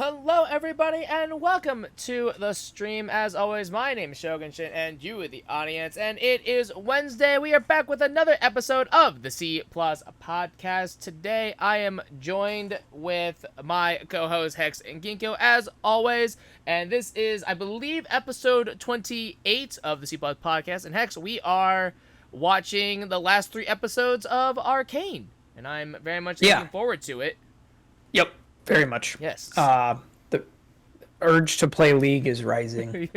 Hello, everybody, and welcome to the stream. As always, my name is Shogun Shin, and you are the audience, and it is Wednesday. We are back with another episode of the C Podcast. Today, I am joined with my co-host, Hex and Ginkgo, as always, and this is, I believe, episode 28 of the C Podcast, and Hex, we are watching the last 3 episodes of Arcane, and I'm very much looking forward to it. Yep. Very much. Yes. The urge to play League is rising.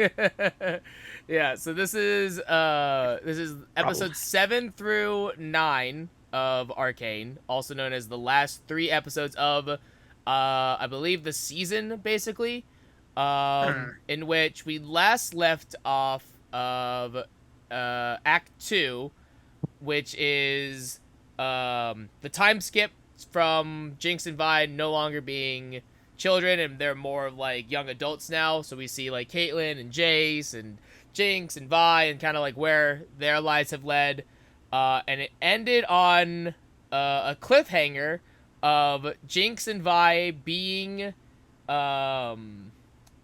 Yeah, so this is episode 7 through 9 of Arcane, also known as the last 3 episodes of I believe the season, basically. In which we last left off of Act 2, which is the time skip from Jinx and Vi no longer being children, and they're more of like young adults now. So we see like Caitlyn and Jace and Jinx and Vi and kind of like where their lives have led. And it ended on a cliffhanger of Jinx and Vi being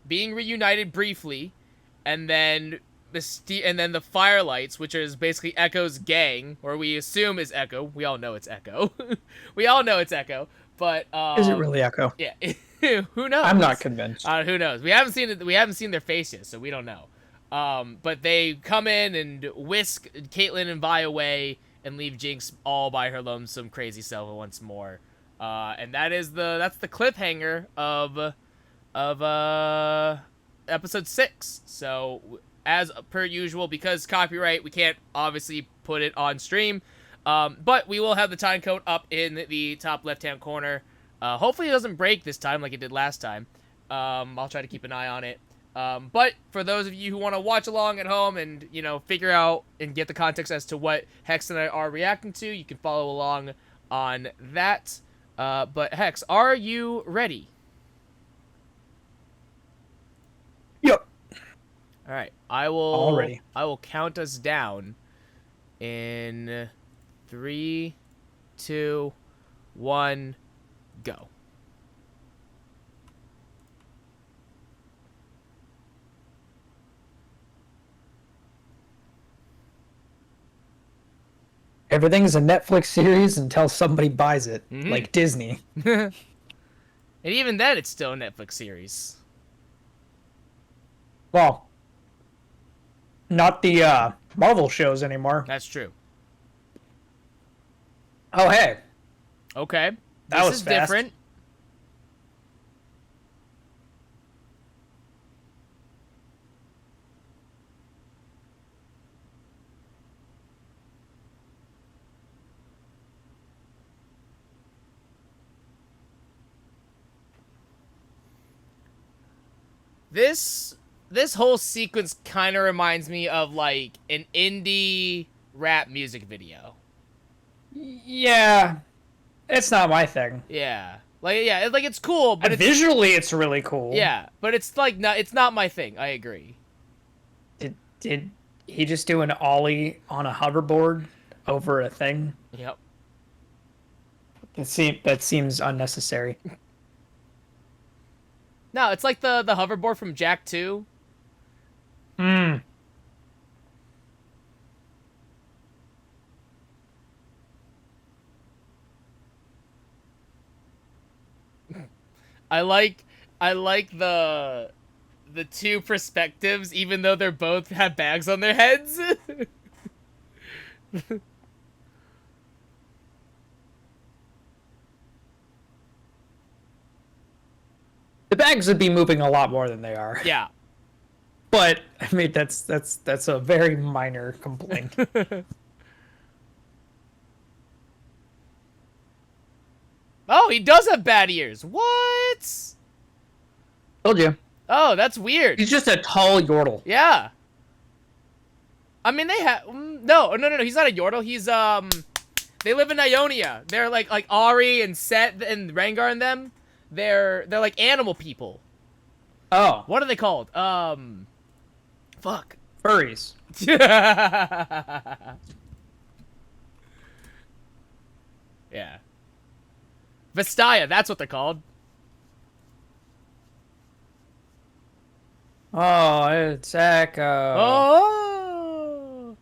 reunited briefly, and then the Firelights, which is basically Echo's gang, or we assume is Echo. We all know it's Echo. We all know it's Echo, but Is it really Echo? Yeah. Who knows? I'm not convinced. Who knows? We haven't seen it. We haven't seen their face yet, so we don't know. But they come in and whisk Caitlyn and Vi away and leave Jinx all by her lonesome, crazy self once more. And that's the cliffhanger of episode 6. So, as per usual, because copyright, we can't obviously put it on stream, but we will have the time code up in the top left-hand corner. Hopefully it doesn't break this time like it did last time. I'll try to keep an eye on it. But for those of you who want to watch along at home and, figure out and get the context as to what Hex and I are reacting to, you can follow along on that. But Hex, are you ready? Yep. All right, I will count us down in 3, 2, 1, go. Everything's a Netflix series until somebody buys it, like Disney. And even then, it's still a Netflix series. Well, not the Marvel shows anymore. That's true. Oh, hey. Okay. That was is fast. Different. This whole sequence kind of reminds me of like an indie rap music video. Yeah. It's not my thing. Yeah. Like it's cool, but visually it's really cool. Yeah, but it's not my thing. I agree. Did he just do an ollie on a hoverboard over a thing? Yep. That seems unnecessary. No, it's like the hoverboard from Jack 2. I like the 2 perspectives, even though they're both have bags on their heads. The bags would be moving a lot more than they are. Yeah. But I mean that's a very minor complaint. Oh, he does have bad ears. What? Told you. Oh, that's weird. He's just a tall yordle. Yeah. I mean, they have no. He's not a yordle. He's They live in Ionia. They're like Ari and Set and Rengar and them. They're like animal people. Oh. What are they called? Fuck. Furries. Yeah. Vestaya, that's what they're called. Oh, it's Echo. Oh!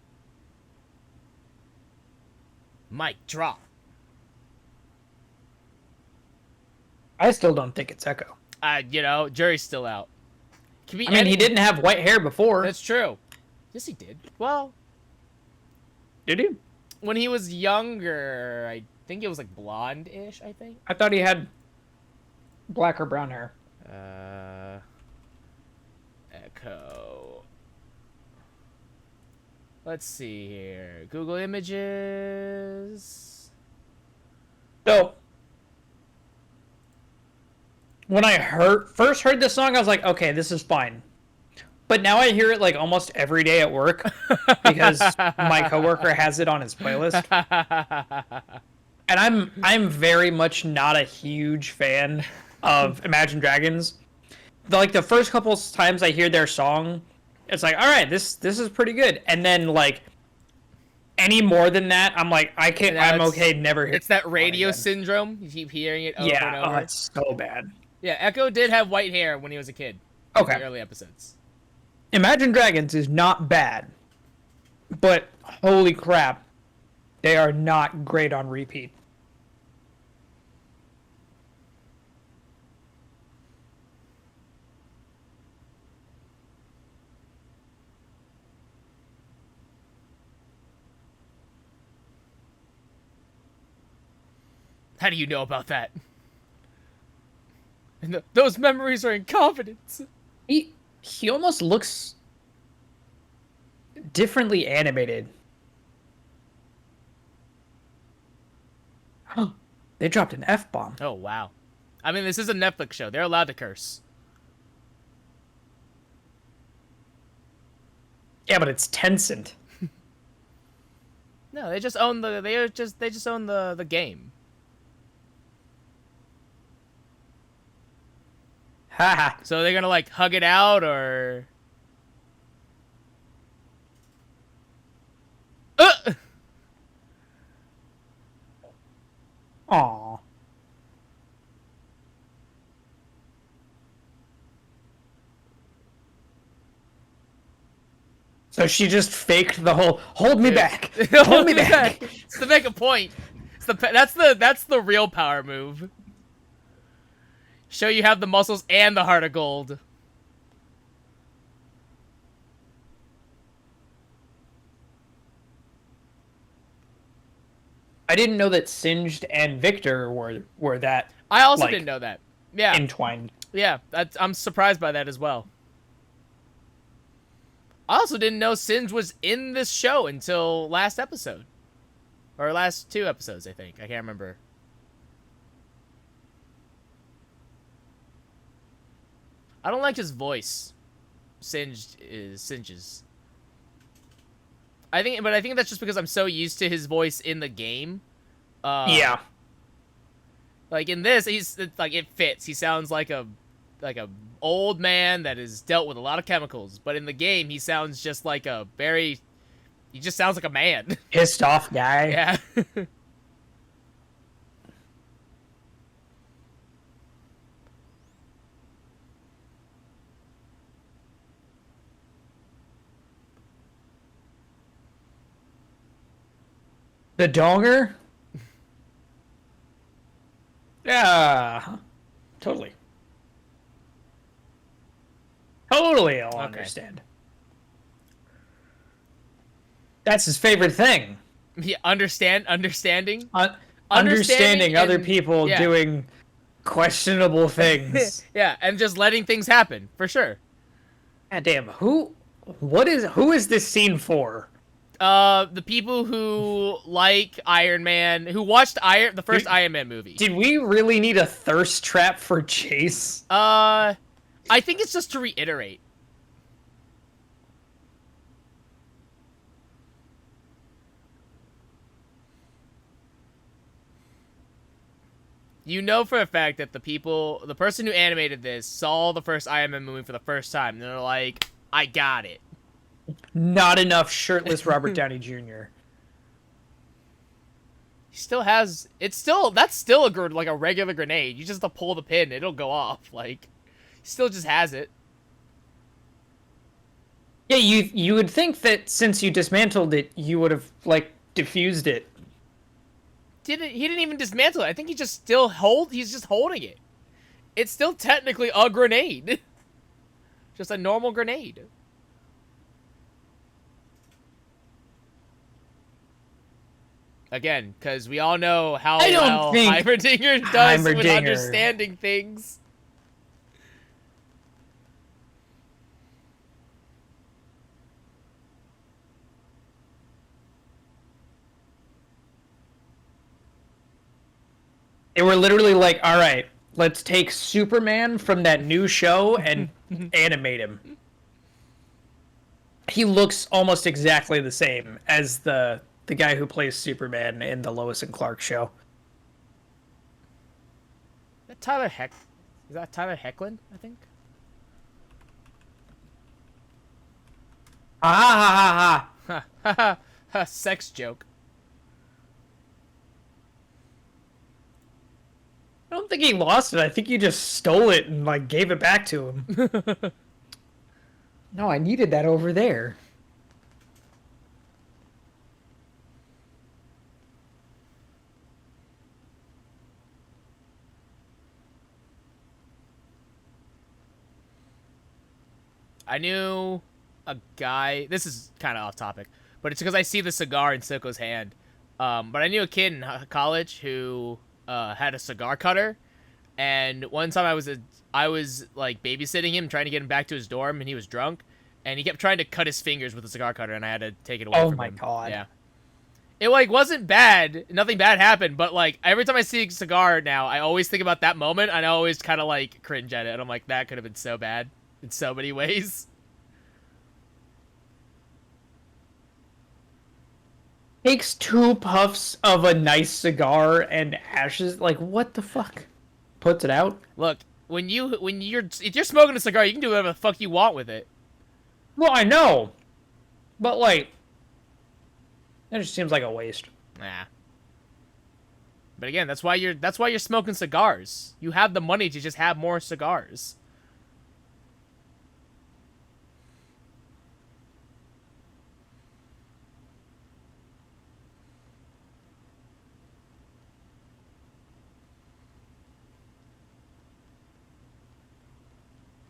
Mic drop. I still don't think it's Echo. Jury's still out. I mean, he didn't have white hair before. That's true. Yes, he did. Well, Did he? when he was younger, I think it was like blonde-ish, I think. I thought he had black or brown hair. Echo. Let's see here. Google Images. So, when I first heard this song, I was like, okay, this is fine. But now I hear it like almost every day at work because my coworker has it on his playlist. And I'm very much not a huge fan of Imagine Dragons. Like the first couple times I hear their song, it's like, all right, this is pretty good. And then like any more than that, I'm like, I can't. I'm okay. Never. It's that radio syndrome. You keep hearing it over and over. Yeah, it's so bad. Yeah, Echo did have white hair when he was a kid. Okay. In the early episodes. Imagine Dragons is not bad, but holy crap, they are not great on repeat. How do you know about that? And those memories are in confidence. He almost looks differently animated. Huh. They dropped an F-bomb. Oh, wow. I mean, this is a Netflix show. They're allowed to curse. Yeah, but it's Tencent. No, they just own the game. Haha. So they're gonna like hug it out or Aww. So she just faked the whole hold me back. Hold me back. It's to make a point. That's the real power move. Show you have the muscles and the heart of gold. I didn't know that Singed and Victor were that. I also didn't know that. Yeah. Entwined. Yeah, I'm surprised by that as well. I also didn't know Singed was in this show until last episode. Or last 2 episodes, I think. I can't remember. I don't like his voice. Singes. I think that's just because I'm so used to his voice in the game. Yeah. Like in this, it fits. He sounds like a old man that has dealt with a lot of chemicals. But in the game, he sounds just like he just sounds like a man. Pissed off guy. Yeah. The donger? Yeah. Totally. Totally, I'll understand. That's his favorite thing. Yeah, understanding. Understanding other people doing questionable things. Yeah, and just letting things happen, for sure. God damn, who is this scene for? The people who like Iron Man, who watched the first Iron Man movie. Did we really need a thirst trap for Chase? I think it's just to reiterate. You know for a fact that the person who animated this saw the first Iron Man movie for the first time, and they're like, I got it. Not enough shirtless Robert Downey Jr. He still has. That's still a regular grenade. You just have to pull the pin, it'll go off. Like, he still just has it. Yeah, you would think that since you dismantled it, you would have like diffused it. He didn't even dismantle it. I think he's just holding it. It's still technically a grenade. Just a normal grenade. Again, because we all know how well Heimerdinger does with understanding things. They were literally like, all right, let's take Superman from that new show and animate him. He looks almost exactly the same as the guy who plays Superman in the Lois and Clark show. Is that Tyler Hecklin, I think? Ah ha ha Ha ha. Sex joke. I don't think he lost it. I think he just stole it and like gave it back to him. No, I needed that over there. I knew a guy. This is kind of off topic, but it's because I see the cigar in Silco's hand. But I knew a kid in college who had a cigar cutter, and one time I was like babysitting him, trying to get him back to his dorm, and he was drunk, and he kept trying to cut his fingers with a cigar cutter, and I had to take it away from him. Oh my god. Yeah. It like wasn't bad. Nothing bad happened, but like every time I see a cigar now, I always think about that moment, and I always kind of like cringe at it, and I'm like, that could have been so bad in so many ways. Takes 2 puffs of a nice cigar and ashes. Like, what the fuck? Puts it out. Look, if you're smoking a cigar, you can do whatever the fuck you want with it. Well, I know, but like, that just seems like a waste. Nah. But again, that's why you're smoking cigars. You have the money to just have more cigars.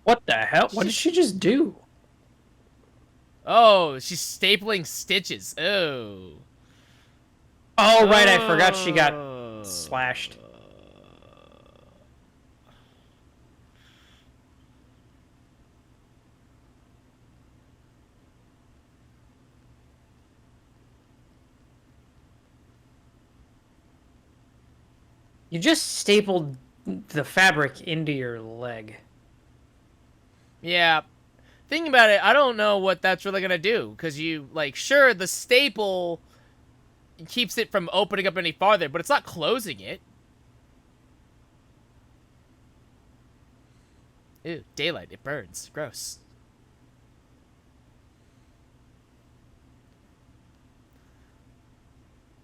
What the hell? What did she just do? Oh, she's stapling stitches. Oh. Oh, right, I forgot she got slashed. You just stapled the fabric into your leg. Yeah. Thinking about it, I don't know what that's really gonna do. Because sure, the staple keeps it from opening up any farther, but it's not closing it. Ew, daylight, it burns. Gross.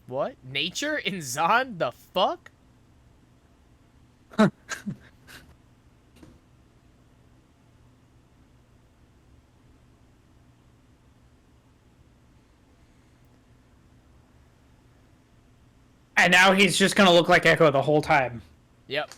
What? Nature in Zon? The fuck? And now he's just gonna look like Echo the whole time. Yep.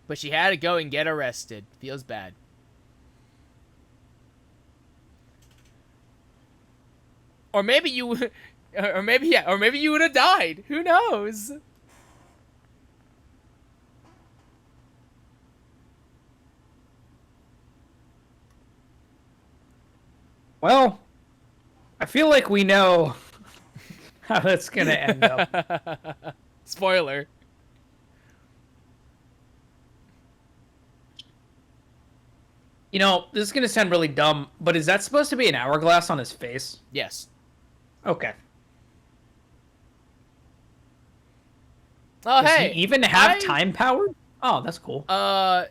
But she had to go and get arrested. Feels bad. Or maybe you... Or maybe you would have died. Who knows? Well, I feel like we know how that's gonna end up. Spoiler. You know, this is gonna sound really dumb, but is that supposed to be an hourglass on his face? Yes. Okay. Oh, Does hey. he even have time power? Oh, that's cool. I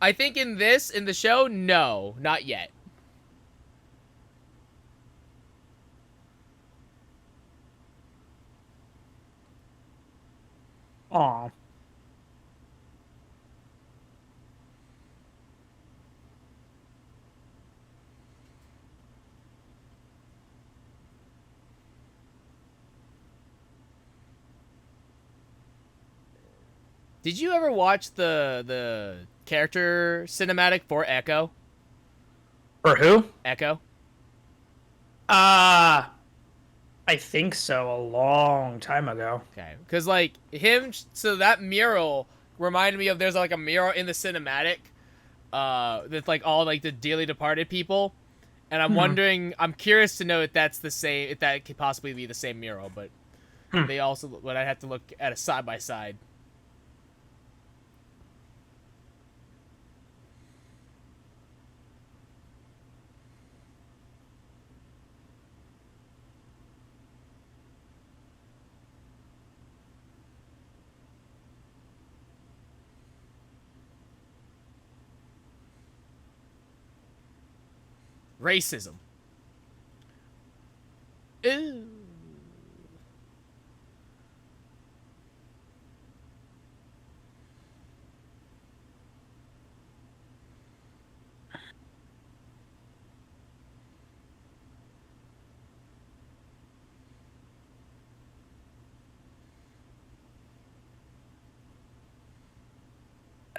I think in the show, no, not yet. Aw. Did you ever watch the character cinematic for Echo? For who? Echo? Uh, I think so. A long time ago. Okay. Because, like, so that mural reminded me of, there's, like, a mural in the cinematic, that's, like, all, like, the dearly departed people. And I'm wondering, I'm curious to know if that's the same, if that could possibly be the same mural, but but I'd have to look at a side-by-side. Racism. Ew.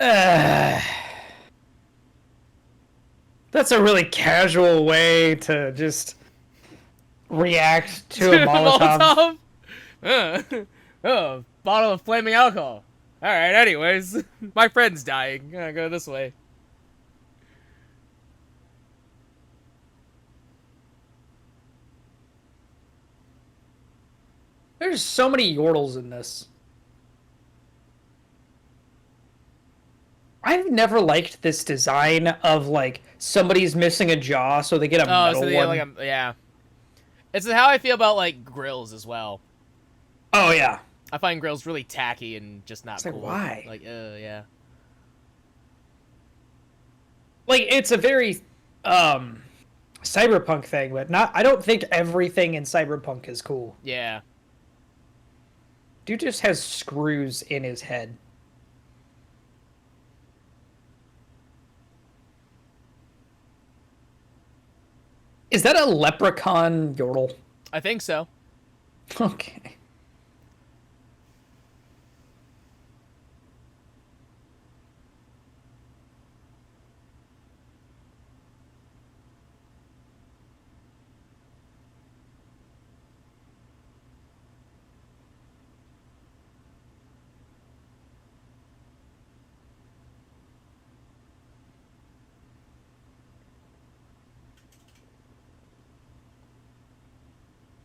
Uh, that's a really casual way to just react to a Molotov. Oh, bottle of flaming alcohol. All right. Anyways, my friend's dying. I'm gonna go this way. There's so many yordles in this. I've never liked this design of like somebody's missing a jaw, so they get a metal so they one. like yeah. It's how I feel about like grills as well. Oh yeah. I find grills really tacky and just not It's cool. like, why? Like, yeah. Like it's a very cyberpunk thing, but not. I don't think everything in cyberpunk is cool. Yeah. Dude just has screws in his head. Is that a leprechaun yordle? I think so. Okay.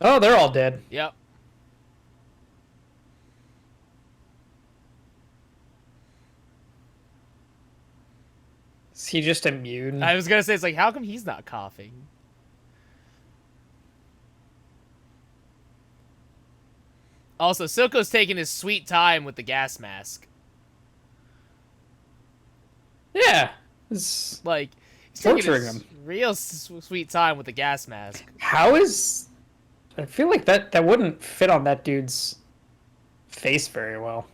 Oh, they're all dead. Yep. Is he just immune? I was gonna say, it's like, how come he's not coughing? Also, Silco's taking his sweet time with the gas mask. Yeah. It's Like, he's taking torturing his him. real sweet time with the gas mask. How is... I feel like that wouldn't fit on that dude's face very well.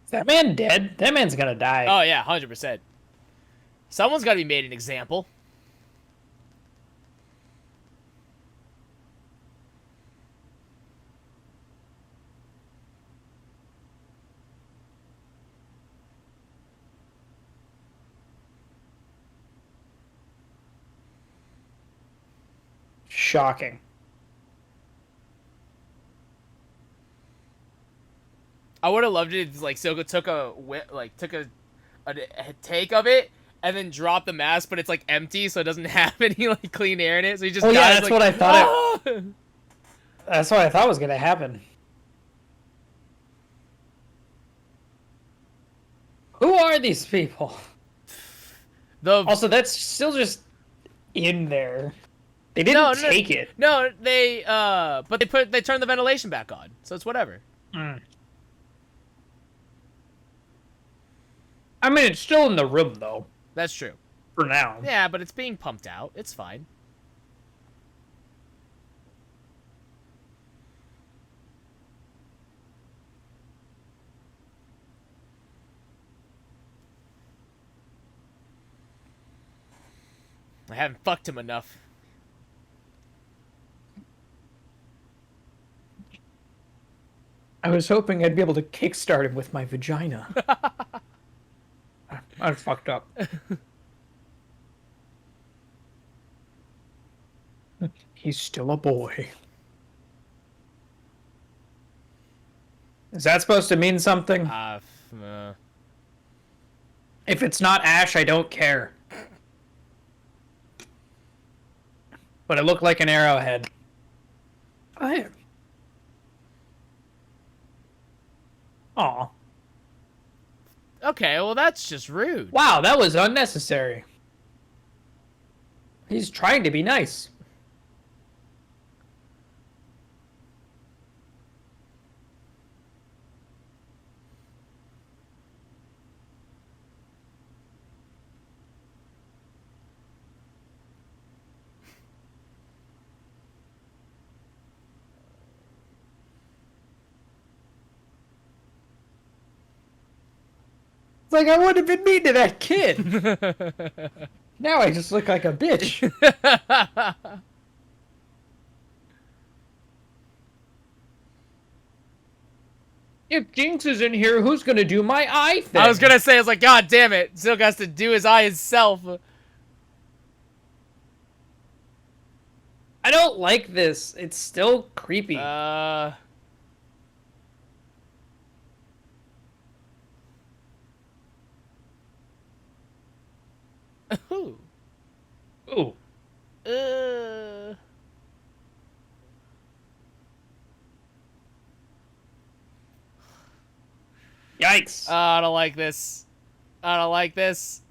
Is that man dead? That man's gonna die. Oh yeah, 100%. Someone's got to be made an example. Shocking. I would have loved it if like Silco took a take of it and then drop the mask, but it's like empty, so it doesn't have any like clean air in it. So he just Oh dies. yeah, that's like, what I thought. "Ah!" That's what I thought was gonna happen. Who are these people? Also, that's still just in there. They didn't take it. No, but they turned the ventilation back on, so it's whatever. Mm. I mean, it's still in the room though. That's true. For now. Yeah, but it's being pumped out. It's fine. I haven't fucked him enough. I was hoping I'd be able to kickstart him with my vagina. I fucked up. He's still a boy. Is that supposed to mean something? If it's not Ash, I don't care. But it looked like an arrowhead. Aw. Okay, well that's just rude. Wow, that was unnecessary. He's trying to be nice. It's like I wouldn't have been mean to that kid. Now I just look like a bitch. If Jinx is in here, who's gonna do my eye thing? I was gonna say, it's like, God damn it, Silk has to do his eye himself. I don't like this. It's still creepy. Ooh. Ooh. Yikes. I don't like this. I don't like this.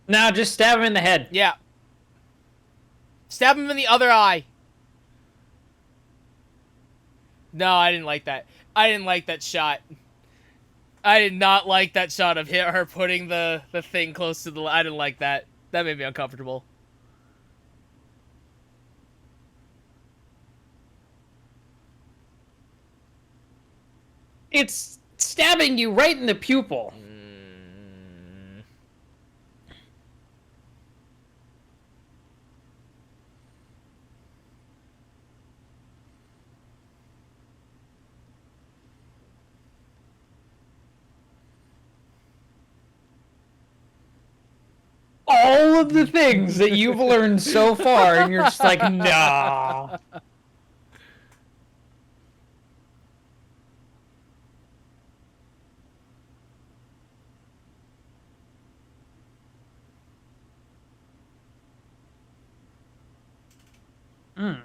Now just stab him in the head. Yeah. Stab him in the other eye. No, I didn't like that. I didn't like that shot. I did not like that shot of her putting the thing close to the... I didn't like that. That made me uncomfortable. It's stabbing you right in the pupil. All of the things that you've learned so far, and you're just like, nah. Mm.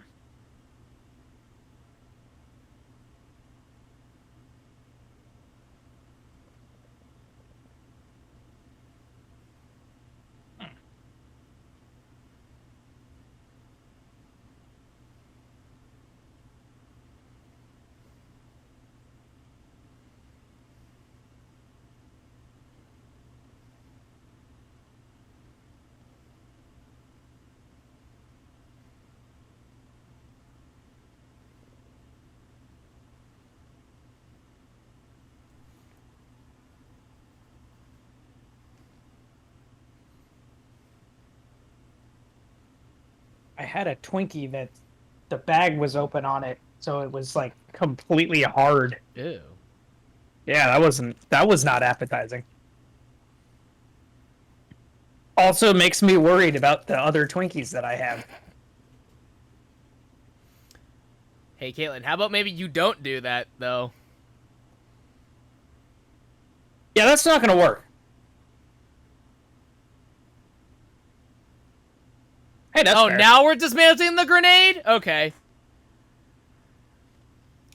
had a Twinkie that the bag was open on it, so it was like completely hard. Ew. Yeah, that was not appetizing. Also makes me worried about the other Twinkies that I have. Hey, Caitlin, how about maybe you don't do that, though? Yeah, that's not gonna work. Hey, that's fair. Now we're dismantling the grenade? Okay.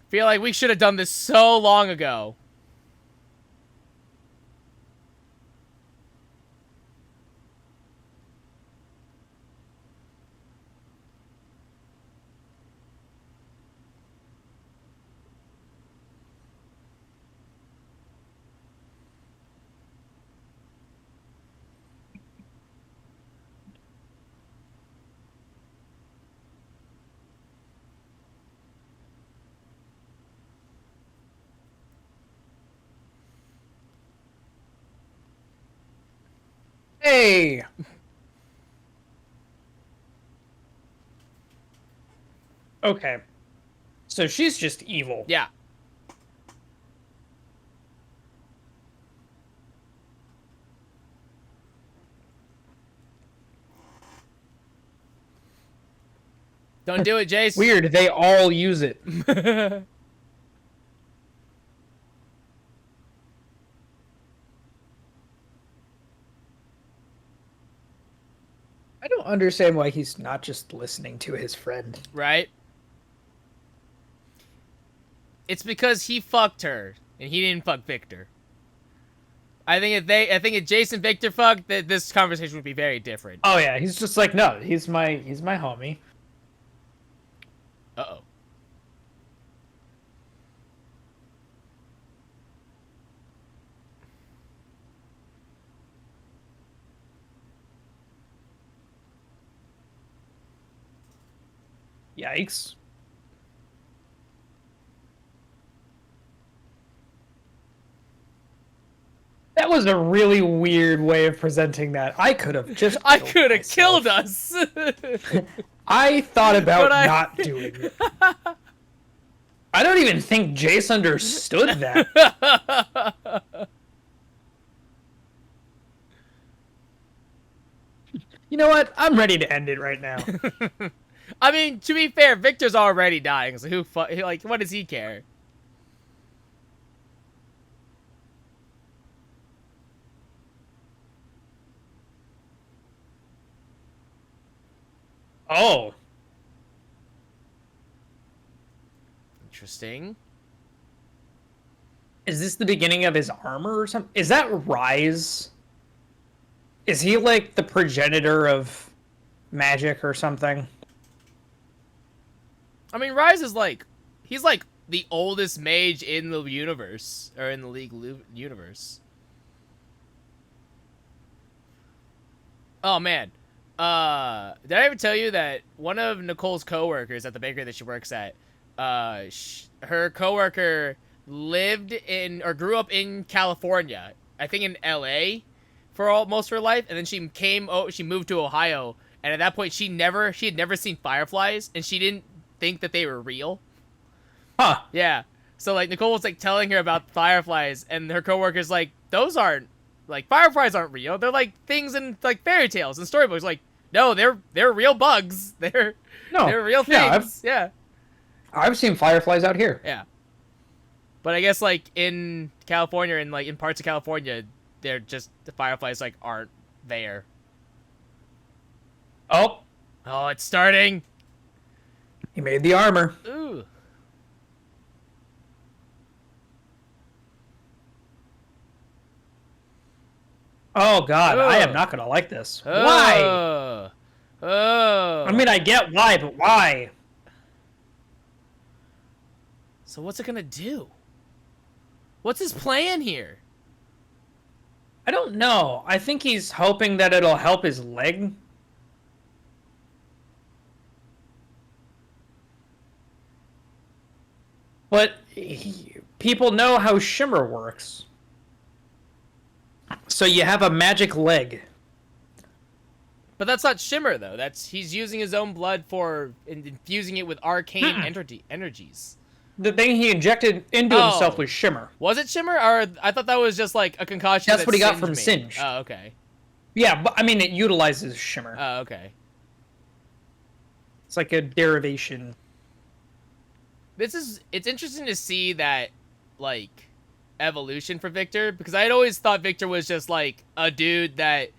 Feel like we should have done this so long ago. Hey! Okay. So she's just evil. Yeah. Don't do it, Jace. Weird, they all use it. I don't understand why he's not just listening to his friend. Right? It's because he fucked her, and he didn't fuck Victor. I think if Jason Victor fucked, that this conversation would be very different. Oh yeah, he's just like, no, he's my homie. Uh-oh. Yikes. That was a really weird way of presenting that. I could have just I could have killed us. I thought about But not doing it. I don't even think Jace understood that. You know what? I'm ready to end it right now. I mean, to be fair, Victor's already dying, so what does he care? Oh. Interesting. Is this the beginning of his armor or something? Is that Rise? Is he like the progenitor of magic or something? I mean, Rise is he's like the oldest mage in the universe, or in the League universe. Oh man. Did I ever tell you that one of Nicole's coworkers at the bakery that she works at, her coworker lived in or grew up in California, I think in LA for most of her life, and then she moved to Ohio, and at that point she had never seen fireflies, and she didn't think that they were real. Huh. Yeah. So like Nicole was like telling her about fireflies, and her coworker's like, those aren't fireflies aren't real. They're like things in like fairy tales and storybooks. Like, no, they're real bugs. They're real things. Yeah. I've seen fireflies out here. Yeah. But I guess like in California and like in parts of California, they're just the fireflies like aren't there. Oh, it's starting. he made the armor. Ooh. Oh god, I am not gonna like this. Why? Oh. I mean, I get why, but why? So what's it gonna do? What's his plan here? I don't know. I think he's hoping that it'll help his leg. But people know how Shimmer works. So you have a magic leg. But that's not Shimmer though. He's using his own blood and infusing it with arcane energies. The thing he injected into himself was Shimmer. Was it Shimmer, or I thought that was just like a concoction? That's what he got from Singe. Oh, okay. Yeah, but I mean, it utilizes Shimmer. Oh, okay. It's like a derivation. It's interesting to see that, like, evolution for Victor, because I had always thought Victor was just like a dude that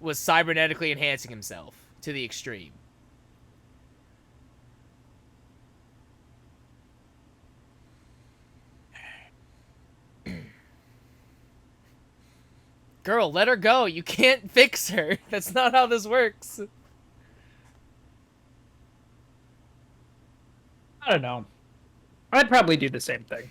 was cybernetically enhancing himself to the extreme. Girl, let her go. You can't fix her. That's not how this works. I don't know. I'd probably do the same thing.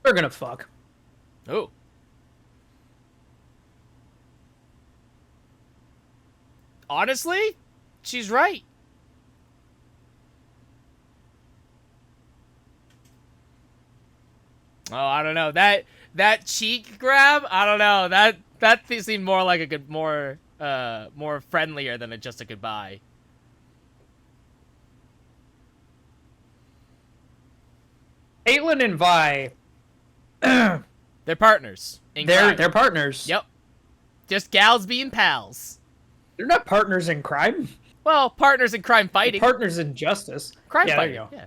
They're gonna fuck. Oh. Honestly, she's right. Oh, I don't know. That cheek grab, I don't know. That seemed more like a good, more friendlier than just a goodbye. Caitlyn and Vi. They're partners. They're partners. Yep. Just gals being pals. They're not partners in crime. Well, partners in crime fighting. They're partners in justice. Crime yeah, fighting. There you go.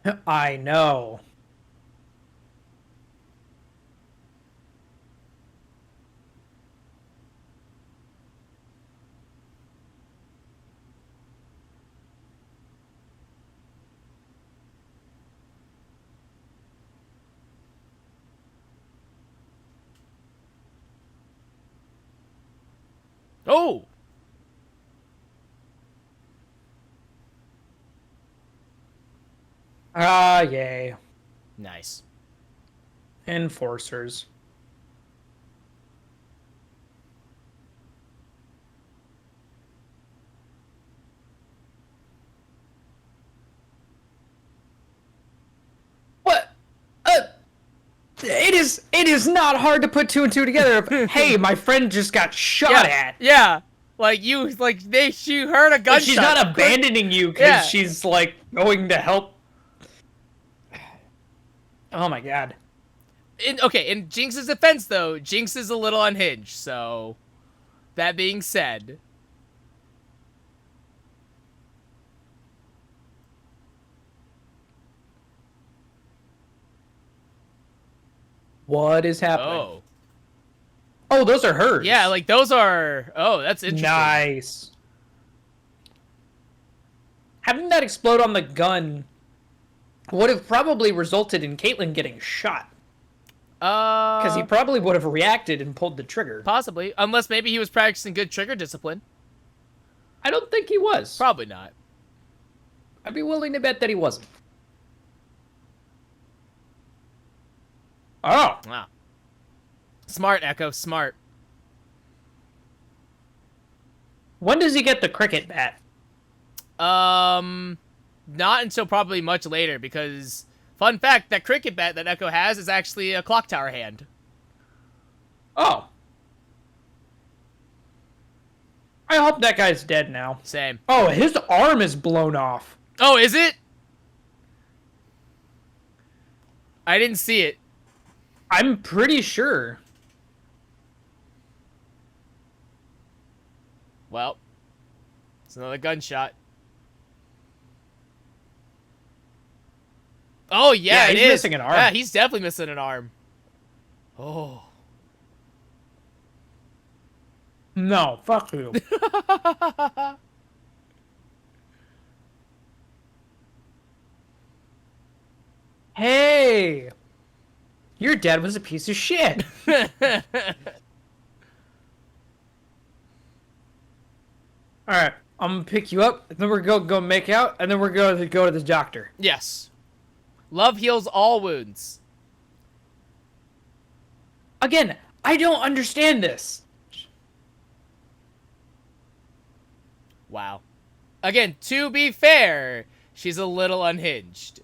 Yeah. I know. Oh! Ah, yay. Nice. Enforcers. What? It is not hard to put two and two together. Hey, my friend just got shot at. Yeah. She heard a gunshot. But she's not abandoning you because she's like going to help. Oh my god. In Jinx's defense, though, Jinx is a little unhinged, so... That being said... What is happening? Oh, those are hers. Yeah, like, those are... Oh, that's interesting. Nice. Having that explode on the gun would have probably resulted in Caitlyn getting shot. Because he probably would have reacted and pulled the trigger. Possibly. Unless maybe he was practicing good trigger discipline. I don't think he was. Probably not. I'd be willing to bet that he wasn't. Oh. Wow. Smart, Echo. Smart. When does he get the cricket bat? Not until probably much later, because... Fun fact, that cricket bat that Echo has is actually a clock tower hand. Oh. I hope that guy's dead now. Same. Oh, his arm is blown off. Oh, is it? I didn't see it. I'm pretty sure. Well, it's another gunshot. Oh, yeah, he's missing an arm. Yeah, he's definitely missing an arm. Oh. No, fuck you. Hey! Your dad was a piece of shit. Alright, I'm gonna pick you up, and then we're gonna go make out, and then we're gonna go to the doctor. Yes. Love heals all wounds. Again, I don't understand this. Wow. Again, to be fair, she's a little unhinged.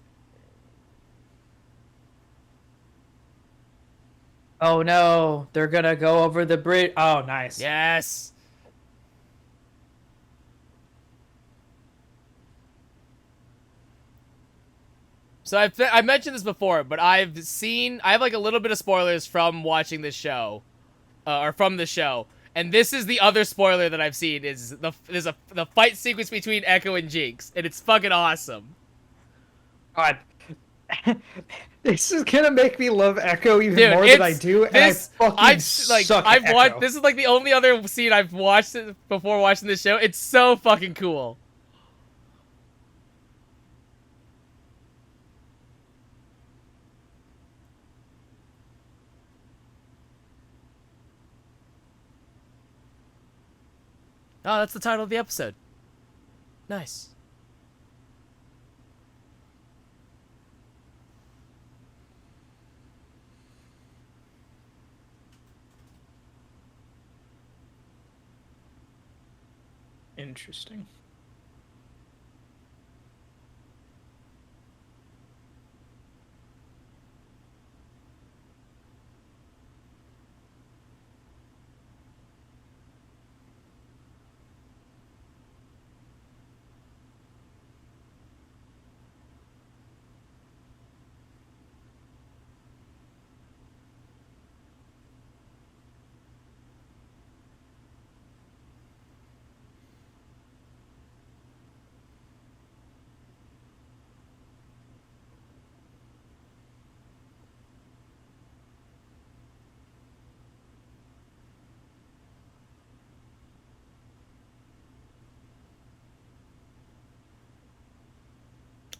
Oh no, they're gonna go over the bridge. Oh, nice. Yes. So I mentioned this before, but I have like a little bit of spoilers from watching this show, or from the show, and this is the other spoiler that I've seen is the fight sequence between Echo and Jinx, and it's fucking awesome. God. This is gonna make me love Echo even more than I do, and I fucking suck at Echo. This is like the only other scene I've watched before watching this show. It's so fucking cool. Oh, that's the title of the episode. Nice. Interesting.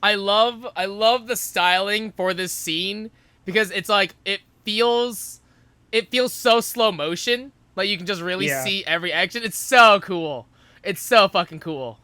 I love the styling for this scene because it's like it feels so slow motion. Like you can just really see every action. It's so cool. It's so fucking cool.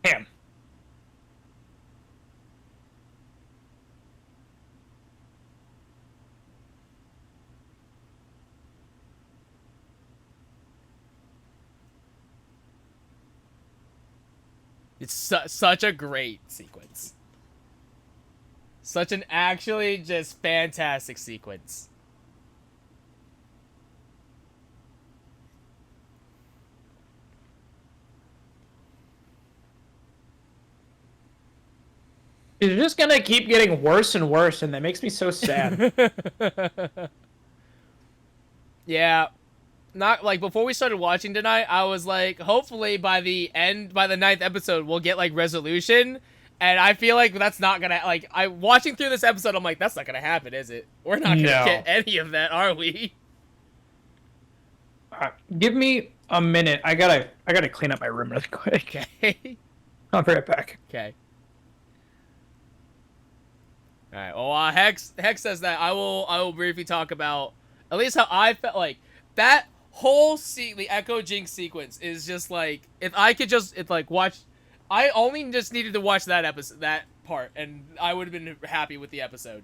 Damn. It's such a great sequence. Such an actually just fantastic sequence. It's just gonna keep getting worse and worse, and that makes me so sad. Yeah. Not like before we started watching tonight, I was like, hopefully by the ninth episode, we'll get like resolution. And I feel like that's not gonna watching through this episode, I'm like, that's not gonna happen, is it? We're not gonna get any of that, are we? Give me a minute. I gotta clean up my room really quick. Okay. I'll be right back. Okay. All right. Well, Hex says that I will briefly talk about at least how I felt like that whole the Echo Jinx sequence is just like if I could just watch. I only just needed to watch that episode, that part, and I would have been happy with the episode.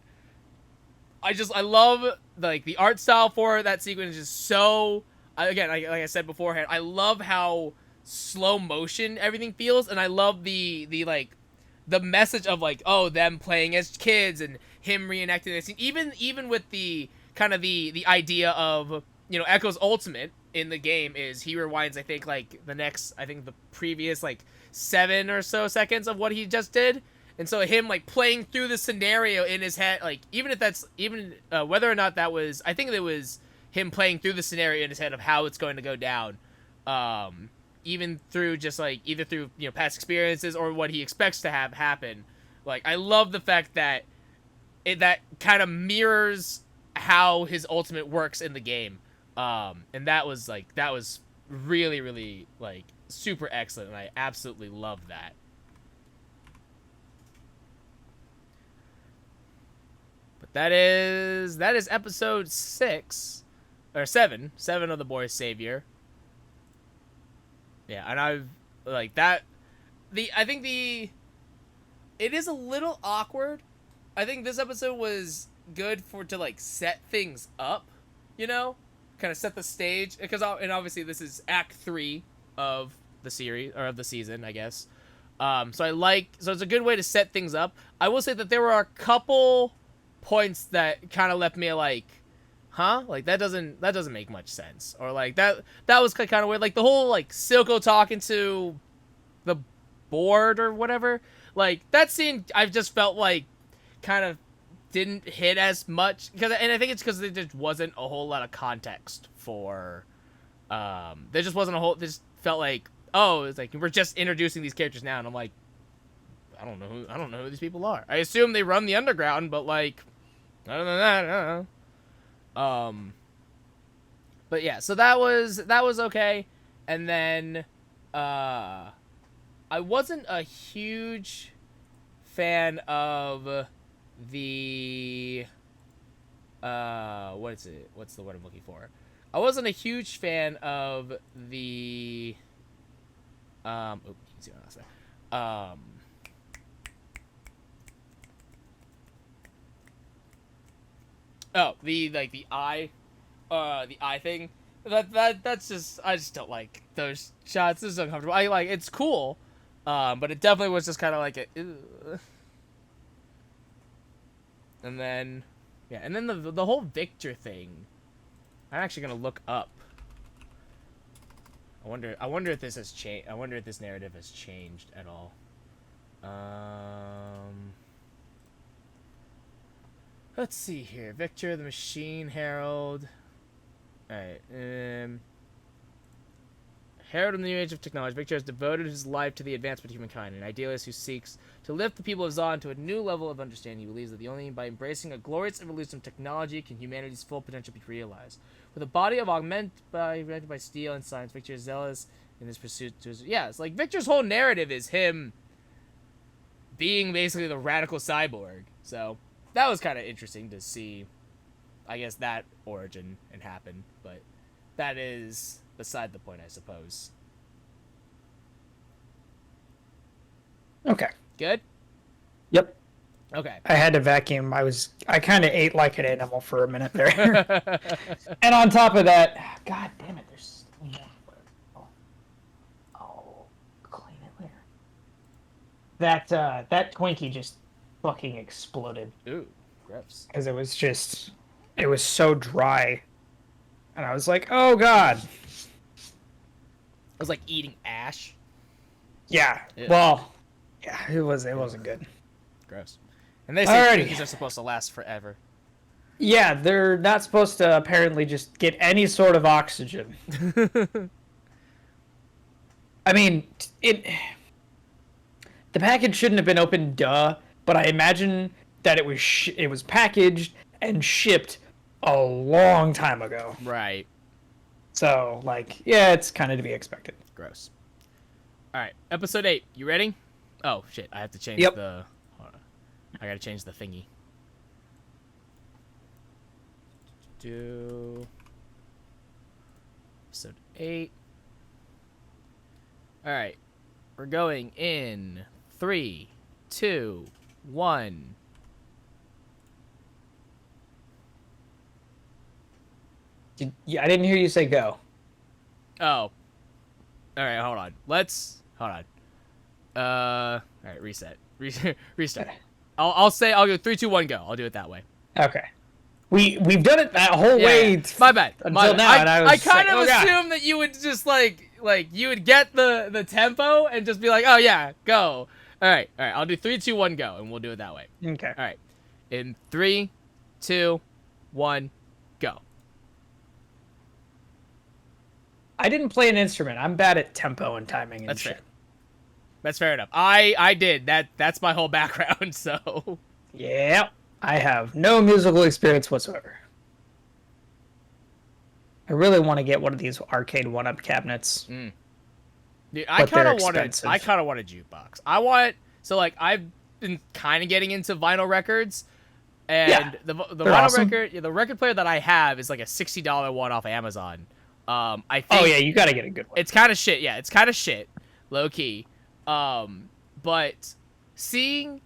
I love like the art style for that sequence is just so. Again, like I said beforehand, I love how slow motion everything feels, and I love the message of like, oh, them playing as kids and him reenacting this scene. Even with the kind of the idea of, you know, Echo's ultimate in the game is he rewinds, I think the previous like 7 or so seconds of what he just did. And so him like playing through the scenario in his head, like whether or not that was, I think it was him playing through the scenario in his head of how it's going to go down. even through just like either through past experiences or what he expects to have happen. Like I love the fact that that kind of mirrors how his ultimate works in the game, and that was really really like super excellent, and I absolutely love that. But that is episode 6 or 7 of The Boy's Savior. Yeah, and I've like that. I think it is a little awkward. I think this episode was good to like set things up, kind of set the stage, and obviously this is Act 3 of the series or of the season, I guess. So it's a good way to set things up. I will say that there were a couple points that kind of left me like, huh? Like that doesn't make much sense, or like that was kind of weird. Like the whole like Silco talking to the board or whatever. Like that scene, I've just felt like kind of didn't hit as much and I think it's because there just wasn't a whole lot of context for. There just wasn't a whole. This felt like, oh, it's like we're just introducing these characters now, and I'm like, I don't know who these people are. I assume they run the underground, but like, other than that, I don't know. But yeah, so that was okay, and then I wasn't a huge fan of the what is it? What's the word I'm looking for? I wasn't a huge fan of the you can see what I was saying. Oh, the eye thing. That's just, I just don't like those shots. This is uncomfortable. It's cool, but it definitely was just kind of like ew. And then the whole Victor thing. I'm actually gonna look up. I wonder if this has changed. I wonder if this narrative has changed at all. Let's see here. Victor the Machine Herald. Alright, Herald in the new age of technology, Victor has devoted his life to the advancement of humankind, an idealist who seeks to lift the people of Zon to a new level of understanding. He believes that only by embracing a glorious evolution of technology can humanity's full potential be realized. With a body of augmented by steel and science, Victor is zealous in his pursuit to his... Yeah, it's like Victor's whole narrative is him being basically the radical cyborg. So that was kind of interesting to see, I guess, that origin and happen, but that is beside the point, I suppose. Okay. Good? Yep. Okay. I had to vacuum. I kind of ate like an animal for a minute there. And on top of that, god damn it, there's still more. Oh, clean it later. That Twinkie just fucking exploded. Ooh, gross. Because it was so dry. And I was like, oh god. It was like eating ash. Yeah. Ew. Well, yeah, it wasn't good. Gross. And they say Twinkies are supposed to last forever. Yeah, they're not supposed to apparently just get any sort of oxygen. I mean, the package shouldn't have been opened, duh, but I imagine that it was packaged and shipped a long time ago. Right. So, like, yeah, it's kind of to be expected. Gross. All right, episode 8. You ready? Oh shit! I have to change the. Hold on. I gotta change the thingy. Do episode 8. All right, we're going in 3, 2, 1. Yeah, I didn't hear you say go. Oh. All right, hold on. Hold on. All right, reset. Restart. I'll go 3, 2, 1, go. I'll do it that way. Okay. We've done it that whole way. My bad. Until now, I kind of assumed that you would just like you would get the tempo and just be like, oh yeah, go. All right. I'll do 3, 2, 1, go, and we'll do it that way. Okay. All right. In 3, 2, 1, go. I didn't play an instrument. I'm bad at tempo and timing and That's shit. fair. That's fair enough. I did. That's my whole background, so. Yeah. I have no musical experience whatsoever. I really want to get one of these arcade one-up cabinets. Dude, But I kind they're of want expensive. a jukebox. I've been kind of getting into vinyl records, and Yeah, the they're vinyl awesome. record, the record player that I have is like a $60 one off Amazon. I think Oh yeah, you gotta get a good one. it's kind of shit. Yeah, it's kind of shit, low key. But seeing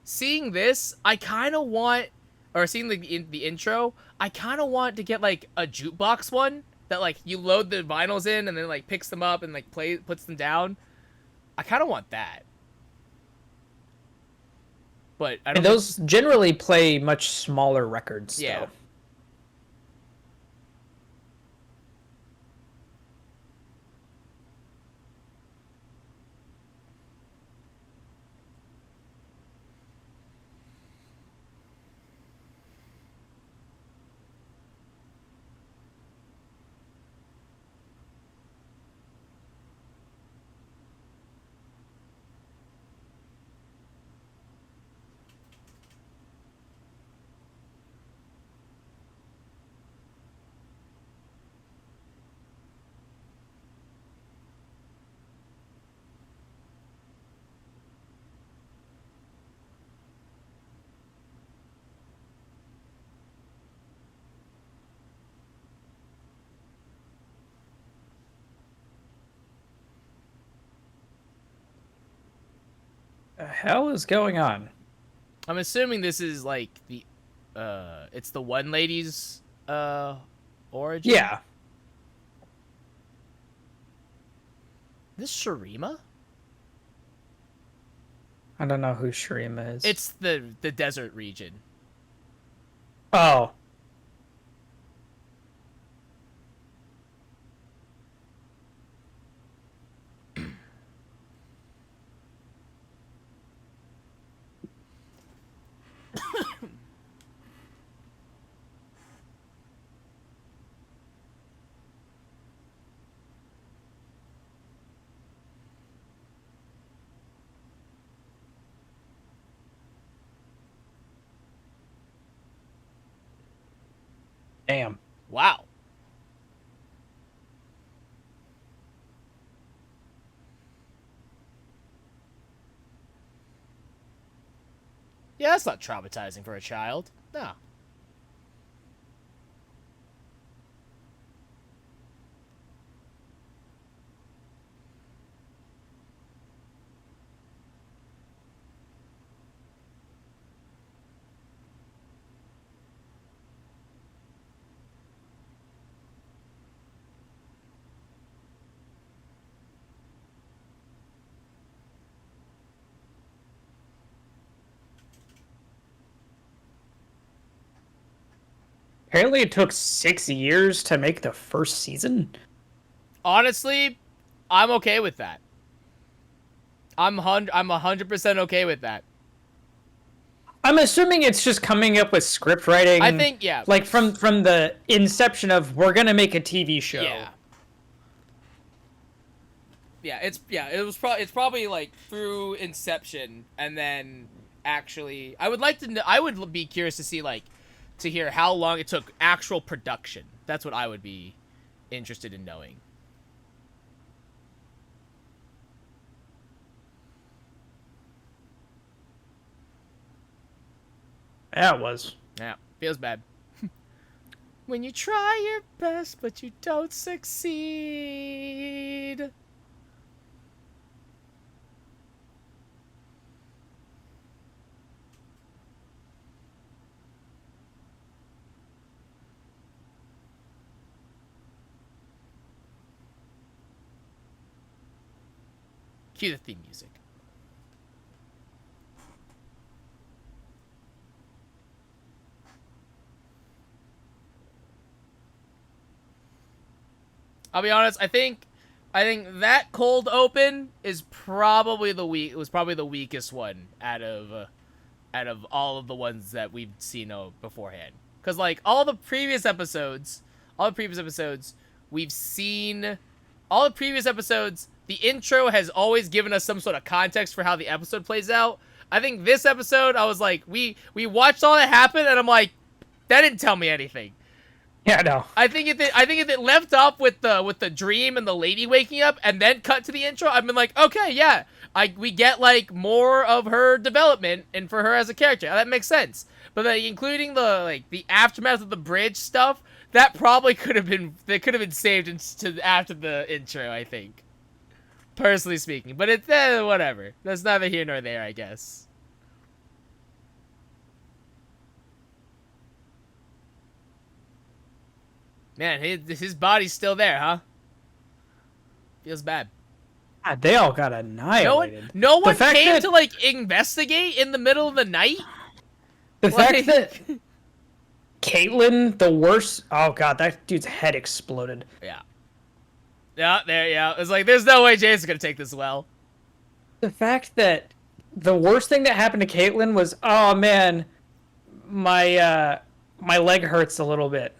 this, I kind of want, or seeing the intro, I kind of want to get like a jukebox one that like you load the vinyls in and then like picks them up and like puts them down. I kind of want that. But I don't. And those generally play much smaller records. Yeah. Though. The hell is going on? I'm assuming this is like it's the one lady's origin. Yeah. This Shurima? I don't know who Shurima is. It's the desert region. Oh. Damn. Wow. Yeah, that's not traumatizing for a child. No. Apparently, it took 6 years to make the first season. Honestly, I'm okay with that. I'm 100% okay with that. I'm assuming it's just coming up with script writing. I think, yeah. Like from the inception of we're gonna make a TV show. Yeah. It's probably like through inception and then actually I would like to know, I would be curious to see like to hear how long it took actual production. That's what I would be interested in knowing. Yeah, it was. Yeah, feels bad. When you try your best but you don't succeed. Cue the theme music. I'll be honest, I think that cold open is probably the weakest one out of all of the ones that we've seen beforehand. Cuz like all the previous episodes we've seen all the previous episodes, the intro has always given us some sort of context for how the episode plays out. I think this episode, I was like, we watched all that happen, and I'm like, that didn't tell me anything. Yeah, no. I think if it left off with the dream and the lady waking up, and then cut to the intro, I've been like, okay, yeah, we get like more of her development and for her as a character. That makes sense. But like, including the aftermath of the bridge stuff, that probably could have been saved to after the intro, I think. Personally speaking, but it's whatever. That's neither here nor there, I guess. Man, his body's still there, huh? Feels bad. God, they all got annihilated. No one came to like investigate in the middle of the night. The fact that Caitlyn, the worst. Oh god, that dude's head exploded. Yeah. Yeah. It's like there's no way Jason's gonna take this well. The fact that the worst thing that happened to Caitlyn was, oh man, my leg hurts a little bit.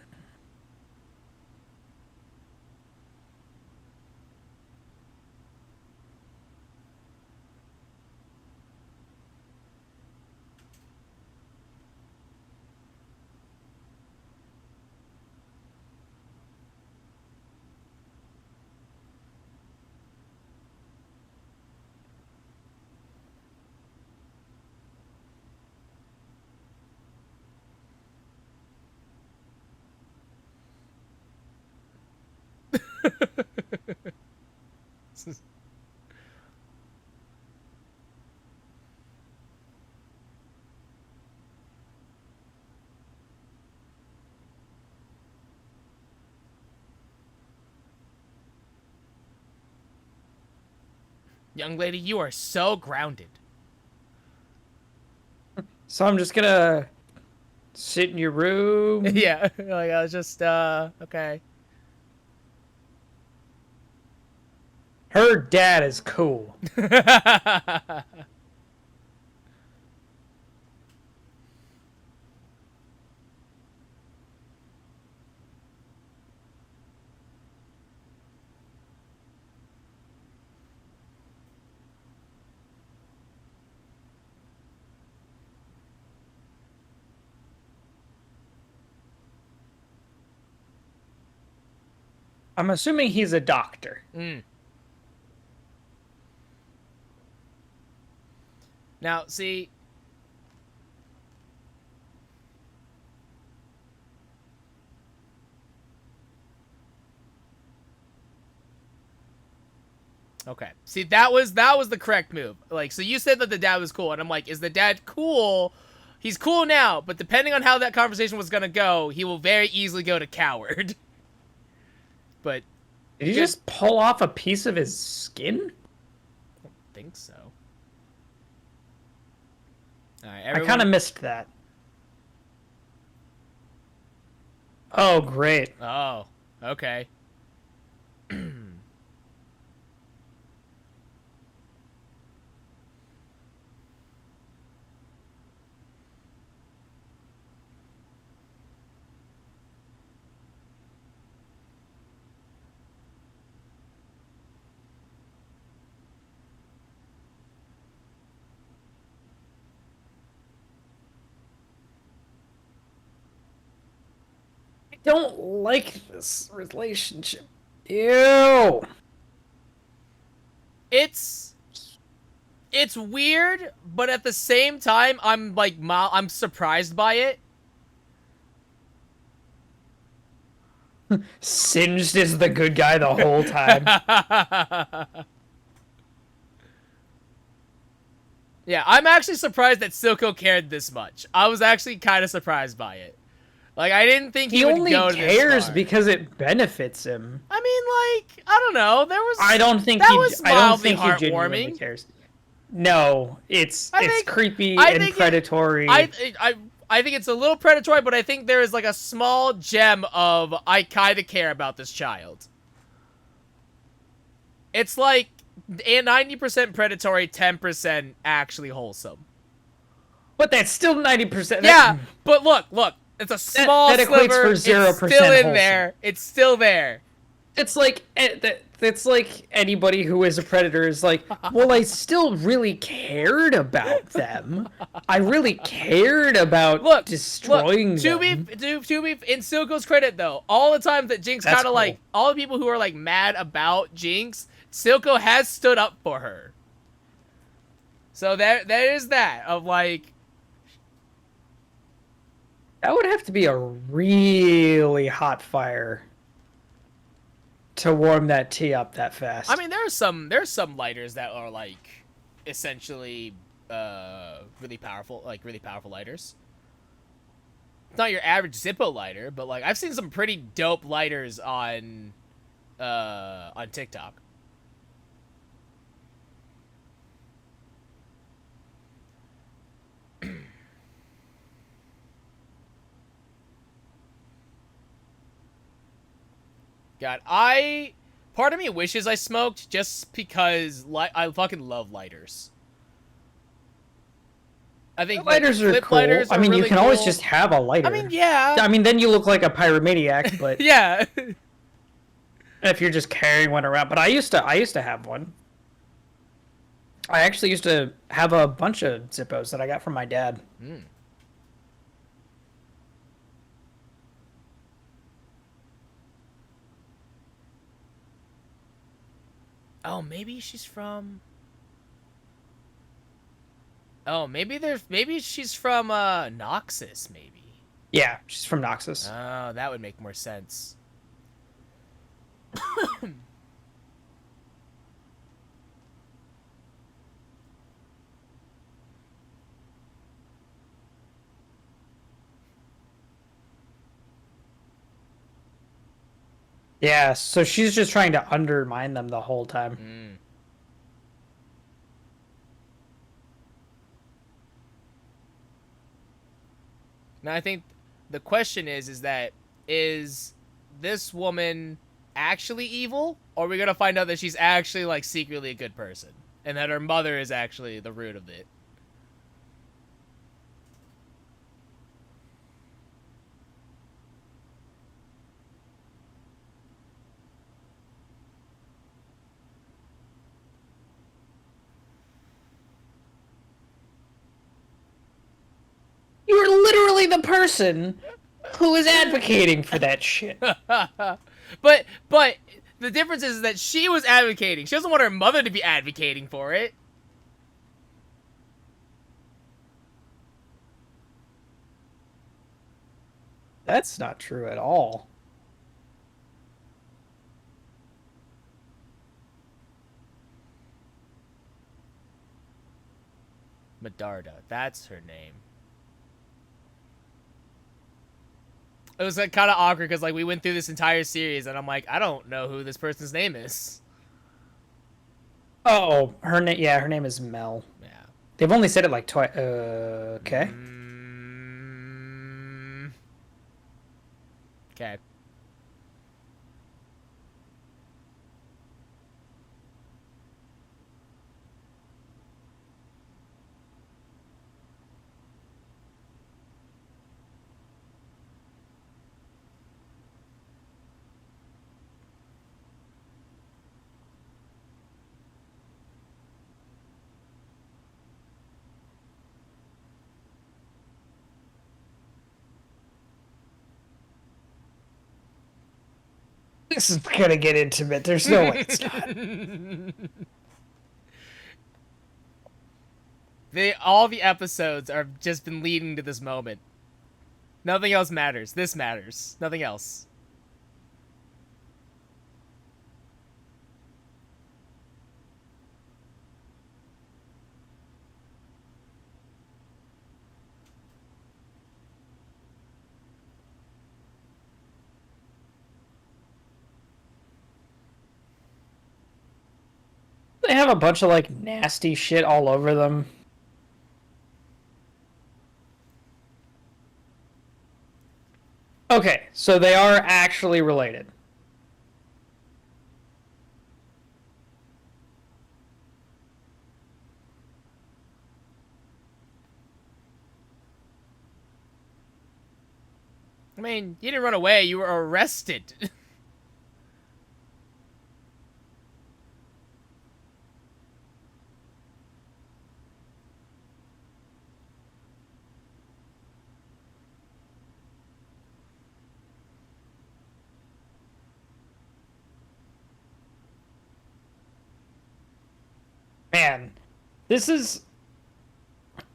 Young lady, you are so grounded. So I'm just gonna sit in your room. Yeah, like I was just okay. Her dad is cool. I'm assuming he's a doctor. Now, see. Okay. See, that was the correct move. Like, so you said that the dad was cool, and I'm like, is the dad cool? He's cool now, but depending on how that conversation was gonna go, he will very easily go to coward. But did he just pull off a piece of his skin? I don't think so. All right, I kind of missed that. Oh, great. Oh, okay. Don't like this relationship. Ew. It's weird, but at the same time, I'm like, I'm surprised by it. Singed is the good guy the whole time. Yeah, I'm actually surprised that Silco cared this much. I was actually kind of surprised by it. Like, I didn't think he would only go to this cares far. because it benefits him. I mean, like, I don't know. I don't think that he. was I don't think mildly he genuinely heartwarming. cares. No, it's creepy and predatory. I think it's a little predatory, but I think there is like a small gem of I kind of care about this child. It's like 90% predatory, 10% actually wholesome. But that's still 90%. Yeah, but look. It's a small that equates sliver. for 0% It's still in wholesome. there. It's still there. it's like anybody who is a predator is like, well, I still really cared about them. I really cared about Look, destroying to them. be in Silco's credit though, all the times that Jinx That's kind of cool. like all the people who are like mad about Jinx, Silco has stood up for her. So there is that of like. That would have to be a really hot fire to warm that tea up that fast. I mean, there's some lighters that are like essentially really powerful lighters. It's not your average Zippo lighter, but like I've seen some pretty dope lighters on TikTok. God, part of me wishes I smoked just because I fucking love lighters. I think lighters like, are cool. Lighters I mean, really you can always cool. just have a lighter. I mean, yeah. I mean, then you look like a pyromaniac, but yeah. if you're just carrying one around. But I used to have one. I actually used to have a bunch of Zippos that I got from my dad. Mm. Oh, maybe she's from. Oh, maybe she's from Noxus, maybe. Yeah, she's from Noxus. Oh, that would make more sense. Yeah, so she's just trying to undermine them the whole time. Mm. Now I think the question is this woman actually evil, or are we gonna find out that she's actually like secretly a good person, and that her mother is actually the root of it? You are literally the person who is advocating for that shit. but the difference is that she was advocating. She doesn't want her mother to be advocating for it. That's not true at all. Medarda, that's her name. It was like kind of awkward because like we went through this entire series and I'm like, I don't know who this person's name is. Oh, her name. Yeah, her name is Mel. Yeah. They've only said it like twice. Okay. Okay. This is gonna get intimate. There's no way it's not. All the episodes are just been leading to this moment. Nothing else matters. This matters. Nothing else. They have a bunch of like nasty shit all over them. Okay, so they are actually related. I mean, you didn't run away. You were arrested. man, this is.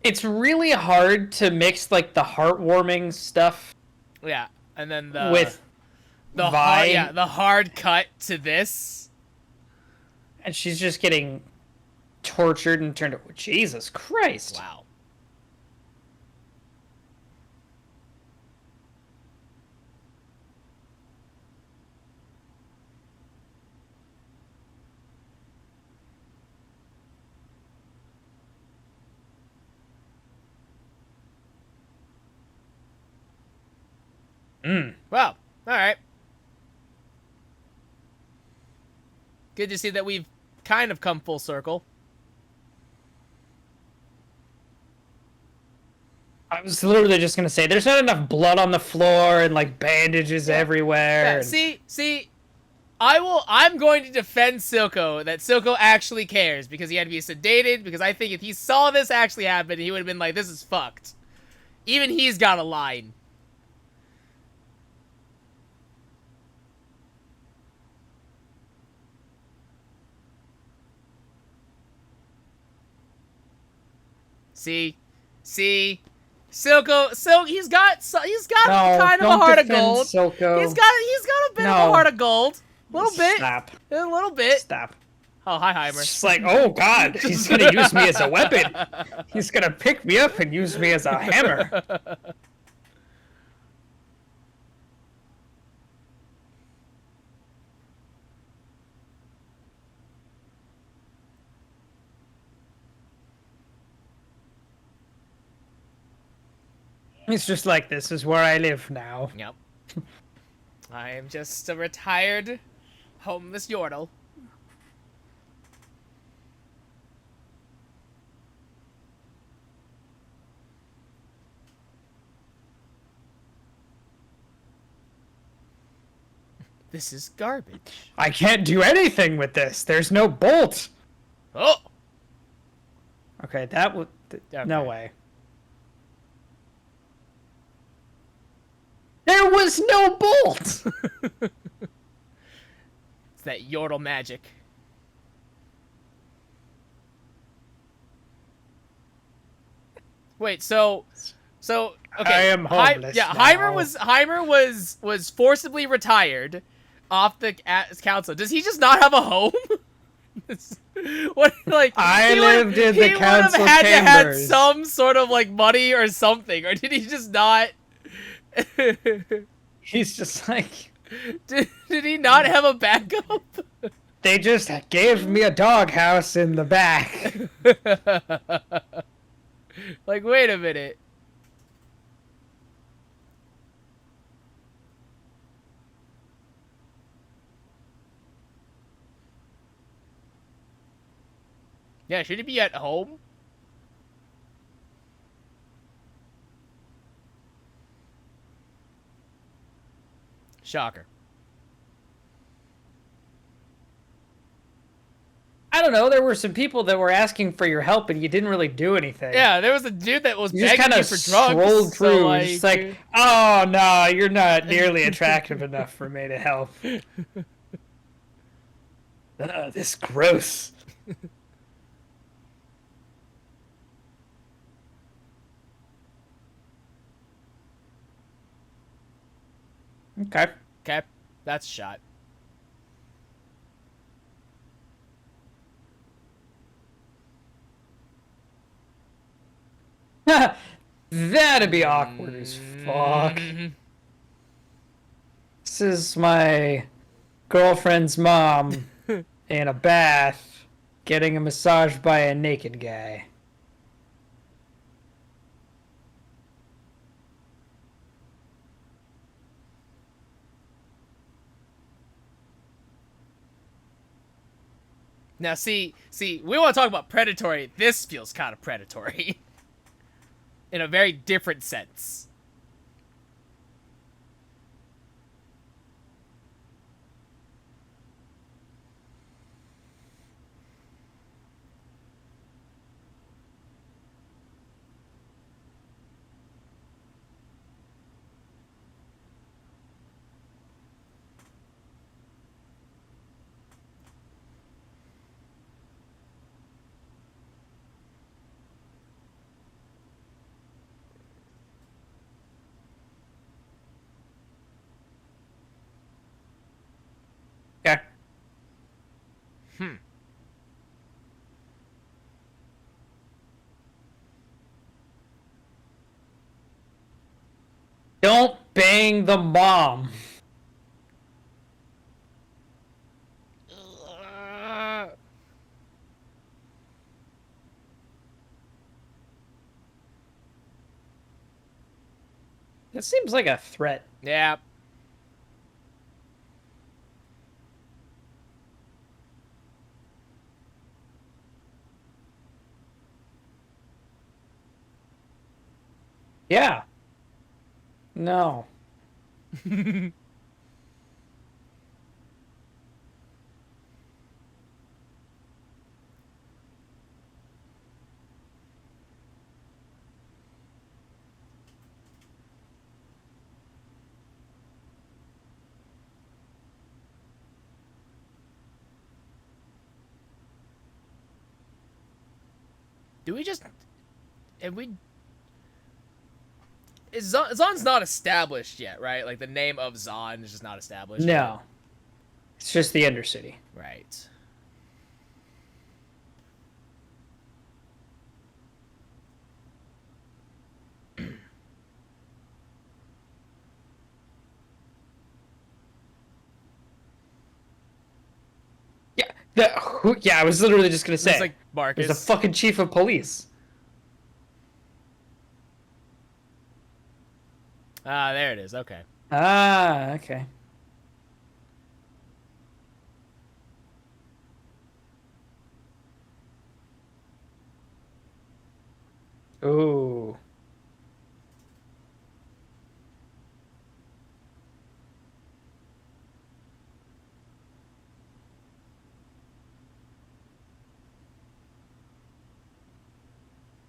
It's really hard to mix like the heartwarming stuff. Yeah, and then with the vibe. the hard cut to this. And she's just getting tortured and turned. Jesus Christ! Wow. Well, all right. Good to see that we've kind of come full circle. I was literally just gonna say, there's not enough blood on the floor and like bandages everywhere. Yeah, see, I'm going to defend Silco, that Silco actually cares, because he had to be sedated, because I think if he saw this actually happen, he would have been like, this is fucked. Even he's got a line. See, Silco, he's got kind of a heart of gold. Silco. He's got a bit of a heart of gold. A little bit. Stop. A little bit. Stop. Oh, hi, Heimer. It's just like, oh god, he's gonna use me as a weapon. He's gonna pick me up and use me as a hammer. He's just like, this is where I live now. Yep. I am just a retired, homeless yordle. This is garbage. I can't do anything with this. There's no bolt. Oh! Okay, that would... Okay. No way. There was no bolt! It's that yordle magic. Wait, so okay. I am homeless now. Heimer was forcibly retired off the council. Does he just not have a home? What, like, I lived in the council He would have had to have chambers. some sort of like money or something, or did he just not? He's just like... Did he not have a backup? They just gave me a doghouse in the back. Like, wait a minute. Yeah, should he be at home? Shocker. I don't know, there were some people that were asking for your help and you didn't really do anything. Yeah, there was a dude that was You just begging kind you of for drugs. strolled through, So, just like, oh no, you're not nearly attractive enough for me to help. This gross. Okay. Okay, that's a shot. That'd be awkward as fuck. This is my girlfriend's mom in a bath getting a massage by a naked guy. Now, see, we want to talk about predatory. This feels kind of predatory. In a very different sense. Hmm. Don't bang the mom. That seems like a threat. Yeah. Yeah. No. Do we just... And we... Zahn's not established yet, right? Like, the name of Zahn is just not established. No. It's just the Undercity. Right. Yeah, I was literally just gonna say. It's like Marcus. There's a fucking chief of police. Ah, there it is. Okay. Ah, okay. Ooh.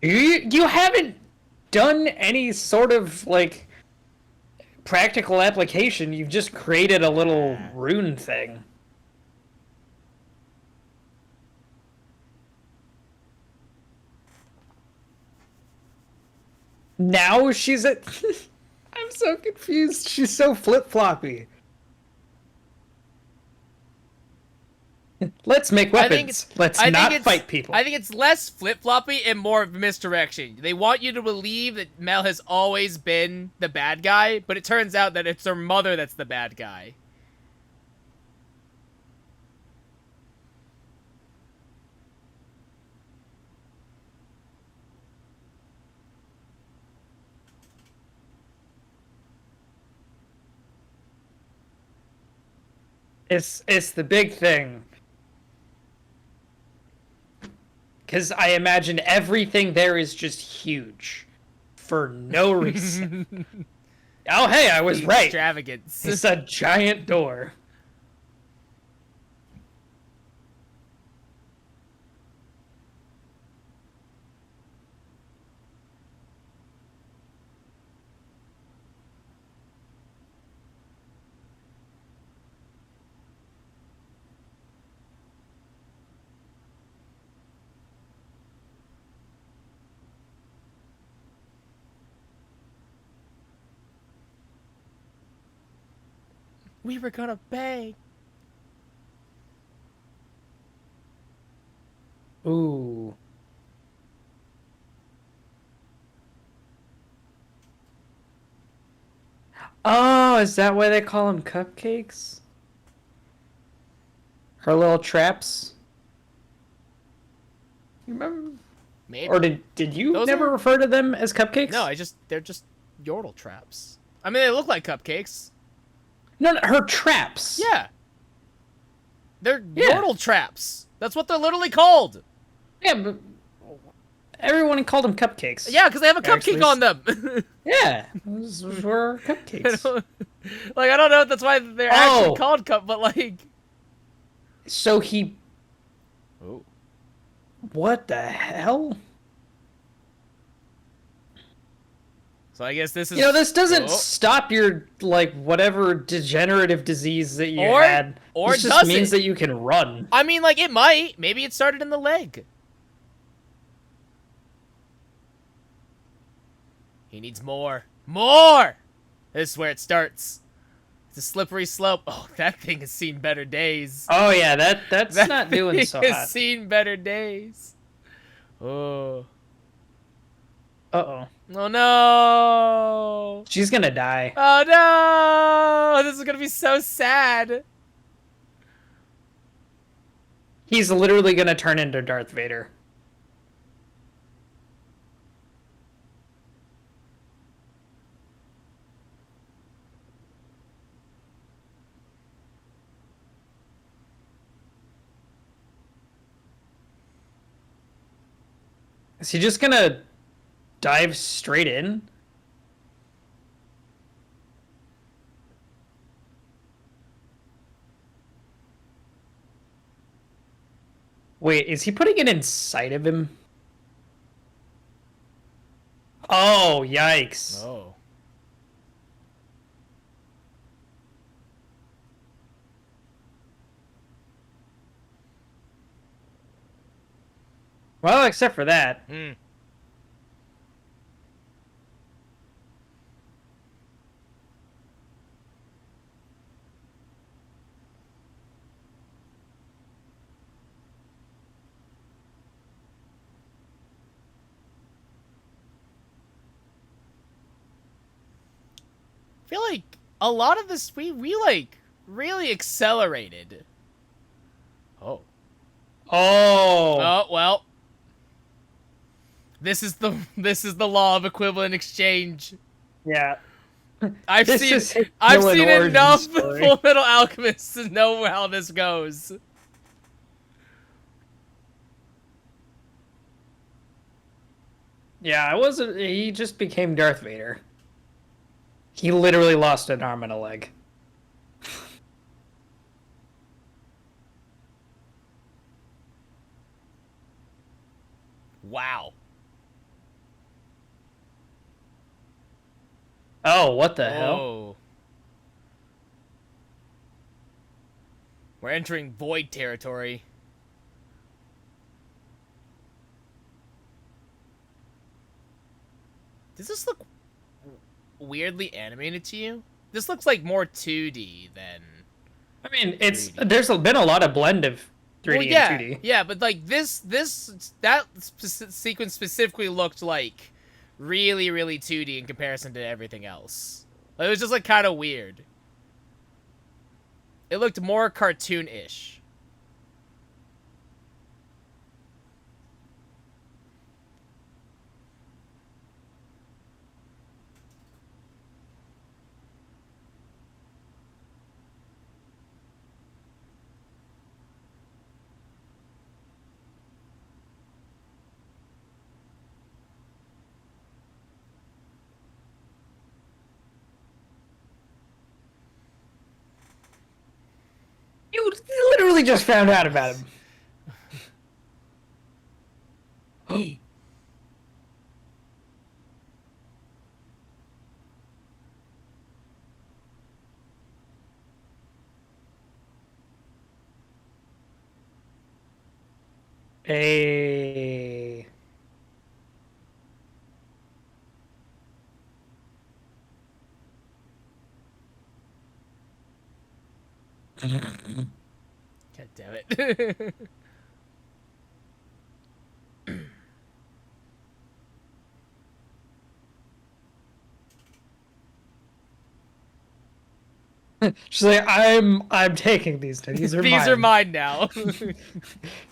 You haven't done any sort of like practical application. You've just created a little rune thing. Now she's at. I'm so confused. She's so flip floppy. Let's make weapons. Let's not fight people. I think it's less flip-floppy and more of misdirection. They want you to believe that Mel has always been the bad guy, but it turns out that it's her mother that's the bad guy. It's the big thing. Because I imagine everything there is just huge. For no reason. Oh, hey, I was right. Extravagance. It's a giant door. We were gonna bang. Ooh. Oh, is that why they call them cupcakes? Her little traps? You remember? Maybe. Or did you Those never are... refer to them as cupcakes? No, they're just yordle traps. I mean, they look like cupcakes. No, her traps. Yeah. They're yordle traps. That's what they're literally called. Yeah, but everyone called them cupcakes. Yeah, because they have a cupcake on them. Yeah, those were cupcakes. I don't know if that's why they're actually called cup, but like... So he... Oh. What the hell? So I guess this is... You know, this doesn't stop your, like, whatever degenerative disease that you had. Or this just means that you can run. I mean, like, it might. Maybe it started in the leg. He needs more. More! This is where it starts. The slippery slope. Oh, that thing has seen better days. Oh yeah, that's That not doing so thing hot. has seen better days. Oh. Uh-oh. Oh no. She's gonna die. Oh no. This is gonna be so sad. He's literally gonna turn into Darth Vader. Is he just gonna dive straight in? Wait, is he putting it inside of him? Oh, yikes. Oh. Well, except for that. Hmm. I feel like a lot of this we like really accelerated. Oh. Oh. Oh, well. This is the law of equivalent exchange. Yeah. I've This seen is his I've villain seen origin enough story. Full Metal Alchemists to know how this goes. Yeah, it wasn't. He just became Darth Vader. He literally lost an arm and a leg. Wow. Oh, what the hell? Oh. We're entering void territory. Does this look weirdly animated to you? This looks like more 2D than... I mean, it's 3D. there's been a lot of blend of 3D Well, yeah, and 2D. yeah, but like that sequence specifically looked like really, really 2D in comparison to everything else. It was just like kind of weird. It looked more cartoon-ish. You literally just found out about him. Hey. God damn it. She's like, I'm taking these. These are These mine. are mine now.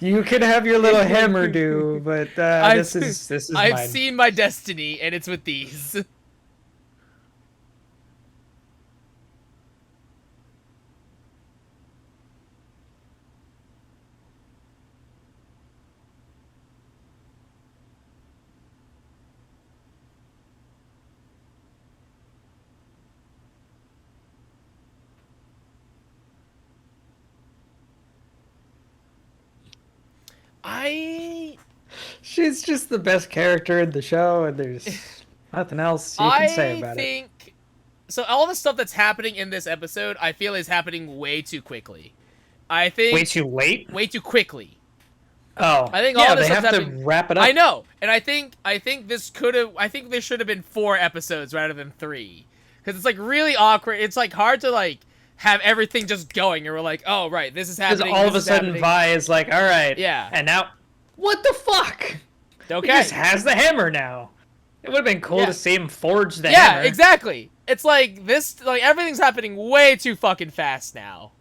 You can have your little hammer do, but this is I've mine. seen my destiny, and it's with these. She's just the best character in the show, and there's nothing else you can say about it. So all the stuff that's happening in this episode, I feel is happening way too quickly. I think Way too late? way too quickly. Oh, I think yeah, all this they have stuff's to happening- wrap it up. I know, and I think there should have been 4 episodes rather than 3, because it's like really awkward. It's like hard to like have everything just going, and we're like, oh right, this is happening. Because all of a sudden Vi is like, all right, yeah, and now, what the fuck? Okay, He just has the hammer now. It would have been cool to see him forge the hammer. hammer. Yeah, exactly. It's like this, like everything's happening way too fucking fast now.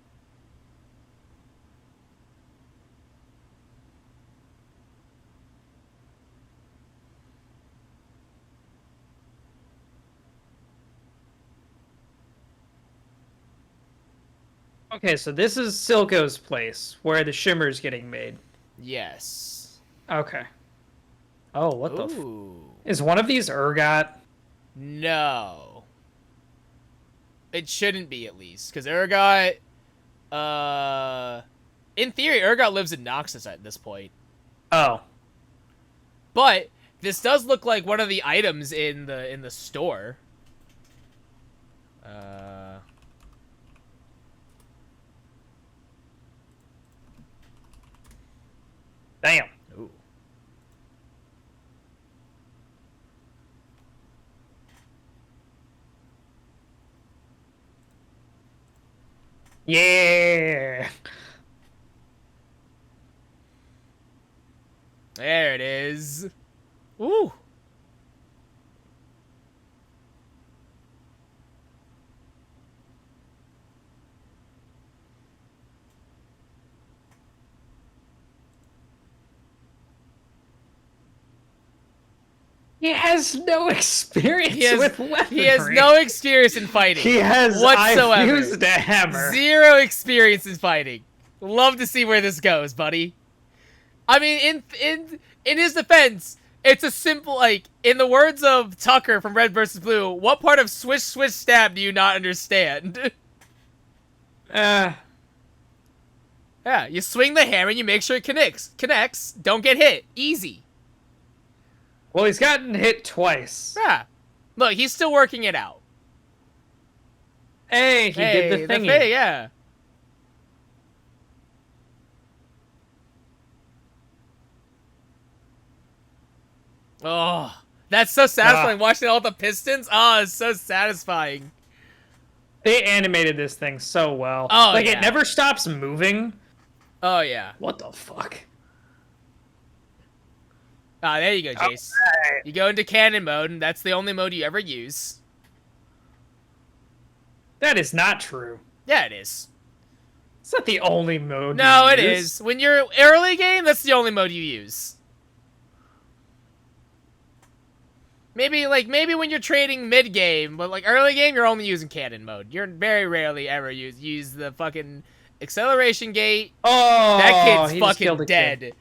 Okay, so this is Silco's place, where the shimmer's getting made. Yes. Okay. Oh, what the is one of these Urgot? No. It shouldn't be, at least. Because Urgot, in theory, Urgot lives in Noxus at this point. Oh. But this does look like one of the items in the store. Damn. Ooh. Yeah. There it is. Ooh. He has no experience with weaponry. He has no experience in fighting. He has whatsoever. I've used a hammer. Zero experience in fighting. Love to see where this goes, buddy. I mean, in his defense, it's a simple, like, in the words of Tucker from Red vs. Blue, what part of swish swish stab do you not understand? Yeah, you swing the hammer and you make sure it connects. Don't get hit. Easy. Well, he's gotten hit twice. Yeah. Look, he's still working it out. Hey, he did the thingy. Yeah. Oh, that's so satisfying. Watching all the pistons. Oh, it's so satisfying. They animated this thing so well. Oh, like, yeah. it never stops moving. Oh, yeah. What the fuck? Ah, there you go, Jace. Right. You go into cannon mode, and that's the only mode you ever use. That is not true. Yeah, it is. It's not the only mode No, you it use. is. When you're early game, that's the only mode you use. Maybe when you're trading mid game, but like early game, you're only using cannon mode. You're very rarely ever use the fucking acceleration gate. Oh, that kid's fucking dead. Kid.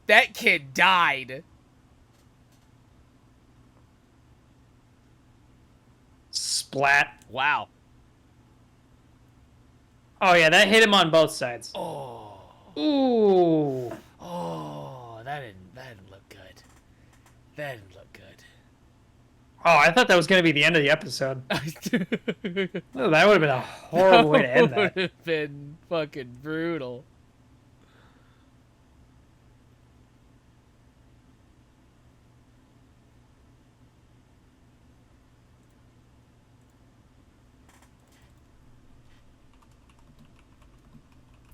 That kid died. Splat. Wow. Oh yeah, that hit him on both sides. Oh. Ooh. Oh, that didn't look good. That didn't look good. Oh, I thought that was gonna be the end of the episode. Oh, that would have been a horrible way to end that. Would have been fucking brutal.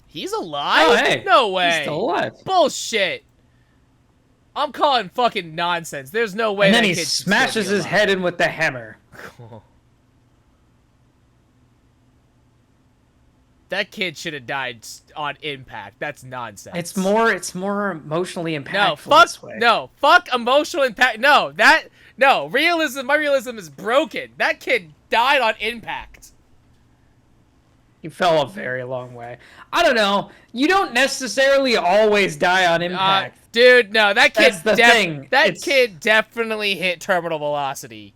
He's alive? Oh, hey. No way. He's still alive. Bullshit. I'm calling fucking nonsense. There's no way. And then that he kid smashes his head in with the hammer. That kid should have died on impact. That's nonsense. It's more emotionally impactful this way. Fuck emotional impact. No, realism. My realism is broken. That kid died on impact. You fell a very long way. I don't know. You don't necessarily always die on impact. Dude, no, that kid. That's the thing. Kid definitely hit terminal velocity.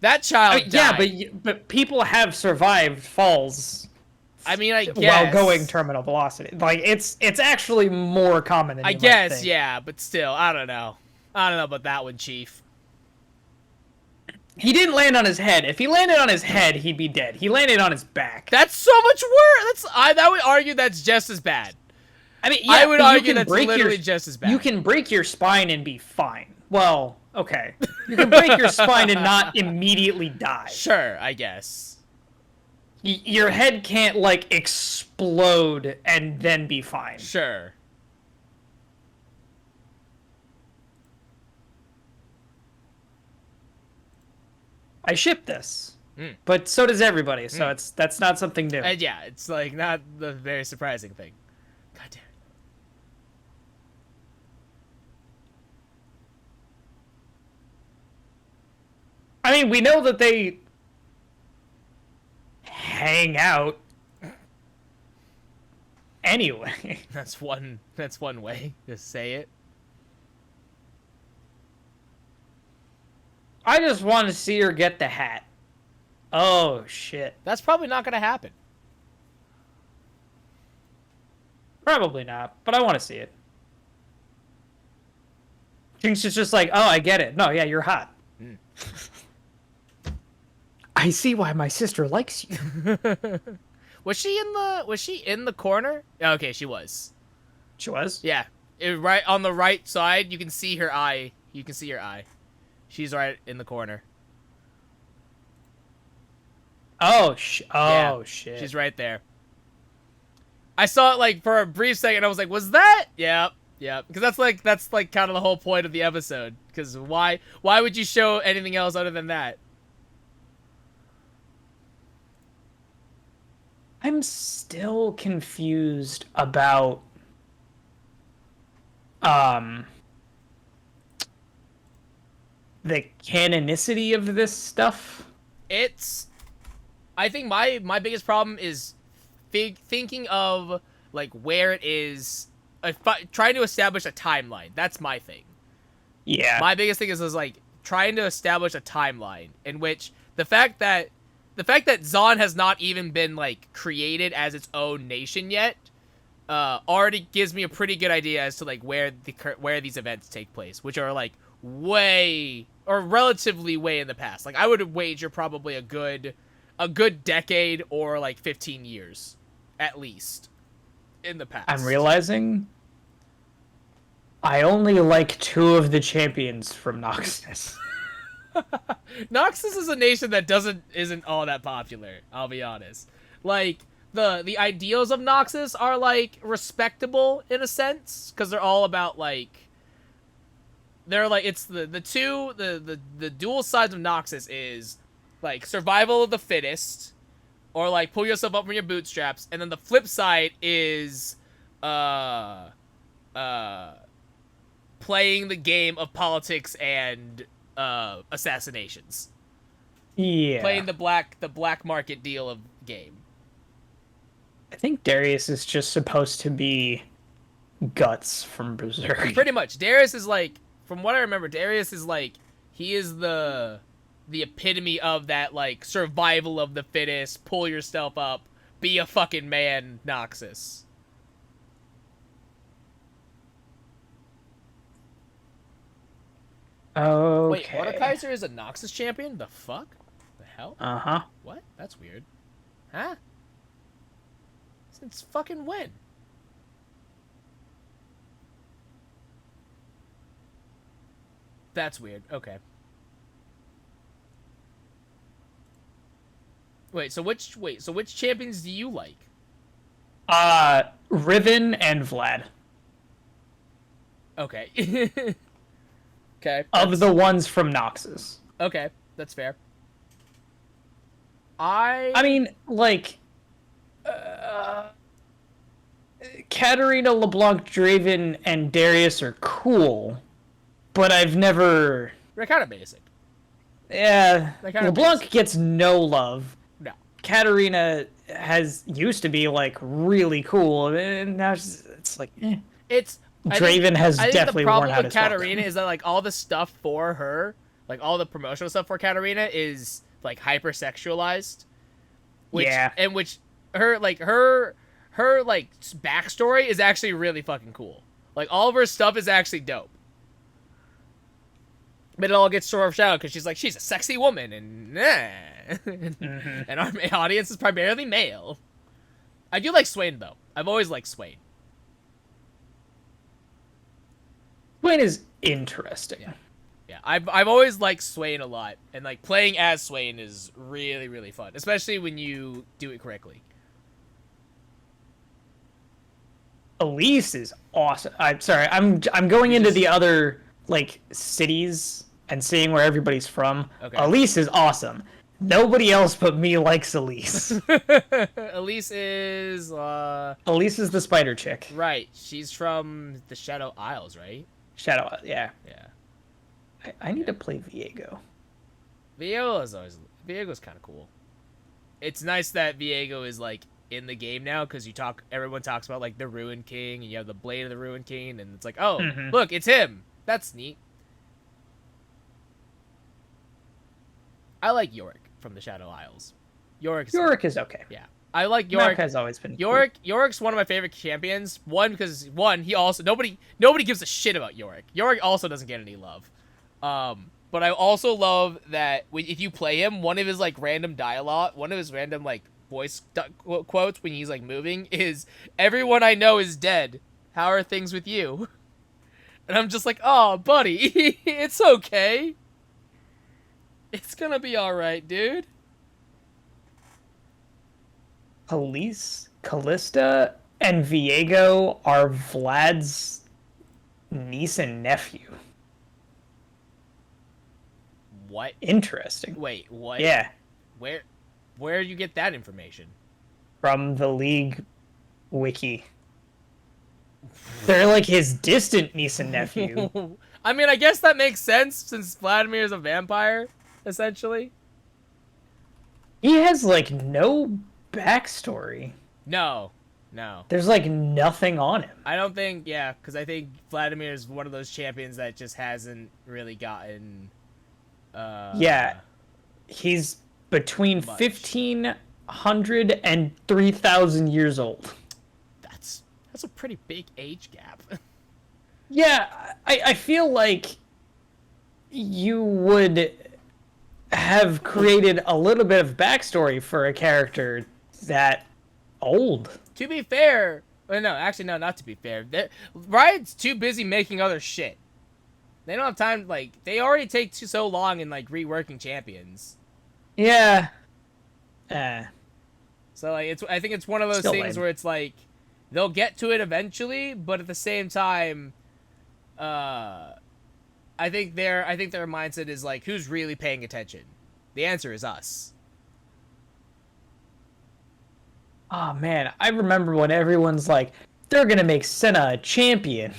That child died. Yeah, but people have survived falls. I mean, I guess while going terminal velocity, like it's actually more common than you might think. Yeah, but still, I don't know. I don't know about that one, Chief. He didn't land on his head. If he landed on his head, he'd be dead. He landed on his back. That's so much worse. I would argue that's just as bad. I mean, yeah, I would argue that's literally just as bad. You can break your spine and be fine. Well, okay. You can break your spine and not immediately die. Sure, I guess. your head can't like explode and then be fine. Sure. I ship this, but so does everybody. So that's not something new. And yeah, it's like not the very surprising thing. God damn it. I mean, we know that they hang out anyway. That's one way to say it. I just want to see her get the hat. Oh shit. That's probably not gonna happen. Probably not, but I want to see it. Jinx is just like, oh, I get it. No, yeah, you're hot. I see why my sister likes you. Was she in the corner? Okay, she was. She was? Yeah. Right on the right side, you can see her eye. She's right in the corner. Oh shit. She's right there. I saw it like for a brief second. I was like, "Was that?" Yeah. Because that's like kind of the whole point of the episode. Because why would you show anything else other than that? I'm still confused about the canonicity of this stuff. I think my biggest problem is thinking of like where it is, trying to establish a timeline. That's my thing. Yeah. My biggest thing is like trying to establish a timeline in which the fact that Zon has not even been like created as its own nation yet already gives me a pretty good idea as to like where these events take place, which are like relatively way in the past. Like I would wager probably a good decade or like 15 years at least in the past. I'm realizing I only like 2 of the champions from Noxus. Noxus is a nation that isn't all that popular, I'll be honest. Like the ideals of Noxus are like respectable in a sense because they're all about like it's the dual sides of Noxus is like survival of the fittest or like pull yourself up from your bootstraps, and then the flip side is playing the game of politics and assassinations. Yeah. Playing the black market deal of game. I think Darius is just supposed to be Guts from Berserk. Pretty much. Darius is like, from what I remember, Darius is like, he is the epitome of that like survival of the fittest, pull yourself up, be a fucking man, Noxus. Okay. Wait, Mordekaiser is a Noxus champion? The fuck? The hell? Uh-huh. What? That's weird. Huh? Since fucking when? That's weird. Okay. So which champions do you like? Riven and Vlad. Okay. Okay. Of the ones from Noxus. Okay, that's fair. I mean, like, Katarina, LeBlanc, Draven, and Darius are cool, but I've never... They're kind of basic. Yeah, LeBlanc basic. gets no love. No. Katarina used to be, like, really cool, and now it's like, eh. Draven has definitely worn out his the problem with Katarina is that like all the stuff for her, like all the promotional stuff for Katarina is like hypersexualized. Which her backstory is actually really fucking cool. Like all of her stuff is actually dope. But it all gets sort of shadowed because she's a sexy woman and and our audience is primarily male. I do like Swain though. I've always liked Swain. Swain is interesting. Yeah. I've always liked Swain a lot, and like playing as Swain is really really fun, especially when you do it correctly. Elise is awesome. I'm sorry. I'm going into the other like cities and seeing where everybody's from. Okay. Elise is awesome. Nobody else but me likes Elise. Elise is Elise is the spider chick. right. She's from the Shadow Isles, right? Shadow. Yeah. Yeah. I need to play Viego. Viego's kind of cool. It's nice that Viego is like in the game now because everyone talks about like the Ruined King and you have the Blade of the Ruined King and it's like, oh, look, it's him. That's neat. I like Yorick from the Shadow Isles. Yorick is okay. Yeah. I like Yorick. Mark has always been Yorick. Cool. Yorick's one of my favorite champions. Because he also nobody gives a shit about Yorick. Yorick also doesn't get any love. But I also love that if you play him, one of his like random dialogue, one of his random like voice quotes when he's like moving is "Everyone I know is dead. How are things with you?" And I'm just like, "Oh, buddy, it's okay. It's gonna be all right, dude." Elise, Callista, and Viego are Vlad's niece and nephew. What? Interesting. Wait, what? Yeah. Where do you get that information? From the League wiki. They're like his distant niece and nephew. I mean, I guess that makes sense since Vladimir is a vampire, essentially. He has like no backstory. No. There's like nothing on him. I don't think, because I think Vladimir is one of those champions that just hasn't really gotten. Yeah, he's between much. 1,500 and 3,000 years old. That's a pretty big age gap. Yeah, I feel like you would have created a little bit of backstory for a character that old. To be fair, well, no, actually, no, not to be fair. Riot's too busy making other shit. They don't have time. Like, they already take so long in like reworking champions. Yeah. So like, I think it's one of those things where it's like they'll get to it eventually, but at the same time, I think their mindset is like, who's really paying attention? The answer is us. Oh man, I remember when everyone's like, they're gonna make Senna a champion.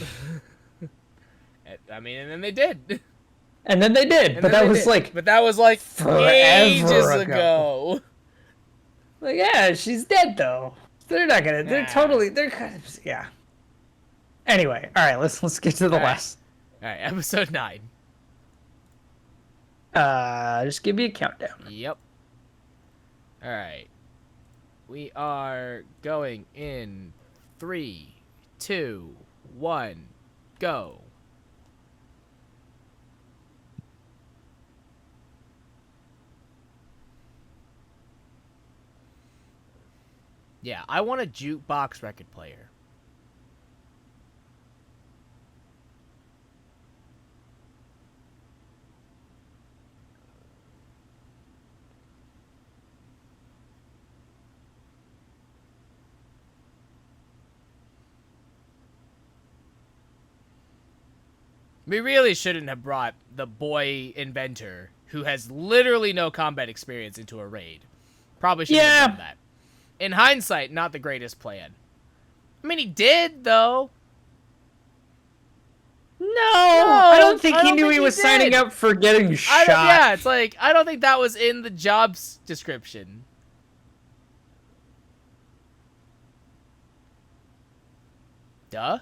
I mean, and then they did. And then they did, but that was like forever ages ago. Like, yeah, she's dead though. They're not gonna. They're totally. They're kind of. Yeah. Anyway, all right. Let's get to the last. All right, episode 9. Just give me a countdown. Yep. All right. We are going in 3, 2, 1, go. Yeah, I want a jukebox record player. We really shouldn't have brought the boy inventor, who has literally no combat experience, into a raid. Probably shouldn't have done that. In hindsight, not the greatest plan. I mean, he did, though. No, I don't think he knew he was signing up for getting shot. Yeah, it's like, I don't think that was in the jobs description. Duh?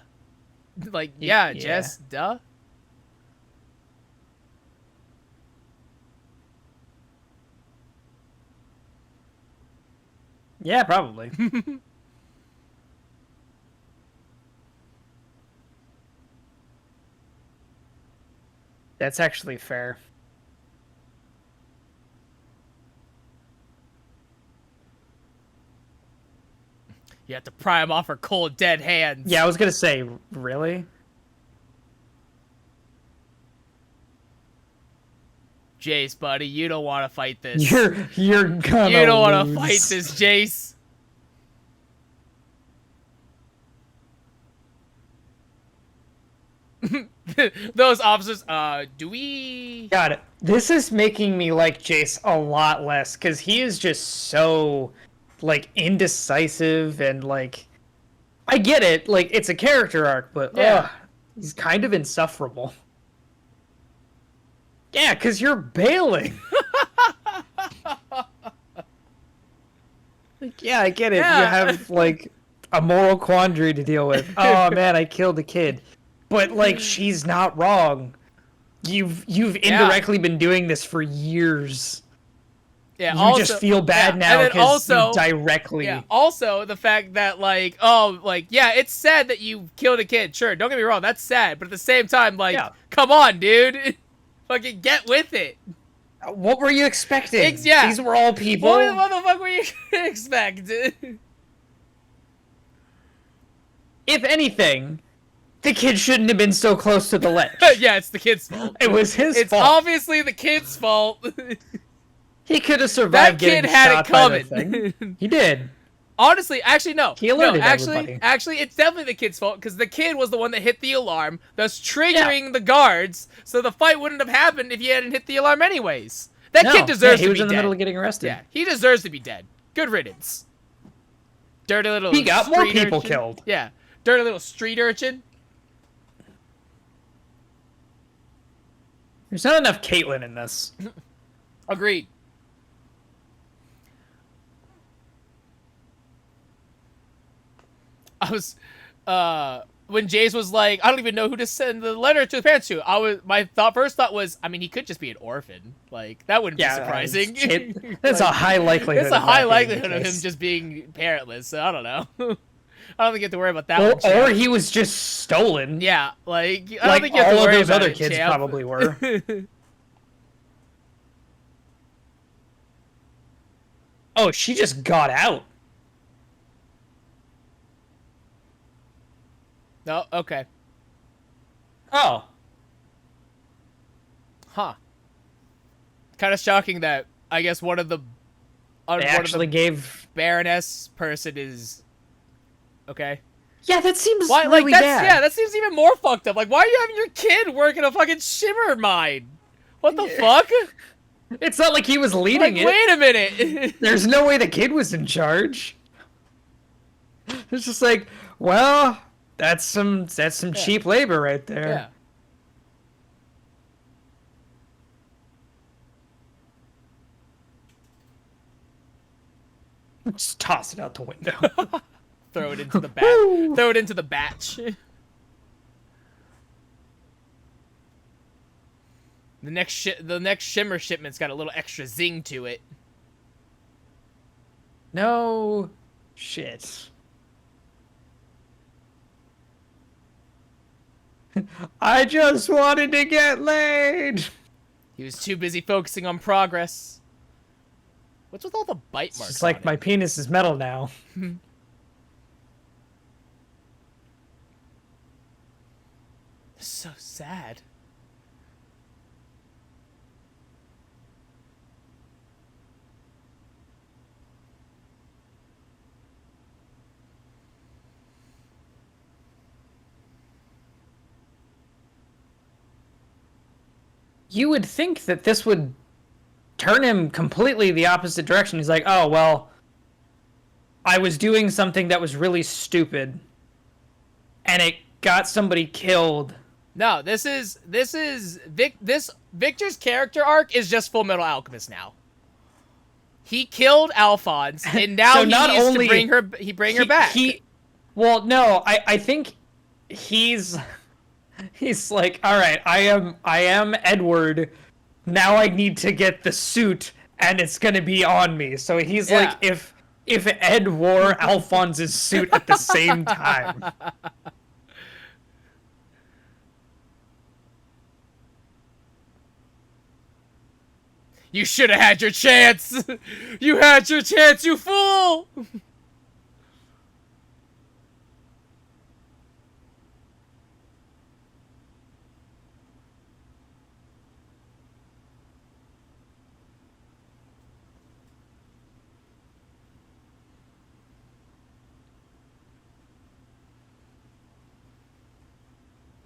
Like, yeah, Jess, duh? Yeah, probably. That's actually fair. You have to pry him off her cold, dead hands. Yeah, I was gonna say, really? Jace, buddy, you don't want to fight this. You're gonna You don't want lose. to fight this, Jace. Those officers, do we... God, this is making me like Jace a lot less, because he is just so, like, indecisive, and, like, I get it, like, it's a character arc, but, Yeah. he's kind of insufferable. Yeah, because you're bailing. Like, yeah, I get it. Yeah. You have, like, a moral quandary to deal with. Oh, man, I killed a kid. But, like, she's not wrong. You've indirectly been doing this for years. Yeah, You also, just feel bad yeah, now and then because also, you directly. Yeah, also the fact that, like, oh, like, yeah, it's sad that you killed a kid. Sure, don't get me wrong, that's sad. But at the same time, like, Yeah. come on, dude. Fucking get with it. What were you expecting? Yeah. These were all people. What the fuck were you gonna expect? If anything, the kid shouldn't have been so close to the ledge. Yeah, it's the kid's fault. It was his It's fault. obviously the kid's fault. He could have survived That kid getting had shot it by the coming. thing. He did. Honestly, actually, no. He alerted actually, everybody. actually, it's definitely the kid's fault because the kid was the one that hit the alarm, thus triggering the guards. So the fight wouldn't have happened if he hadn't hit the alarm anyways. That kid deserves he to was be in the dead. middle of getting arrested. Yeah, he deserves to be dead. Good riddance. Dirty little. He got more street people urchin. killed. Yeah, dirty little street urchin. There's not enough Caitlyn in this. Agreed. I was, when Jace was like, I don't even know who to send the letter to the parents to. My first thought was, I mean, he could just be an orphan. Like, that wouldn't be surprising. That's a high likelihood. It's a of high that being likelihood the of him case. just being parentless, so I don't know. I don't think you have to worry about that one, Or champ. he was just stolen. Yeah, like, I don't Like think you have to all of worry those about other it, kids champ. probably were. Oh, she just got out. No, okay. Oh. Huh. Kind of shocking that, I guess, one of the... They actually gave... Baroness person is... Okay. Yeah, that seems Why, really like, that's, bad. yeah, that seems even more fucked up. Like, why are you having your kid work in a fucking shimmer mine? What the fuck? It's not like he was leading Like, it. wait a minute. There's no way the kid was in charge. It's just like, well, that's some cheap labor right there. Yeah. Just toss it out the window. Throw it into the batch. Woo! Throw it into the batch. The next shimmer shipment's got a little extra zing to it. No shit. I just wanted to get laid. He was too busy focusing on progress. What's with all the bite marks? It's like on my it? penis is metal now. So sad. You would think that this would turn him completely the opposite direction. He's like, oh, well, I was doing something that was really stupid, and it got somebody killed. No, this Victor's character arc is just Full Metal Alchemist now. He killed Alphonse, and now So he not needs only- to bring her back. Well, no, I think he's like, all right, I am Edward. Now I need to get the suit, and it's gonna be on me. So he's Yeah. like, if Ed wore Alphonse's suit at the same time. You should have had your chance. You had your chance, you fool.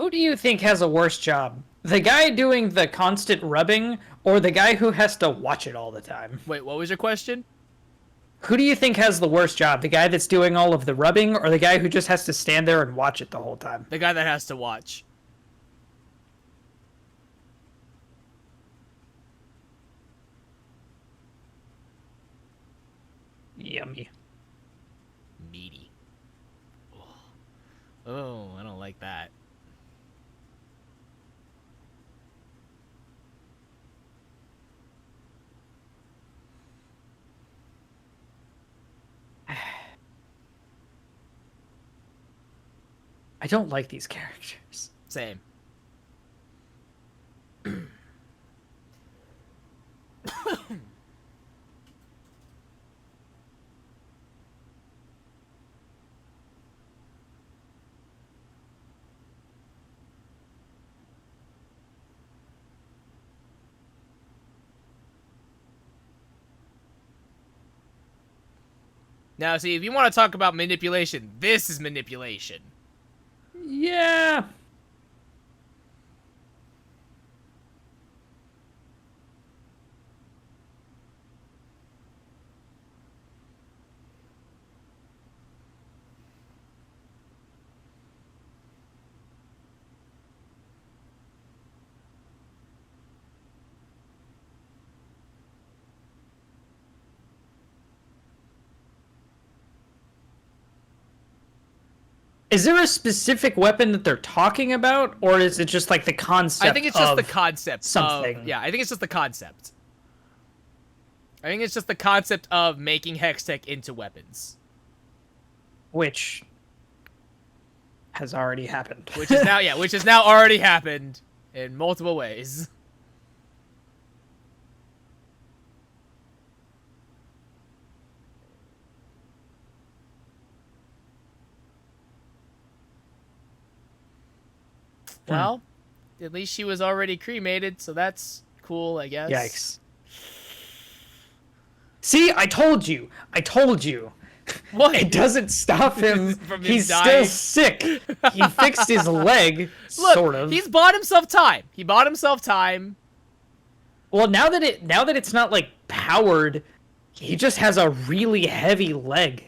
Who do you think has a worse job? The guy doing the constant rubbing, or the guy who has to watch it all the time? Wait, what was your question? Who do you think has the worst job? The guy that's doing all of the rubbing, or the guy who just has to stand there and watch it the whole time? The guy that has to watch. Yummy. Meaty. Oh, I don't like that. I don't like these characters. Same. Now, see, if you want to talk about manipulation, this is manipulation. Yeah. Is there a specific weapon that they're talking about, or is it just like the concept? I think it's just the concept. Something. Yeah, I think it's just the concept. I think it's just the concept of making Hextech into weapons. Which has already happened. Which is now, which has now already happened in multiple ways. Well, at least she was already cremated, so that's cool, I guess. Yikes. See, I told you. I told you. What? It doesn't stop him. From him He's dying? still sick. He fixed his leg, Look, sort of. he's bought himself time. He bought himself time. Well, now that it's not like powered, he just has a really heavy leg.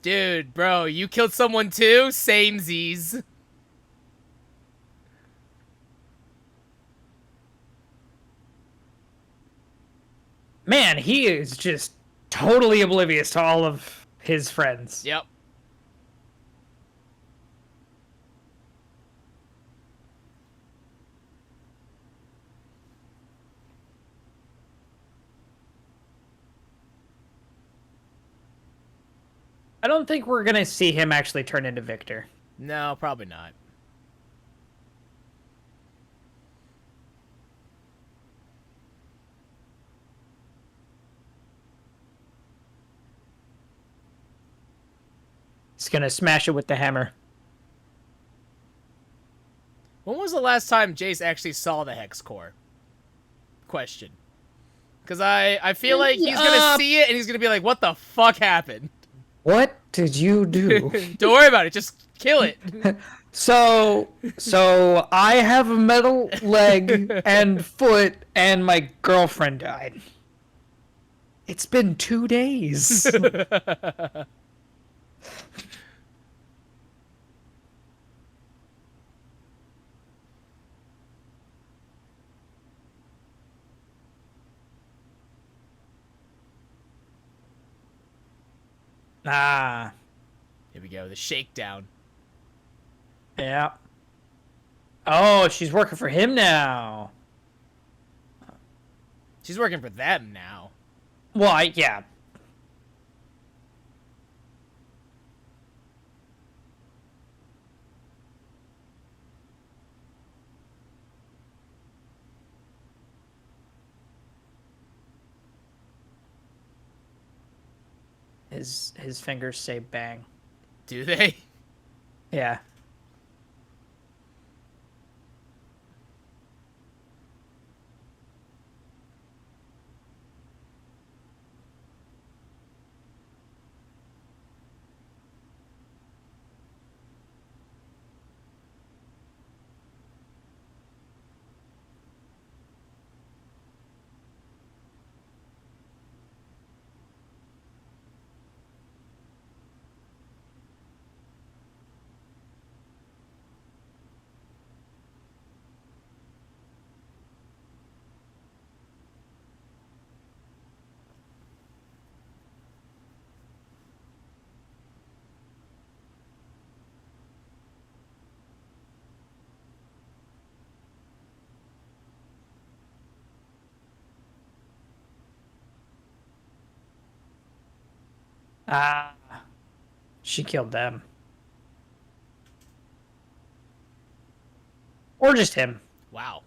Dude, bro, you killed someone too? Samesies. Man, he is just totally oblivious to all of his friends. Yep. I don't think we're gonna see him actually turn into Victor. No, probably not. He's gonna smash it with the hammer. When was the last time Jace actually saw the Hex Core? Question. Because I feel like he's gonna see it and he's gonna be like, what the fuck happened? What did you do? Don't worry about it, just kill it. So I have a metal leg and foot, and my girlfriend died. It's been 2 days. Ah. Here we go, the shakedown. Yeah. Oh, she's working for him now. She's working for them now. Well, yeah. His fingers say bang. Do they? Yeah. Ah, she killed them. Or just him. Wow.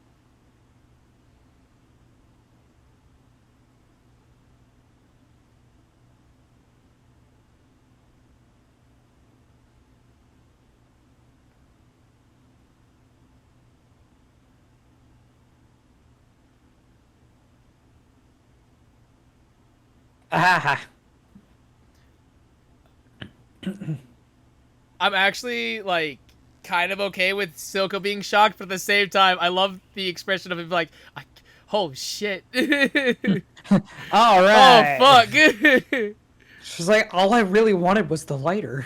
Ah. I'm actually like kind of okay with Silco being shocked, but at the same time, I love the expression of him like, "Oh shit!" All Oh right. fuck! She's like, all I really wanted was the lighter.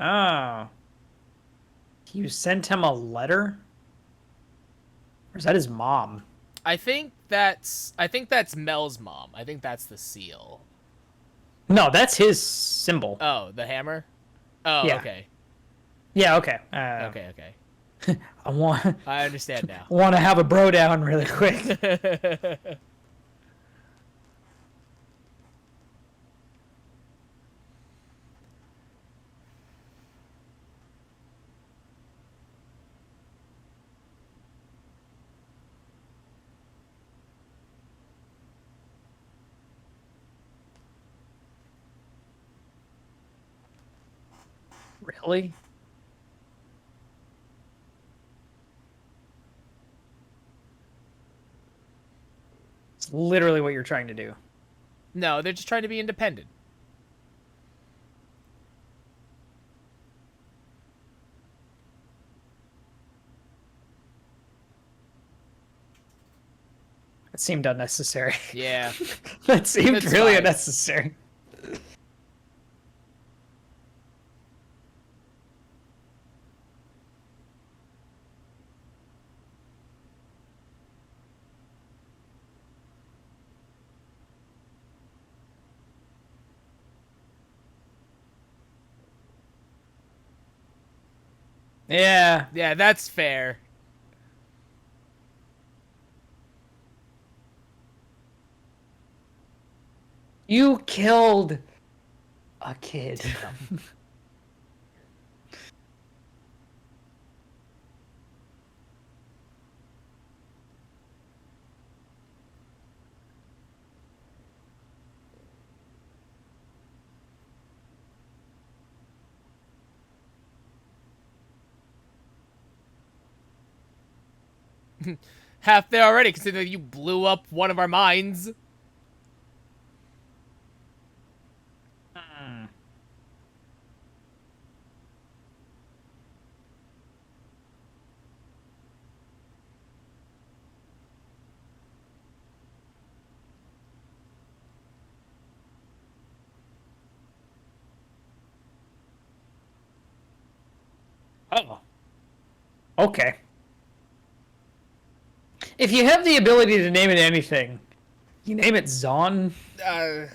Oh. You sent him a letter? Or is that his mom? I think that's Mel's mom. I think that's the seal. No, that's his symbol. Oh, the hammer. Oh, Yeah. okay. Yeah, okay. Okay. I understand now. Want to have a bro down really quick. Really? It's literally what you're trying to do. No, they're just trying to be independent. It seemed unnecessary. Yeah. That seemed It's really fine. unnecessary. Yeah. Yeah, that's fair. You killed a kid. Half there already, considering you blew up one of our mines. Oh. Okay. If you have the ability to name it anything, you name it Zon.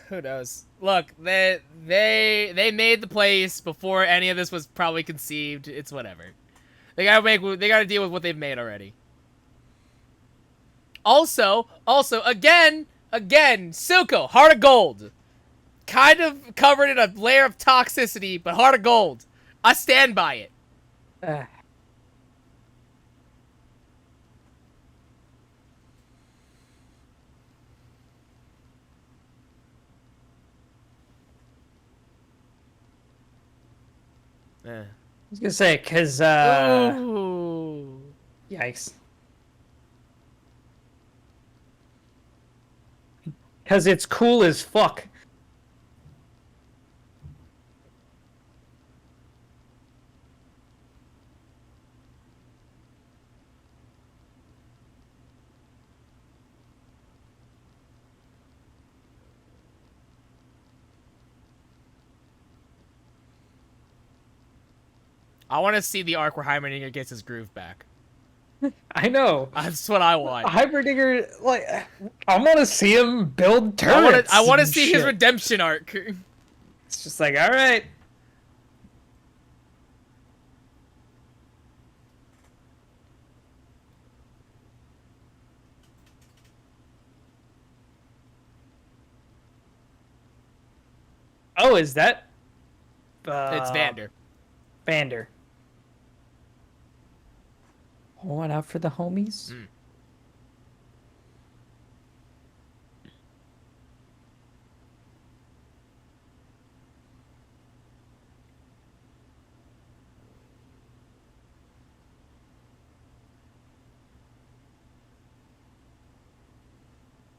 Who knows? Look, they made the place before any of this was probably conceived. It's whatever. They gotta deal with what they've made already. Also, again, Silco, Heart of Gold. Kind of covered in a layer of toxicity, but Heart of Gold. I stand by it. I was gonna say, cause Ooh. yikes. Cause it's cool as fuck. I want to see the arc where Heimerdinger gets his groove back. I know. That's what I want. Hyperdigger, like, I want to see him build turrets. I want to and see his shit. redemption arc. It's just like, all right. Oh, is that? It's Vander. Vander. One out for the homies. Mm.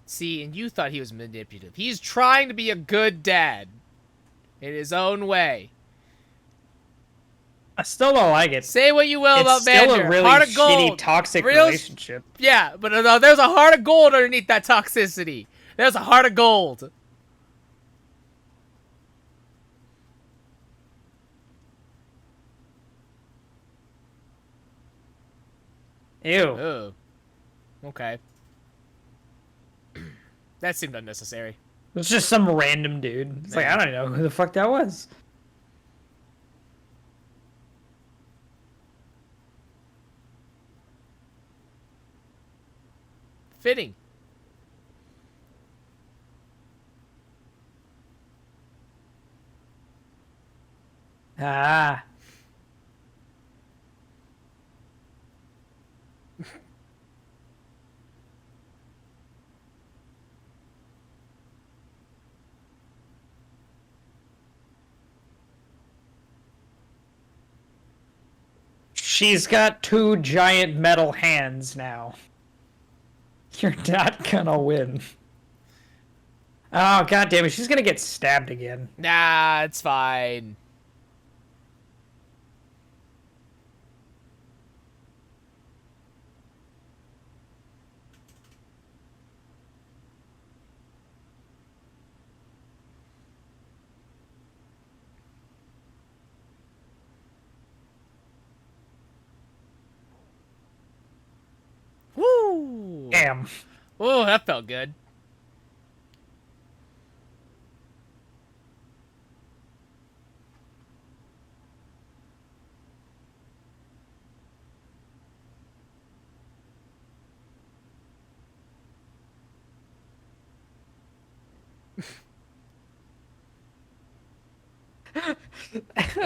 See, and you thought he was manipulative. He's trying to be a good dad in his own way. I still don't like it. Say what you will about It's still Vander. a really Heart of shitty, gold. toxic Real relationship. Yeah, but there's a heart of gold underneath that toxicity. There's a heart of gold. Ew. Oh. Okay. That seemed unnecessary. It's just some random dude. It's like, I don't know who the fuck that was. Fitting. Ah. She's got 2 giant metal hands now. You're not gonna win. Oh, god damn it. She's gonna get stabbed again. Nah, it's fine. Woo! Damn. Oh, that felt good.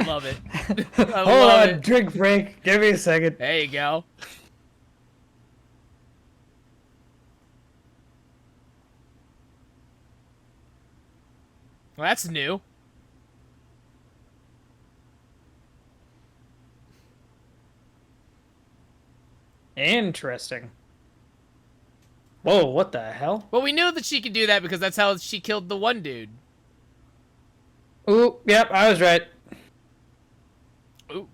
Love it. I Hold love on, it. drink break. Give me a second. There you go. Well, that's new. Interesting. Whoa, what the hell? Well, we knew that she could do that because that's how she killed the one dude. Ooh, yep, I was right. Ooh.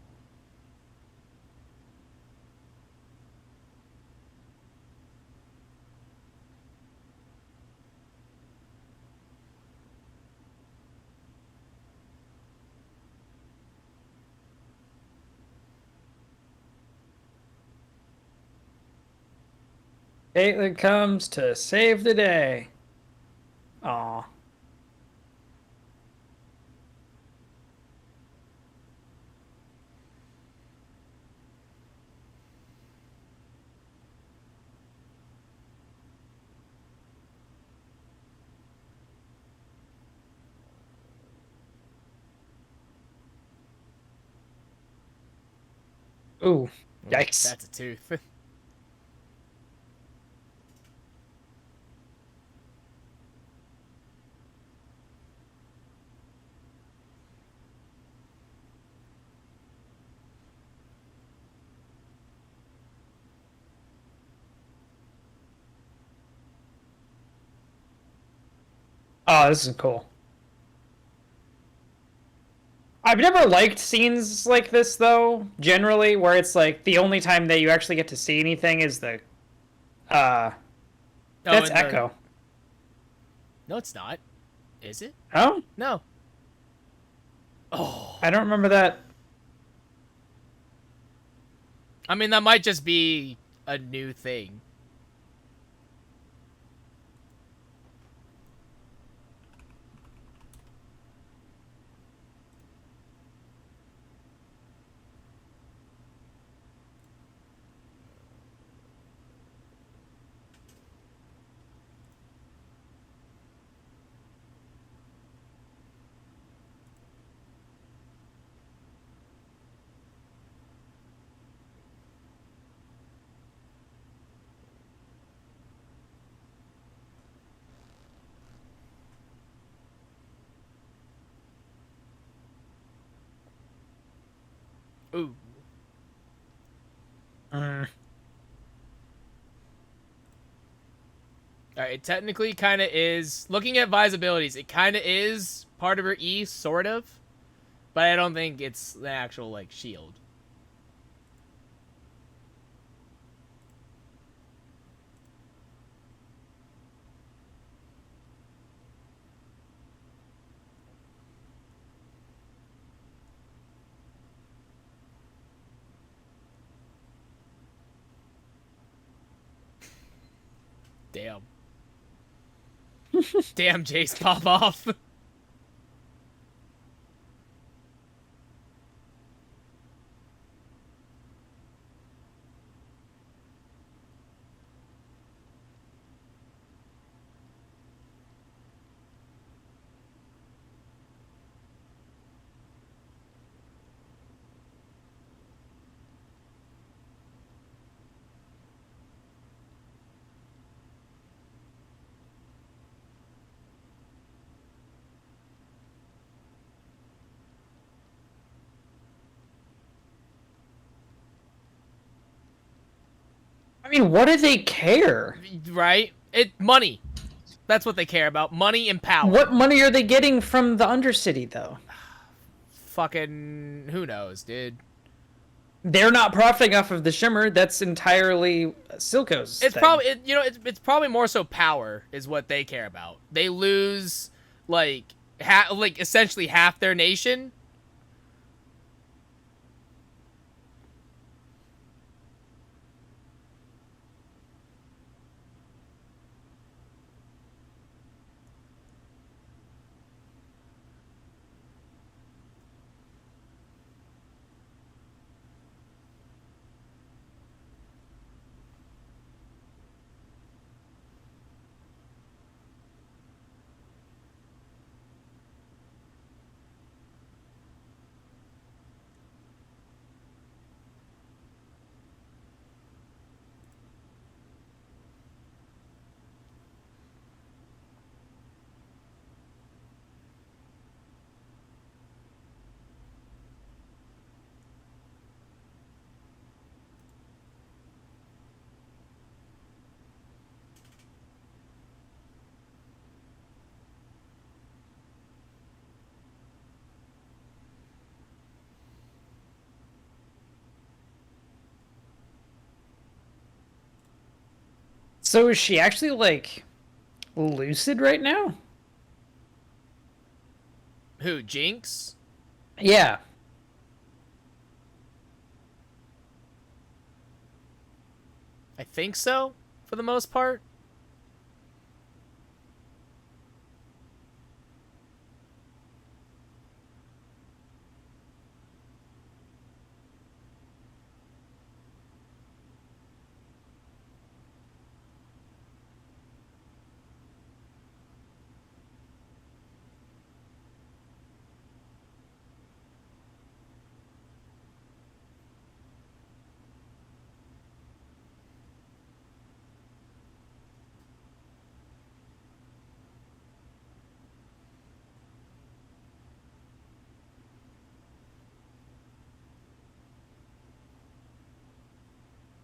Caitlyn comes to save the day. Aw. Ooh, yikes. That's a tooth. Oh, this is cool. I've never liked scenes like this, though, generally, where it's like the only time that you actually get to see anything is the. That's Echo. No, it's not. Is it? Oh? No. Oh. I don't remember that. I mean, that might just be a new thing. Ooh. Mm. Alright, it technically kind of is. Looking at Vi's abilities, it kind of is part of her E, sort of. But I don't think it's the actual, like, shield. Damn. Damn, Jace pop off. I mean, what do they care? Right? Money. That's what they care about. Money and power. What money are they getting from the Undercity, though? Fucking who knows, dude. They're not profiting off of the Shimmer. That's entirely Silco's It's thing. probably it's probably more so power is what they care about. They lose like essentially half their nation. So is she actually, like, lucid right now? Who, Jinx? Yeah. I think so, for the most part.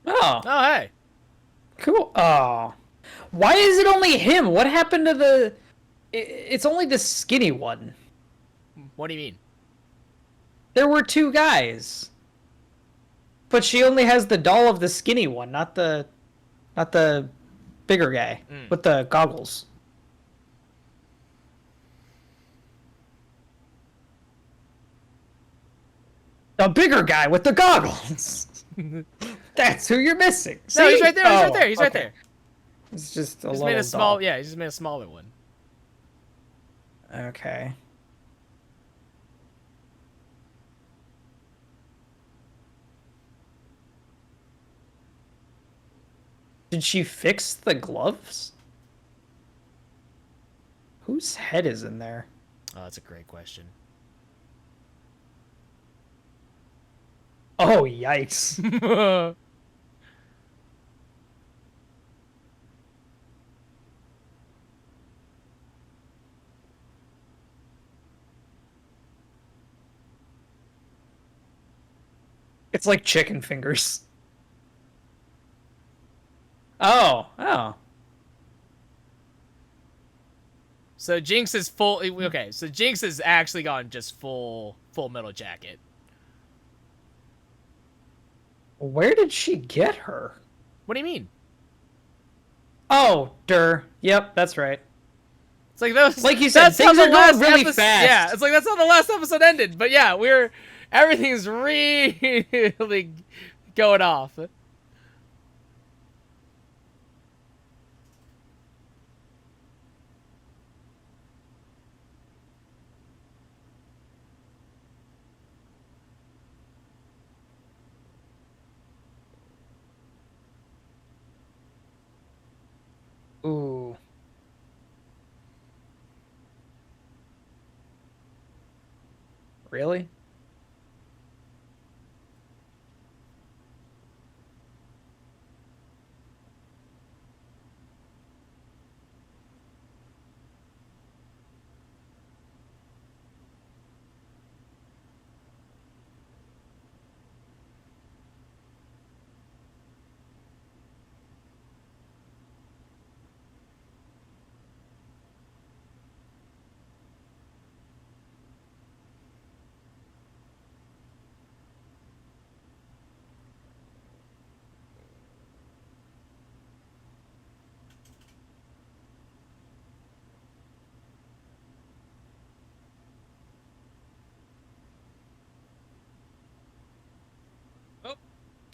Oh, Oh, hey. cool. Oh. Why is it only him? What happened to the... It's only the skinny one. What do you mean? There were two guys. But she only has the doll of the skinny one, not the bigger guy with the goggles. The bigger guy with the goggles. That's who you're missing. No, he's See? right there. He's Oh, right there. He's right okay. there. It's just a He's little made a small. doll. Yeah, he just made a smaller one. Okay. Did she fix the gloves? Whose head is in there? Oh, that's a great question. Oh, yikes. It's like chicken fingers. Oh, oh. So Jinx is full. Okay, so Jinx has actually gone just full Metal Jacket. Where did she get her? What do you mean? Oh, Yep, that's right. It's like those. Like you said, things are going really fast. Yeah, it's like that's how the last episode ended. But yeah, everything's really going off. Ooh. Really? Oh,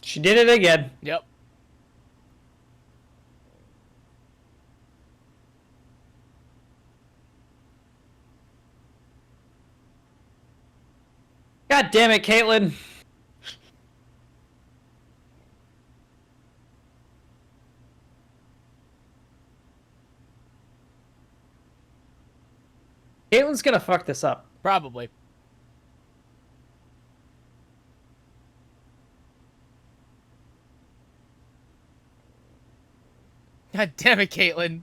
she did it again. Yep. God damn it, Caitlyn. Caitlyn's gonna fuck this up. Probably. God damn it, Caitlyn.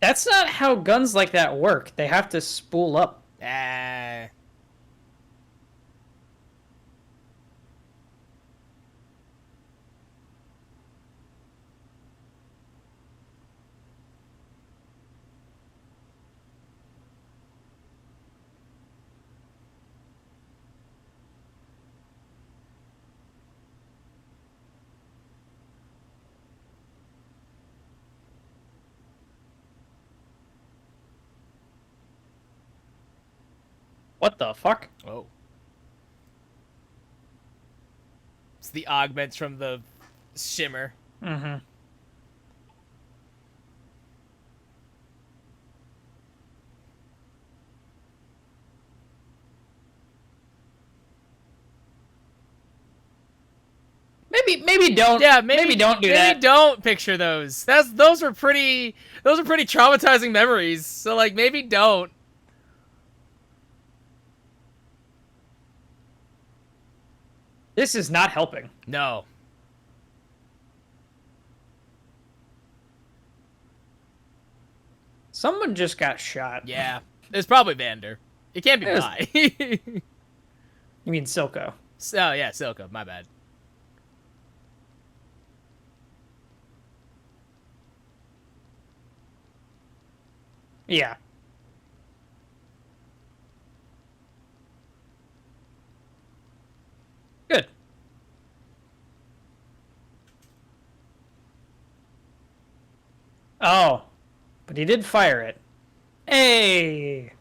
That's not how guns like that work. They have to spool up. What the fuck? Oh. It's the augments from the shimmer. Mm-hmm. Maybe don't. Yeah, maybe don't do that. Maybe don't picture those. Those are pretty traumatizing memories. So like maybe don't. This is not helping. No. Someone just got shot. Yeah. It's probably Vander. It can't be Vi. You mean Silco? Oh yeah, Silco, my bad. Yeah. Good. Oh. But he did fire it. Hey!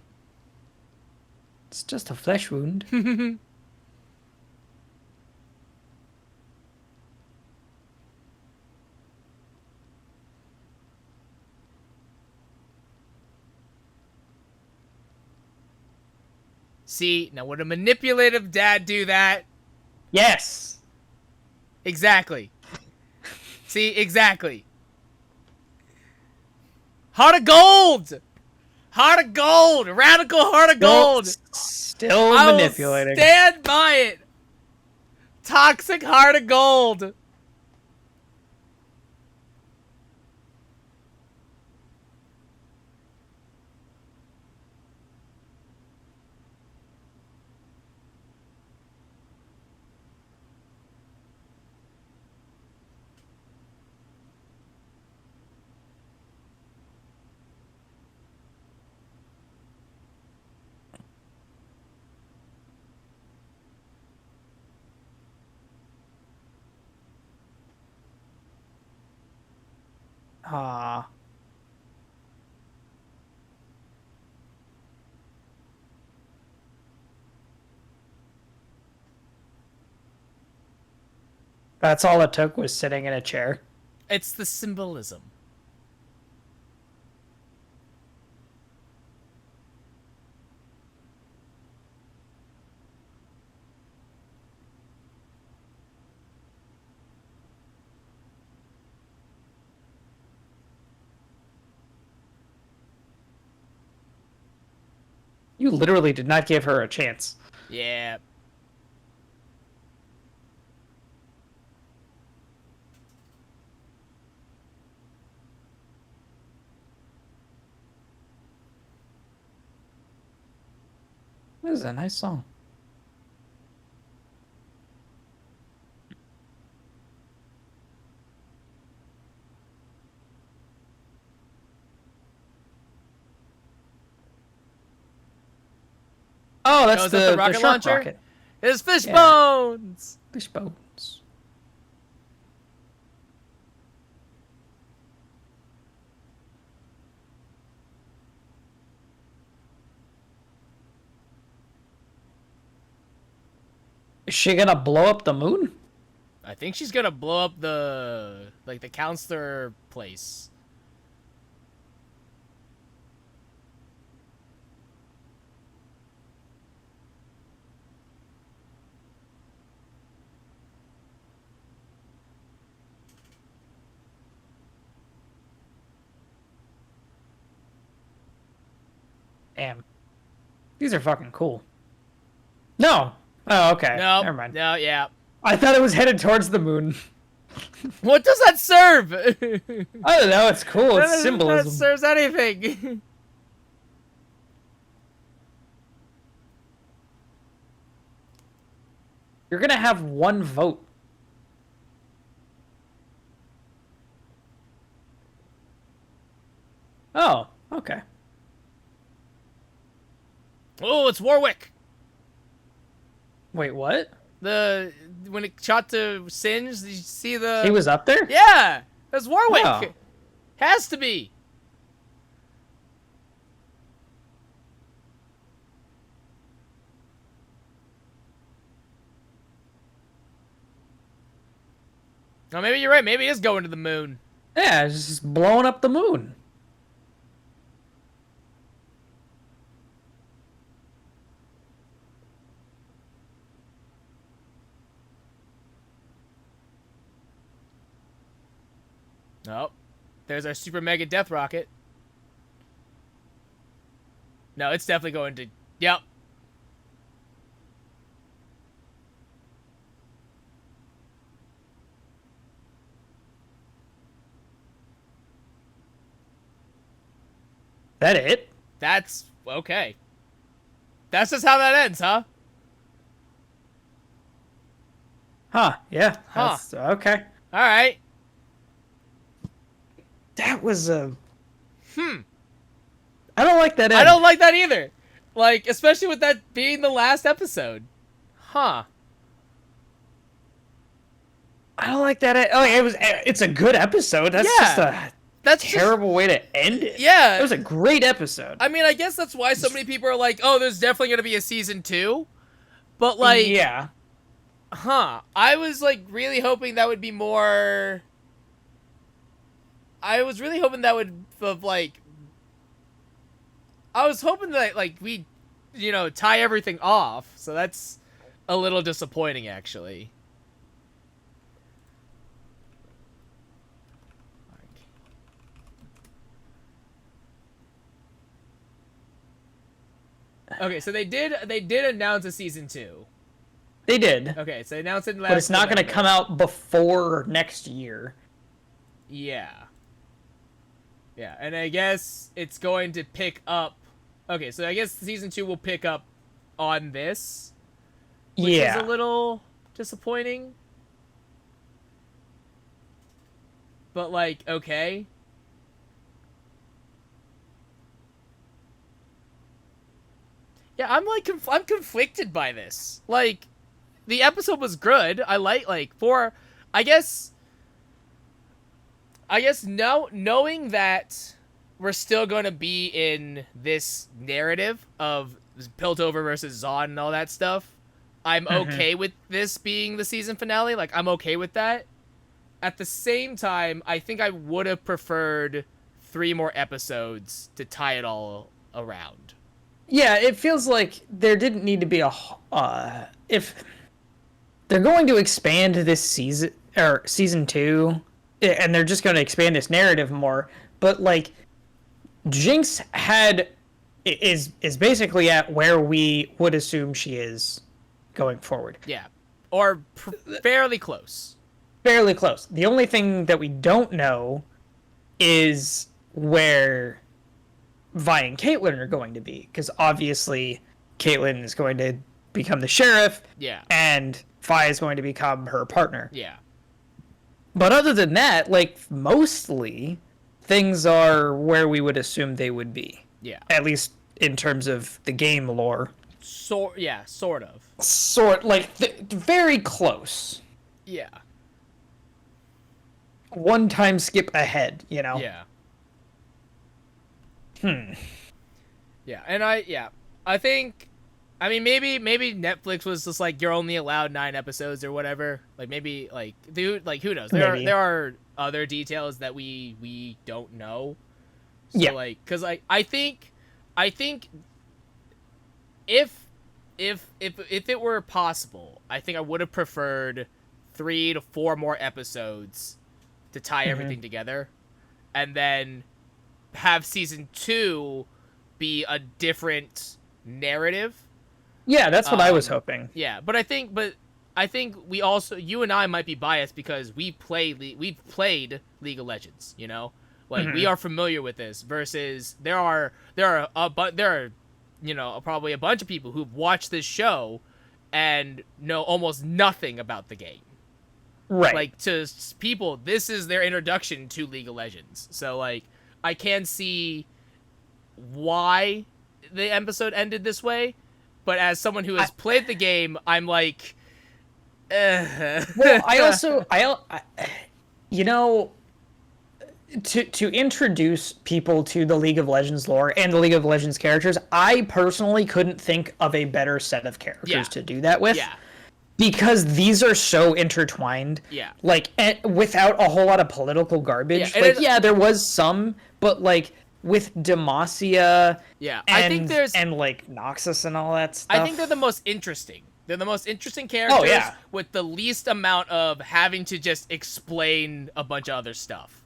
It's just a flesh wound. See, now would a manipulative dad do that? Yes. Exactly. See, exactly. Heart of gold! Heart of gold! Radical heart of gold! Still I will manipulating. stand by it! Toxic heart of gold! Ah. That's all it took was sitting in a chair. It's the symbolism. You literally did not give her a chance. Yeah. This is a nice song. Oh, that's is that the rocket shark launcher? rocket. It's fish Yeah. bones! Fish bones. Is she gonna blow up the moon? I think she's gonna blow up the counselor place. Damn. These are fucking cool. No. Oh, okay. No, Never mind. no, yeah. I thought it was headed towards the moon. What does that serve? I don't know. It's cool. It's That symbolism. serves anything. You're gonna have one vote. Oh, okay. Oh, it's Warwick. Wait, what? When it shot to Singe, did you see the? He was up there? Yeah, that's Warwick. Oh. Has to be. Oh, maybe you're right. Maybe it is going to the moon. Yeah, it's just blowing up the moon. Oh, there's our super mega death rocket. No, it's definitely going to. Yep. That it? That's okay. That's just how that ends, huh? Huh, yeah. Huh. That's, okay. All right. That was a... I don't like that end. I don't like that either. Like, especially with that being the last episode. Huh. I don't like that end. Oh, it's a good episode. That's Yeah. just a That's terrible way to end it. Yeah. It was a great episode. I mean, I guess that's why so many people are like, oh, there's definitely going to be a season 2. But, like, yeah. I was, like, really hoping that would be more... I was really hoping that would have, like... I was hoping that, like, we tie everything off. So that's a little disappointing, actually. Okay, so they did announce a season 2. They did. Okay, so they announced it last. But it's not going to come out before next year. Yeah. Yeah, and I guess it's going to pick up. Okay, so I guess season 2 will pick up on this. Which is a little disappointing. But like, okay. Yeah, I'm conflicted by this. Like, the episode was good. I guess knowing that we're still going to be in this narrative of Piltover versus Zod and all that stuff, I'm okay with this being the season finale. Like, I'm okay with that. At the same time, I think I would have preferred 3 more episodes to tie it all around. Yeah, it feels like there didn't need to be if they're going to expand this season 2, and they're just going to expand this narrative more, but like Jinx is basically at where we would assume she is going forward. Yeah. Or fairly close. Fairly close. The only thing that we don't know is where Vi and Caitlyn are going to be, because obviously Caitlyn is going to become the sheriff, and Vi is going to become her partner. Yeah. But other than that, like, mostly things are where we would assume they would be. Yeah. At least in terms of the game lore. Sort of. Very close. Yeah. One time skip ahead, you know? Yeah. Yeah, and I think, I mean, maybe Netflix was just like, you're only allowed 9 episodes or whatever. Like, maybe, like, dude, like, who knows? There are other details that we don't know. So, like, because I think if it were possible, I think I would have preferred 3 to 4 more episodes to tie everything together, and then have season 2 be a different narrative. Yeah, that's what I was hoping. Yeah, but I think we also, you and I might be biased because we've played League of Legends, you know? Like, we are familiar with this versus there are probably a bunch of people who've watched this show and know almost nothing about the game. Right. Like, to people, this is their introduction to League of Legends. So, like, I can see why the episode ended this way, but as someone who has played the game, I'm like, Well, to introduce people to the League of Legends lore and the League of Legends characters, I personally couldn't think of a better set of characters to do that with. Yeah. Because these are so intertwined. Yeah. Like, without a whole lot of political garbage. Yeah, there was some, but, like, with Demacia and like, Noxus and all that stuff. I think they're the most interesting. They're the most interesting characters with the least amount of having to just explain a bunch of other stuff.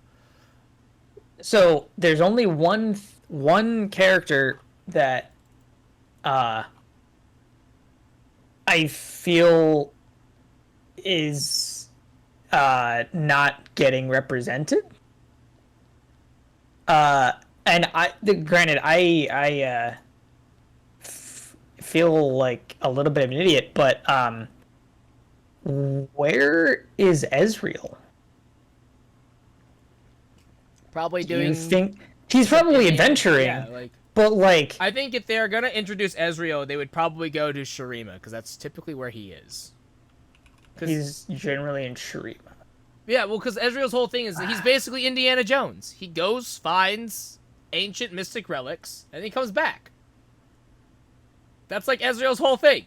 So, there's only one character that I feel is not getting represented. And I feel like a little bit of an idiot, but where is Ezreal? Probably doing. You think he's probably adventuring? Yeah, like. But, like, I think if they're gonna introduce Ezreal, they would probably go to Shurima, because that's typically where he is. He's generally in Shurima. Yeah, well, because Ezreal's whole thing is that he's basically Indiana Jones. He goes, finds ancient mystic relics, and he comes back. That's like Ezreal's whole thing.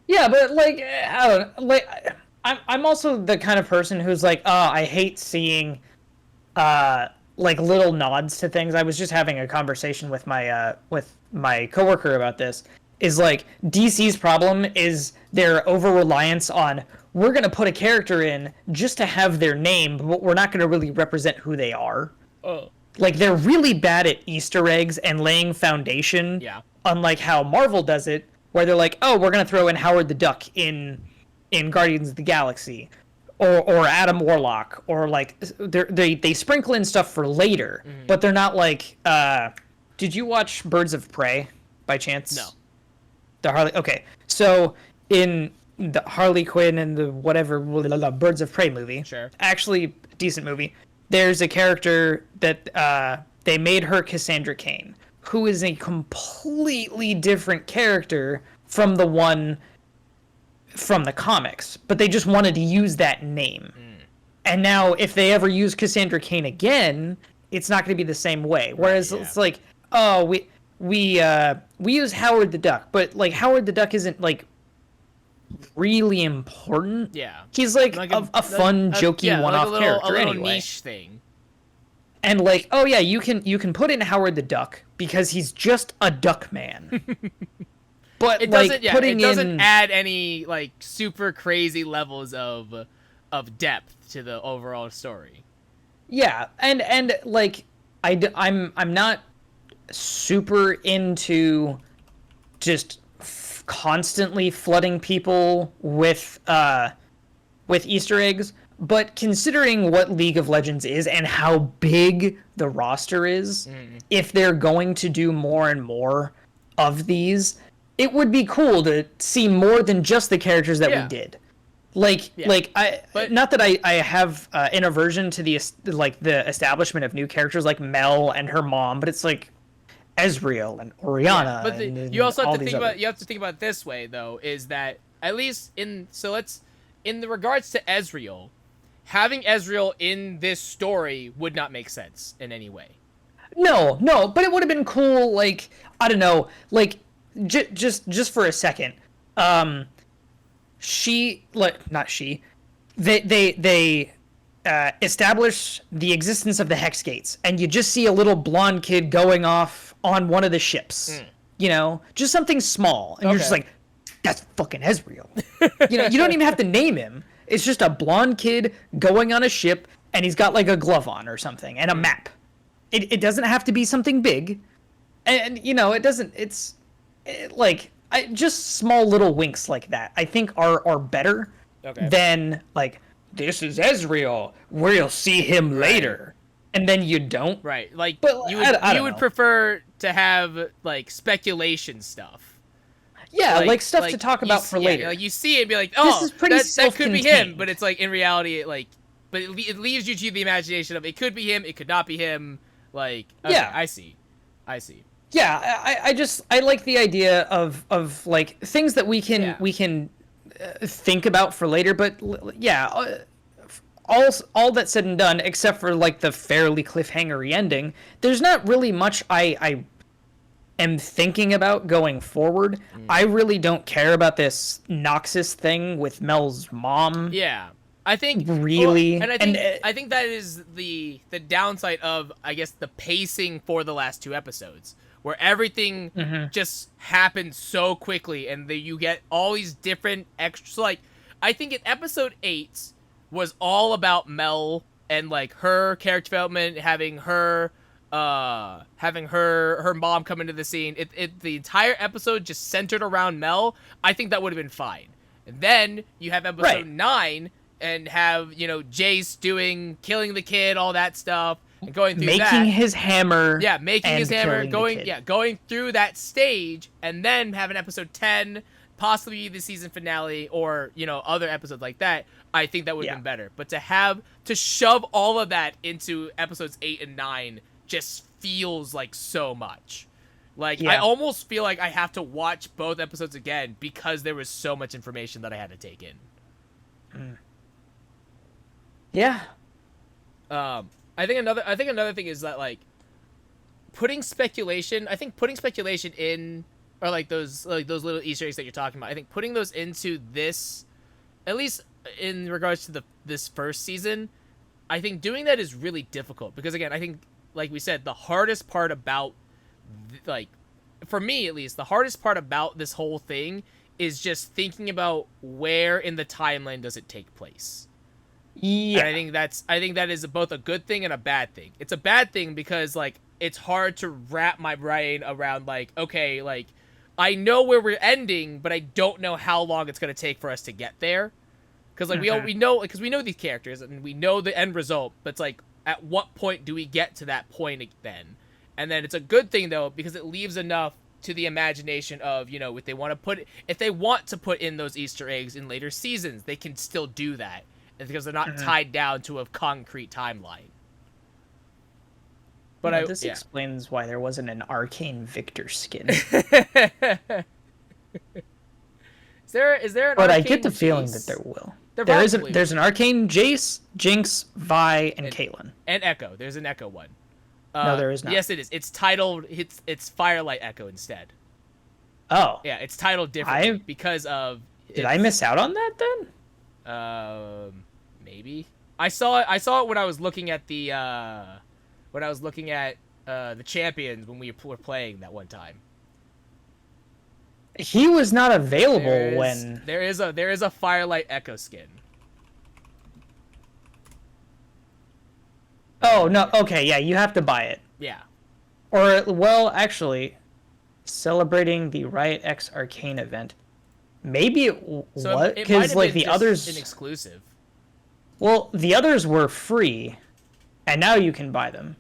Yeah, but, like, I don't know. Like, I'm also the kind of person who's like, I hate seeing like, little nods to things. I was just having a conversation with my coworker about this. is like DC's problem is their over reliance on we're gonna put a character in just to have their name, but we're not gonna really represent who they are. Oh. Like they're really bad at Easter eggs and laying foundation. Yeah. Unlike how Marvel does it, where they're like, oh, we're gonna throw in Howard the Duck in Guardians of the Galaxy, or Adam Warlock, or like they sprinkle in stuff for later, but they're not like. Did you watch Birds of Prey by chance? No. The Harley. Okay, so in the Harley Quinn and the whatever Birds of Prey movie, Sure. actually decent movie. There's a character that they made her Cassandra Cain, who is a completely different character from the one from the comics, but they just wanted to use that name. And now if they ever use Cassandra Cain again, it's not going to be the same way. Whereas it's like, oh, we use Howard the Duck, but like Howard the Duck isn't like really important. Yeah. He's like a fun, jokey one-off like character a little anyway. niche thing. And like, oh yeah, you can put in Howard the Duck because he's just a duck man. But It like doesn't. Yeah, putting it doesn't in add any like super crazy levels of depth to the overall story. yeah, and like I'm not super into just constantly flooding people with Easter eggs, but considering what League of Legends is and how big the roster is, if they're going to do more and more of these, it would be cool to see more than just the characters that we did. Like not that I have an aversion to the establishment of new characters like Mel and her mom, but it's like Ezreal and Orianna. But you also have to think about it this way though, is that at least in the regards to Ezreal, having Ezreal in this story would not make sense in any way. No, but it would have been cool. Like I don't know, like just for a second, they establish the existence of the Hex Gates, and you just see a little blonde kid going off on one of the ships. You know, just something small, and you're just like, that's fucking Ezreal. You know, you don't even have to name him. It's just a blonde kid going on a ship, and he's got like a glove on or something, and a map. It doesn't have to be something big, and you know, it doesn't. Just small little winks like that, I think are better than like, this is Ezreal, we'll see him later, and then you don't. Right, like, but you would know. prefer to have like speculation stuff. Yeah, like stuff to talk about for later. Like you see it and be like, oh, this is pretty that could be him, but it's like in reality, but it leaves you to the imagination of it could be him, it could not be him. Like, okay, yeah, I see. Yeah, I like the idea of like things that we can think about for later, but yeah, all that's said and done, except for like the fairly cliffhangery ending, there's not really much I am thinking about going forward. I really don't care about this Noxus thing with Mel's mom. Yeah. I think really, and I think that is the downside of, I guess, the pacing for the last two episodes, where everything just happened so quickly, and you get all these different extras. Like, I think in episode 8 was all about Mel and like her character development, having her mom come into the scene. The entire episode just centered around Mel. I think that would have been fine. And then you have episode 9. And have, you know, Jace killing the kid, all that stuff, and going through making his hammer. Yeah, making his hammer, going through that stage, and then have an episode 10, possibly the season finale, or, you know, other episodes like that. I think that would have been better. But to shove all of that into episodes 8 and 9 just feels like so much. Like, I almost feel like I have to watch both episodes again because there was so much information that I had to take in. Yeah. I think another thing is that, like, putting speculation in, or like those little Easter eggs that you're talking about, I think putting those into this, at least in regards to this first season, I think doing that is really difficult because, again, I think, like we said, the hardest part about like for me at least, the hardest part about this whole thing is just thinking about where in the timeline does it take place. Yeah. And I think that is both a good thing and a bad thing. It's a bad thing because like it's hard to wrap my brain around like, okay, like I know where we're ending, but I don't know how long it's going to take for us to get there. Cuz like we know, because we know these characters and we know the end result, but it's like at what point do we get to that point then? And then it's a good thing though because it leaves enough to the imagination of, you know, if they want to put in those Easter eggs in later seasons, they can still do that. And because they're not tied down to a concrete timeline. But this explains why there wasn't an Arcane Victor skin. Is there an But Arcane I get the Jace? feeling that there will. There's And Echo. There's an Echo one. No, there is not. Yes, it is. It's titled. It's Firelight Echo instead. Oh. Yeah, it's titled differently because of. Did I miss out on that then? Maybe. I saw it when I was looking at the the champions when we were playing that one time. He was not available when there is a Firelight Echo skin. Oh no, okay, yeah, you have to buy it. Yeah. Or well, actually, celebrating the Riot X Arcane event. Maybe what? Because like the others, an exclusive. Well, the others were free, and now you can buy them.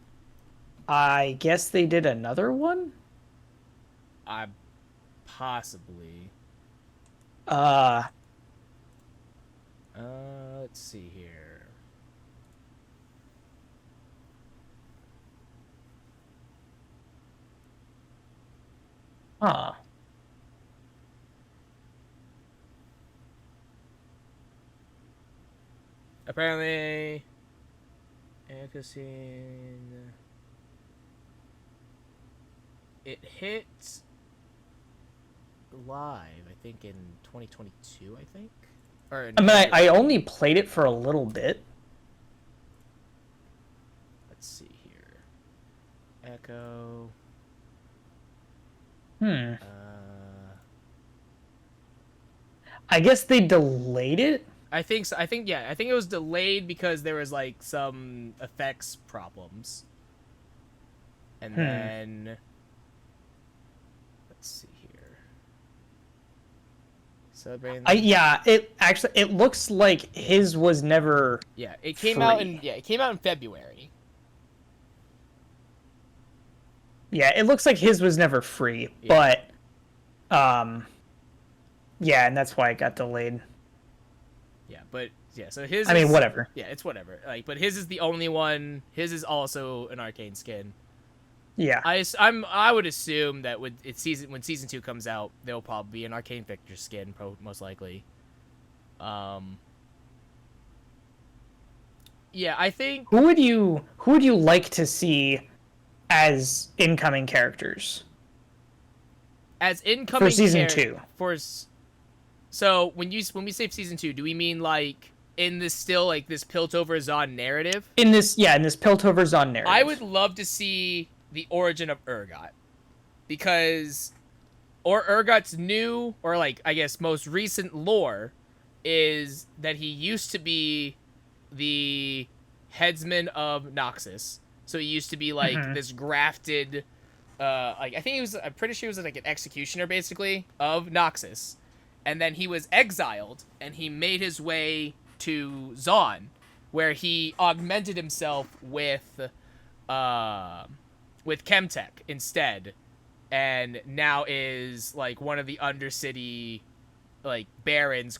I guess they did another one. Possibly. Let's see here. Huh. Apparently, Ecoscene. It hit live, I think, in 2022, I think. Or I mean, I only played it for a little bit. Let's see here. Echo. I guess they delayed it. I think so. I think it was delayed because there was like some effects problems. And then let's see here. Celebrating. It looks like his was never. Yeah, it came out in February. Yeah, it looks like his was never free, but yeah, and that's why it got delayed. Yeah, but yeah, so his. I mean, whatever. Yeah, it's whatever. Like, but his is the only one. His is also an Arcane skin. Yeah. I would assume that when season 2 comes out, there'll probably be an Arcane Victor skin, most likely. Yeah, I think. Who would you like to see as incoming characters? As incoming for season 2. So when we say season 2, do we mean like in this still like this Piltover Zon narrative? In this Piltover Zon narrative. I would love to see the origin of Urgot, because Urgot's new, or like I guess most recent lore is that he used to be the headsman of Noxus. So he used to be like this grafted, like I'm pretty sure he was like an executioner basically of Noxus, and then he was exiled and he made his way to Zon, where he augmented himself with Chemtech instead, and now is like one of the Undercity like barons,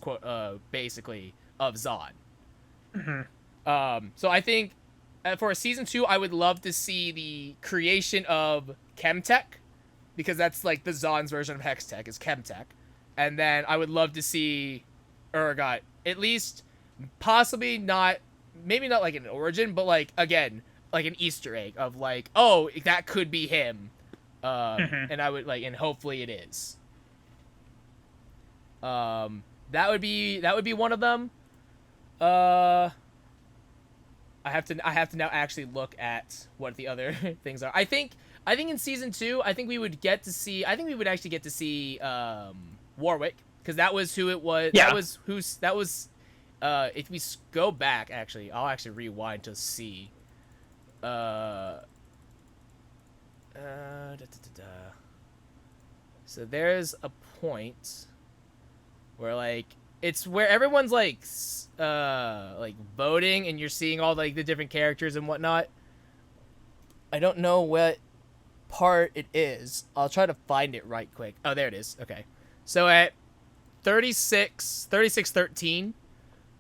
basically, of Zon. So I think for a season 2, I would love to see the creation of Chemtech, because that's like the Zon's version of Hextech is Chemtech, and then I would love to see Urgot, at least, possibly not, maybe not like an origin, but like again, like an Easter egg of like, oh, that could be him, and I would like, and hopefully it is. That would be one of them. I have to now actually look at what the other things are. I think I think in season 2, I think we would get to see. I think we would actually get to see Warwick, because that was who it was. Yeah. That was. If we go back, actually, I'll actually rewind to see. So there's a point where like it's where everyone's like voting, and you're seeing all like the different characters and whatnot. I don't know what part it is. I'll try to find it right quick. Oh, there it is. Okay. So at 36:13,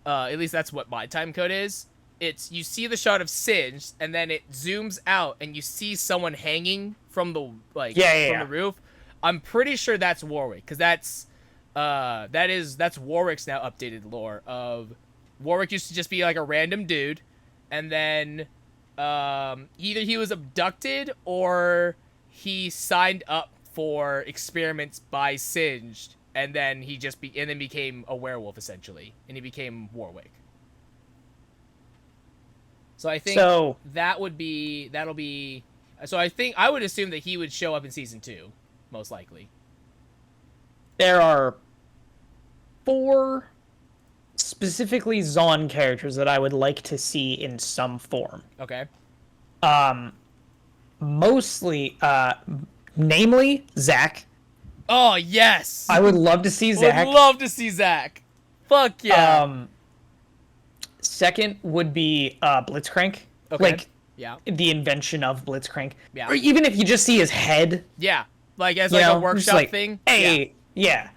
at least that's what my time code is. It's you see the shot of Singed, and then it zooms out, and you see someone hanging from the the roof. I'm pretty sure that's Warwick, because that's Warwick's now updated lore of Warwick used to just be like a random dude, and then either he was abducted or he signed up for experiments by Singed, and then he became a werewolf essentially, and he became Warwick. So I think that'll be. So I think I would assume that he would show up in season 2, most likely. There are 4 specifically Zon characters that I would like to see in some form. Okay. Mostly, namely Zach. Oh yes. I would love to see Zach. Would love to see Zach. Fuck yeah. Second would be Blitzcrank. Okay. Like, yeah, the invention of Blitzcrank. Yeah. Or even if you just see his head. Yeah. Like as like a workshop like, thing. Hey, yeah.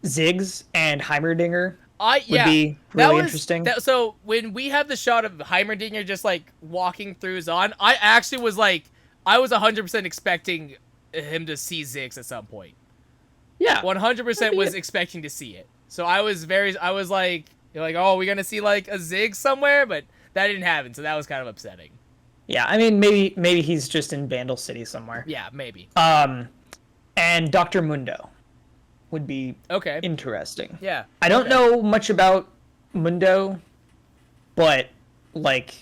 Ziggs and Heimerdinger would be really interesting. So when we had the shot of Heimerdinger just like walking through Zon, I actually was like, I was 100% expecting him to see Ziggs at some point. Yeah. 100% was expecting to see it. So I was like, oh, we're going to see like a Ziggs somewhere, but that didn't happen. So that was kind of upsetting. Yeah, I mean, maybe he's just in Vandal City somewhere. Yeah, maybe. And Dr. Mundo would be interesting. Yeah. I don't know much about Mundo, but like,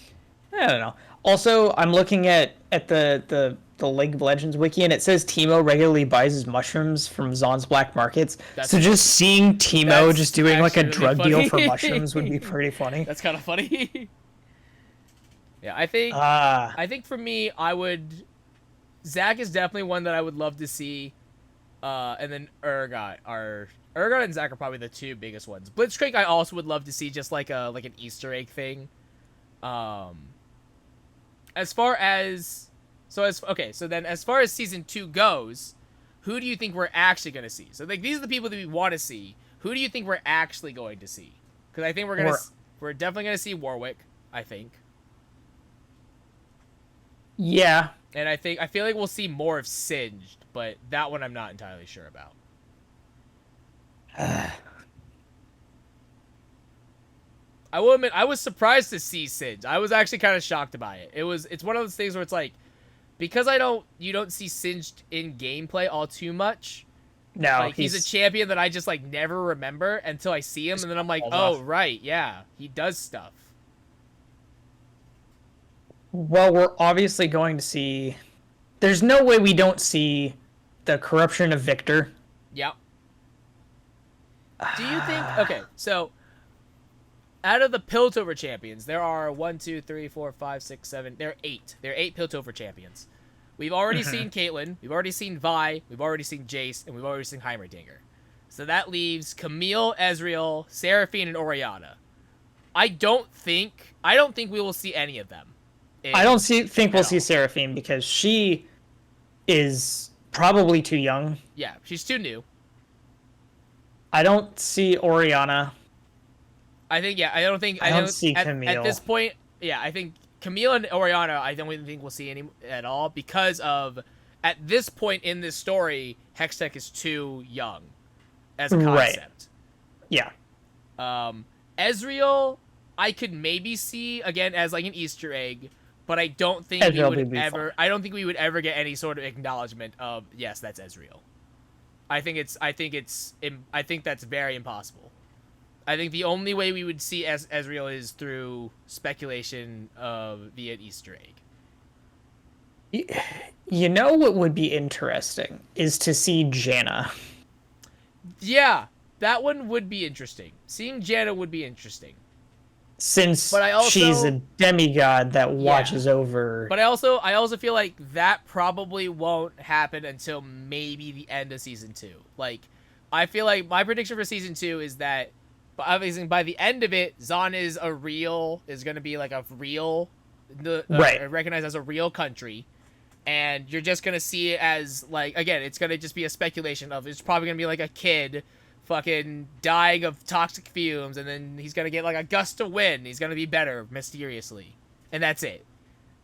I don't know. Also, I'm looking at the League of Legends wiki, and it says Teemo regularly buys his mushrooms from Zon's black markets. So just seeing Teemo just doing like a drug deal for mushrooms would be pretty funny. That's kind of funny. Yeah, I think for me, Zach is definitely one that I would love to see. And then Urgot and Zach are probably the 2 biggest ones. Blitzcrank I also would love to see, just like an Easter egg thing. As far as season 2 goes, who do you think we're actually going to see? So like these are the people that we want to see. Who do you think we're actually going to see? Because I think we're definitely going to see Warwick, I think. Yeah. And I feel like we'll see more of Singed, but that one I'm not entirely sure about. I will admit, I was surprised to see Singed. I was actually kind of shocked by it. It's one of those things where it's like, because you don't see Singed in gameplay all too much. No, like he's a champion that I just like never remember until I see him, and then I'm like, oh right, yeah, he does stuff. Well, we're obviously going to see. There's no way we don't see the corruption of Victor. Yep. Do you think? Okay, so out of the Piltover champions, there are 1, 2, 3, 4, 5, 6, 7. There are 8. There are 8 Piltover champions. We've already seen Caitlyn. We've already seen Vi. We've already seen Jace, and we've already seen Heimerdinger. So that leaves Camille, Ezreal, Seraphine, and Orianna. I don't think we will see any of them. I don't think we'll see Seraphine because she is probably too young. Yeah, she's too new. I don't see Orianna. I don't see Camille. At this point, yeah, I think Camille and Orianna, I don't even think we'll see any at all because of, at this point in this story, Hextech is too young as a concept. Right. Yeah. Ezreal, I could maybe see again as like an Easter egg, but I don't think we would ever get any sort of acknowledgement of yes, that's Ezreal. I think that's very impossible. I think the only way we would see Ezreal is through speculation via an Easter egg. You know what would be interesting is to see Janna. Yeah, that one would be interesting. Seeing Janna would be interesting. But Since I she's a also, demigod that yeah. watches over. But I also feel like that probably won't happen until maybe the end of season 2. Like, I feel like my prediction for season 2 is that, obviously, by the end of it, Zon is going to be like a real, Right. recognized as a real country, and you're just gonna see it as, like, again, it's gonna just be a speculation of, it's probably gonna be like a kid fucking dying of toxic fumes, and then he's gonna get like a gust of wind, he's gonna be better mysteriously, and that's it.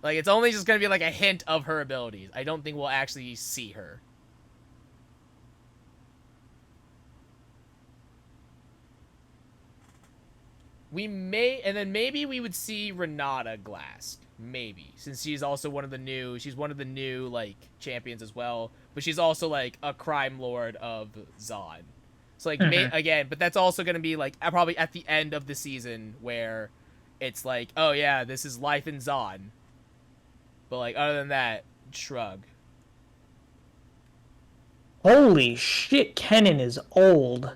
Like, it's only just gonna be like a hint of her abilities. I don't think we'll actually see her. We may, and then maybe we would see Renata Glass, maybe, since she's also she's one of the new, like, champions as well, but she's also, like, a crime lord of Zon. So, like, again, but that's also going to be, like, probably at the end of the season, where it's like, oh yeah, this is life in Zon. But, like, other than that, shrug. Holy shit, Kennen is old.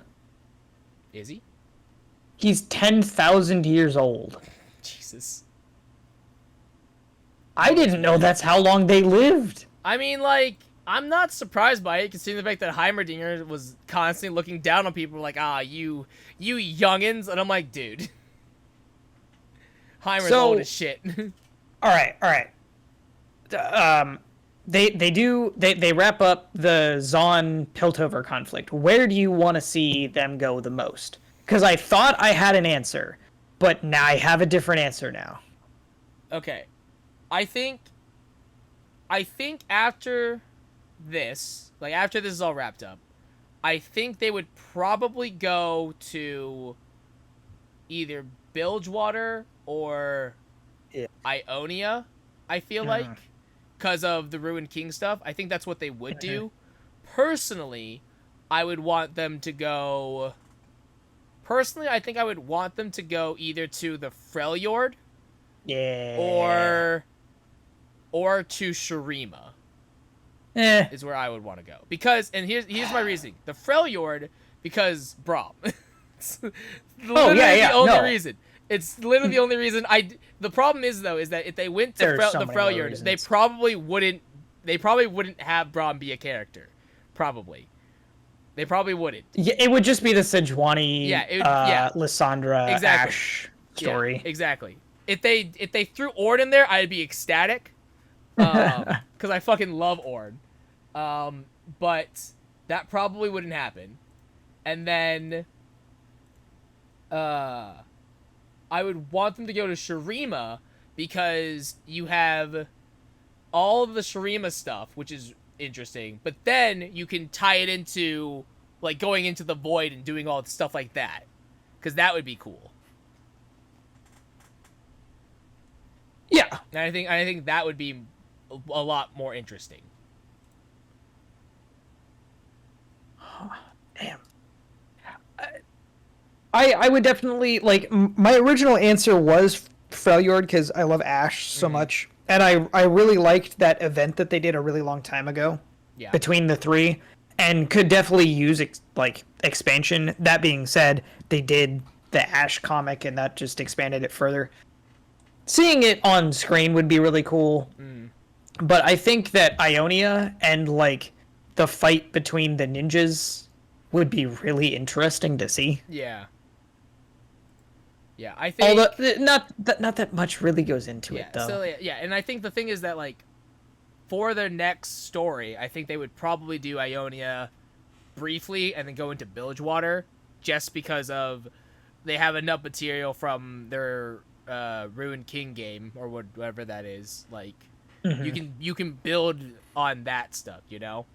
Is he? He's 10,000 years old. Jesus. I didn't know that's how long they lived. I mean, like, I'm not surprised by it, considering the fact that Heimerdinger was constantly looking down on people like, you youngins. And I'm like, dude. Heimer's old as shit. all right. They wrap up the Zon Piltover conflict. Where do you want to see them go the most? Because I thought I had an answer, but now I have a different answer now. Okay. I think after this, like, after this is all wrapped up, I think they would probably go to either Bilgewater or Ionia, I feel like, because of the Ruined King stuff. I think that's what they would do. Personally, I would want them to go... Personally, I think I would want them to go either to the Freljord, or to Shurima. Is where I would want to go. Because, and here's my reasoning. The Freljord, because Braum. It's literally the only reason. It's literally the only reason. The problem is, though, is that if they went to the Freljord, they probably wouldn't have Braum be a character. Probably. They probably wouldn't. Yeah, it would just be the Sejuani, Lysandra, exactly. Ashe story. Yeah, exactly. If they threw Ord in there, I'd be ecstatic. Because I fucking love Ord. But that probably wouldn't happen. And then I would want them to go to Shurima, because you have all of the Shurima stuff, which is interesting, but then you can tie it into, like, going into the void and doing all the stuff like that, because that would be cool. Yeah, And I think that would be a lot more interesting. Damn. I would definitely, like, my original answer was Freljord because I love Ashe so much. And I really liked that event that they did a really long time ago between the three, and could definitely use expansion. That being said, they did the Ashe comic, and that just expanded it further. Seeing it on screen would be really cool. But I think that Ionia and, like, the fight between the ninjas would be really interesting to see. Yeah. Yeah, I think... Although, not that much really goes into it, though. So, and I think the thing is that, like, for their next story, I think they would probably do Ionia briefly and then go into Bilgewater, just because of they have enough material from their Ruined King game, or whatever that is. Like, you can build on that stuff, you know?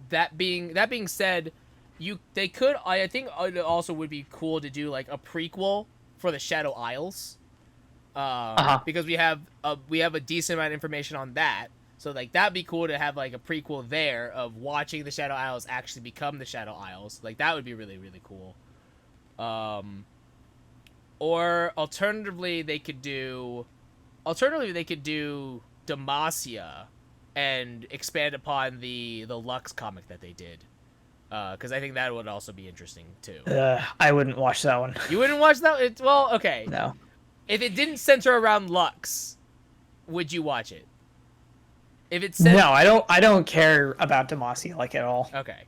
That being said... They could. I think it also would be cool to do, like, a prequel for the Shadow Isles, because we have a decent amount of information on that. So, like, that'd be cool to have, like, a prequel there of watching the Shadow Isles actually become the Shadow Isles. Like, that would be really, really cool. Or alternatively, they could do Alternatively, they could do Demacia and expand upon the Lux comic that they did. Because I think that would also be interesting too. I wouldn't watch that one. You wouldn't watch that? Well, okay. No. If it didn't center around Lux, would you watch it? If it's No, I don't care about Demacia like at all. Okay.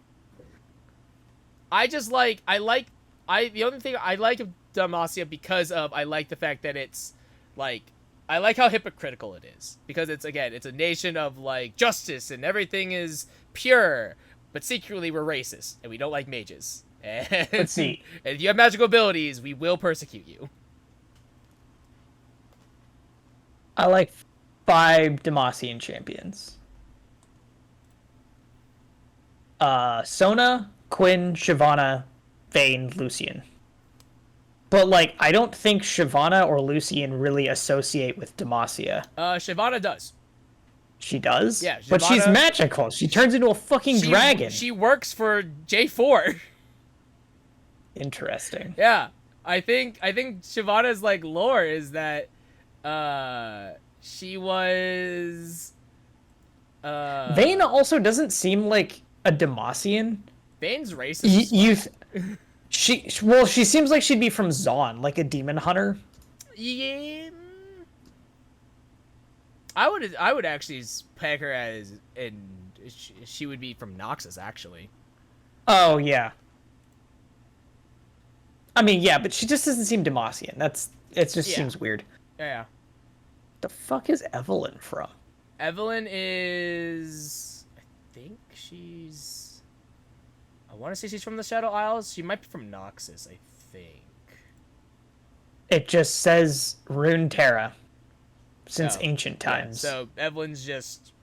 The only thing I like of Demacia because of I like the fact that it's like I like how hypocritical it is because it's a nation of like justice and everything is pure, but secretly we're racist and we don't like mages. And, Let's see. And if you have magical abilities, we will persecute you. I like 5 Demacian champions. Sona, Quinn, Shyvana, Vayne, Lucian. But, like, I don't think Shyvana or Lucian really associate with Demacia. Shyvana does. She does? Yeah, but she's Shyvana- magical. She turns into a fucking dragon. She works for J4. Interesting. Yeah. I think Shyvana's like lore is that she was Vayne also doesn't seem like a Demacian. Vayne's racist. She seems like she'd be from Zaun, like a demon hunter. Yeah. I would actually peg her as she would be from Noxus actually. Oh yeah. I mean, yeah, but she just doesn't seem Demacian. Seems weird. Yeah. The fuck is Evelyn from? Evelyn is I want to say she's from the Shadow Isles. She might be from Noxus, I think. It just says Runeterra since ancient times. Yeah, so Evelyn's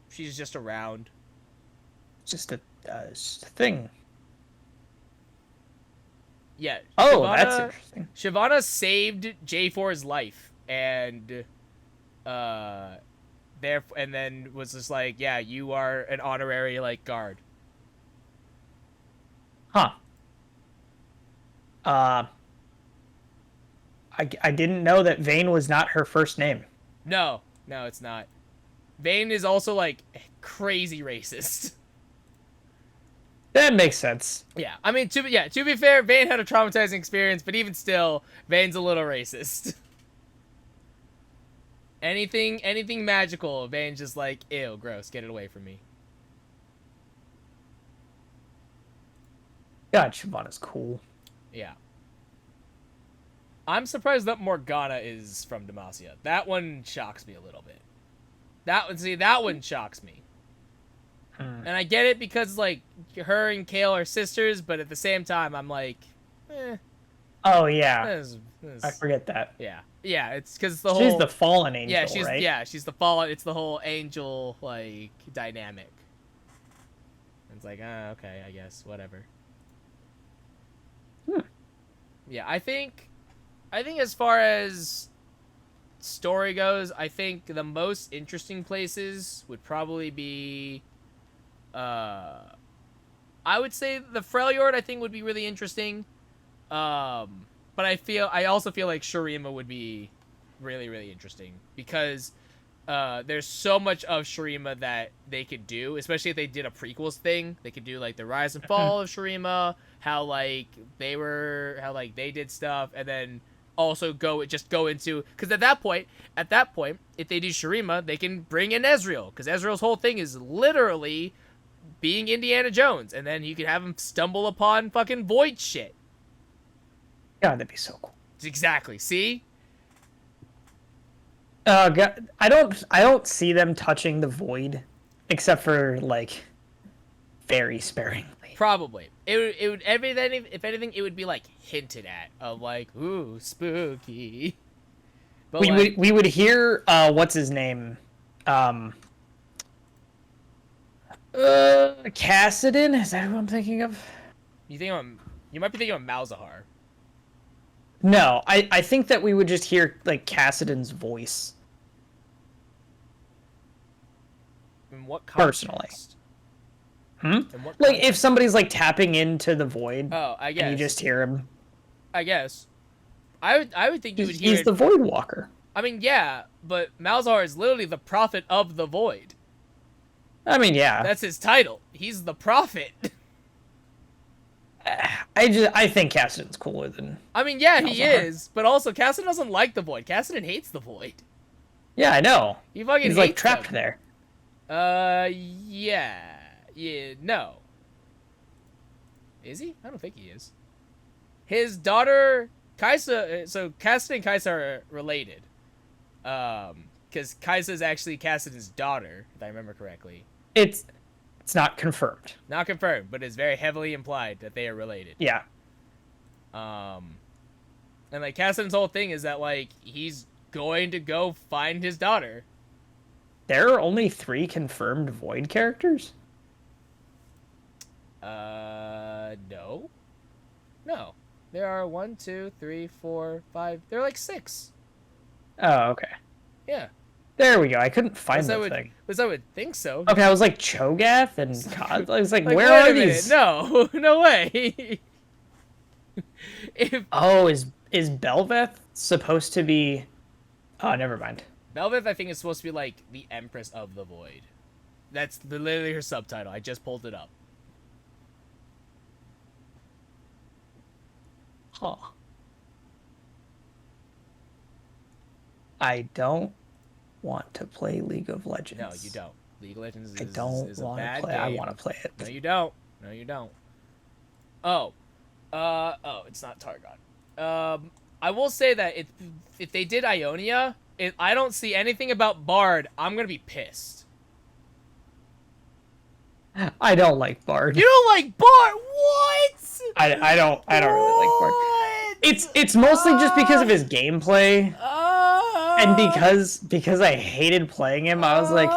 she's just around. Just a thing. Yeah. Oh, that's interesting. Shyvana saved J4's life and and then was just like, yeah, you are an honorary like guard. Huh. I didn't know that Vayne was not her first name. No, it's not. Vayne is also like crazy racist. That makes sense. Yeah, I mean, to be fair, Vayne had a traumatizing experience, but even still, Vayne's a little racist. Anything magical, Vayne's just like, ew, gross, get it away from me. God, Shyvana's cool. Yeah. I'm surprised that Morgana is from Demacia. That one shocks me a little bit. That one shocks me. And I get it because, like, her and Kale are sisters, but at the same time, I'm like, Oh, yeah. I forget that. Yeah. Yeah, it's because she's the fallen angel, right? Yeah, she's the fallen. It's the whole angel, like, dynamic. It's like, okay, I guess, whatever. Yeah, I think as far as story goes, I think the most interesting places would probably be I would say the Freljord I think would be really interesting. But I also feel like Shurima would be really, really interesting because there's so much of Shurima that they could do, especially if they did a prequels thing. They could do like the rise and fall of Shurima, how they did stuff, and then also go into, because at that point, if they do Shurima, they can bring in Ezreal, because Ezreal's whole thing is literally being Indiana Jones, and then you can have him stumble upon fucking void shit. God, that'd be so cool. Exactly. See? God, I don't see them touching the void, except for like very sparingly. Probably. It would everything. If anything, it would be like hinted at of like, ooh, spooky. But we would hear what's his name, Kassadin. Is that who I'm thinking of? You might be thinking of Malzahar. No, I think that we would just hear like Kassadin's voice. In what context? Personally. In what Like context? if somebody's like tapping into the void. Oh, I guess. And you just hear him. I guess. I would think you would hear. He's the void walker. I mean, yeah, but Malzahar is literally the prophet of the void. I mean, yeah. That's his title. He's the prophet. I think Cassidon's cooler than. I mean, yeah, he Malzahar. is, but also Cassidon doesn't like the void. Cassidon hates the void. Yeah, I know. He fucking He's hates like trapped them. there. Yeah, no. Is he? I don't think he is. His daughter, Kaisa, so Cassidon and Kaisa are related. Because Kaisa is actually Cassidon's daughter, if I remember correctly. It's not confirmed. Not confirmed, but it's very heavily implied that they are related. Yeah. And like Cassidon's whole thing is that like he's going to go find his daughter. There are only 3 confirmed Void characters? No. No. There are 1, 2, 3, 4, 5. There are like 6. Oh, okay. Yeah. There we go. I couldn't find that thing. Because I would think so. Okay, I was like Cho'Gath and God. I was like where wait are a minute. these? No, no way. Oh, is Belveth supposed to be? Oh, never mind. Belveth, I think, is supposed to be like the Empress of the Void. That's literally her subtitle. I just pulled it up. Huh. I don't want to play League of Legends. No, you don't. League of Legends is, I don't is a want to bad play. game. I want to play it. No, you don't. No, you don't. Oh. Oh, it's not Targon. I will say that if they did Ionia, if I don't see anything about Bard, I'm gonna be pissed. I don't like Bard. You don't like Bard? What? I don't really like Bard. What? It's mostly just because of his gameplay, and because I hated playing him. I was like,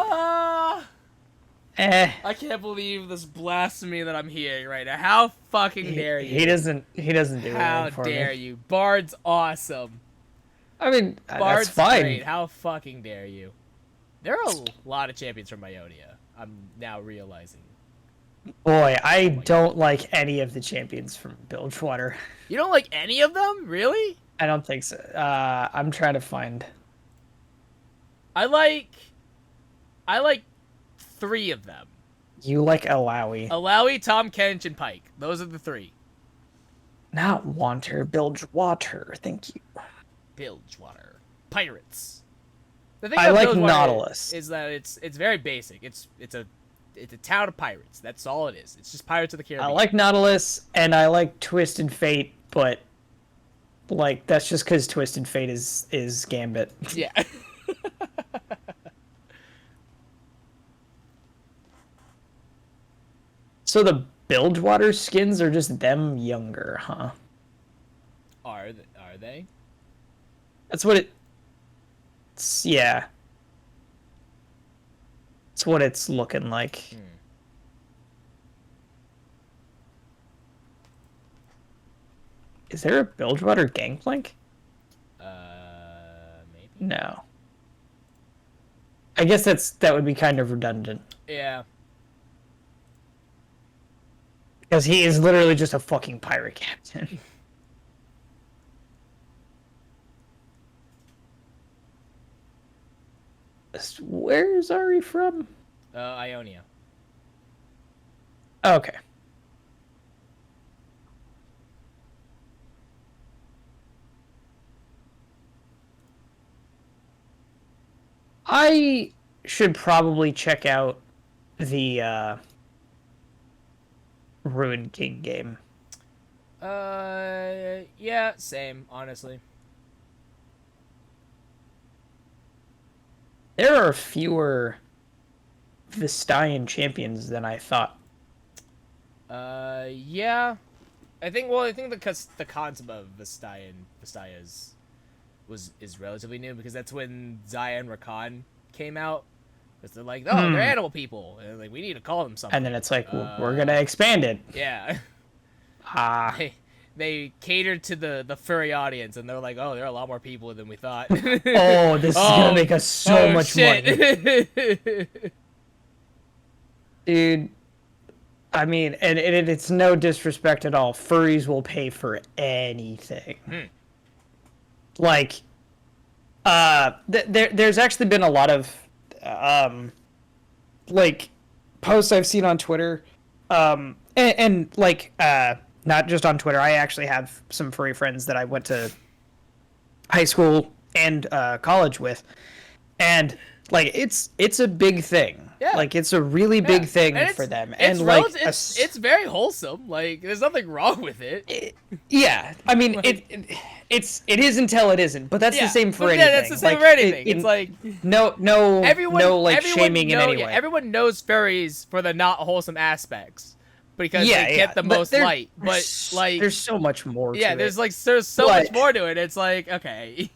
I can't believe this blasphemy that I'm hearing right now. How fucking dare you? He doesn't do anything How for dare me. you? Bard's awesome. I mean, Bard's that's fine. great. How fucking dare you? There are a lot of champions from Ionia. I'm now realizing. Boy, I don't like any of the champions from Bilgewater. You don't like any of them? Really? I don't think so. I'm trying to find. I like 3 of them. You like Alawi. Alawi, Tom Kench, and Pike. Those are the 3. Not Wanter, Bilgewater. Thank you. Bilgewater. Pirates. The thing I about like Bilgewater Nautilus. is that it's very basic. It's a town of pirates. That's all it is. It's just Pirates of the Caribbean. I like Nautilus, and I like Twisted Fate, but like that's just because Twisted Fate is Gambit. Yeah. So the Bilgewater skins are just them younger, huh? Are they? That's what yeah. That's what it's looking like. Is there a Bilgewater Gangplank? Maybe. No. I guess that would be kind of redundant. Yeah. Because he is literally just a fucking pirate captain. Where is Ari from? Ionia. Okay. I should probably check out the Ruined King game. Yeah, same, honestly. There are fewer Vistayan champions than I thought. Yeah. I think the concept of Vistaya is relatively new because that's when Zaya and Rakan came out. Because they're like, oh, they're animal people. And like, we need to call them something. And then it's like, we're going to expand it. Yeah. Ah. They catered to the furry audience, and they're like, oh, there are a lot more people than we thought. Oh, this is going to make us so much money. Dude. I mean, and it's no disrespect at all. Furries will pay for anything. Like, There's actually been a lot of like posts I've seen on Twitter, and like not just on Twitter. I actually have some furry friends that I went to high school and college with, and like it's a big thing. Yeah. Like it's a really big thing for them, and like it's very wholesome. Like there's nothing wrong with it. Yeah, I mean like, it is until it isn't, but that's the same for anything. Yeah, that's the same for anything. It's like everyone shaming in any way. Everyone knows furries for the not wholesome aspects because they get the most light. But like there's so much more. Yeah, to there's so much more to it. It's like okay.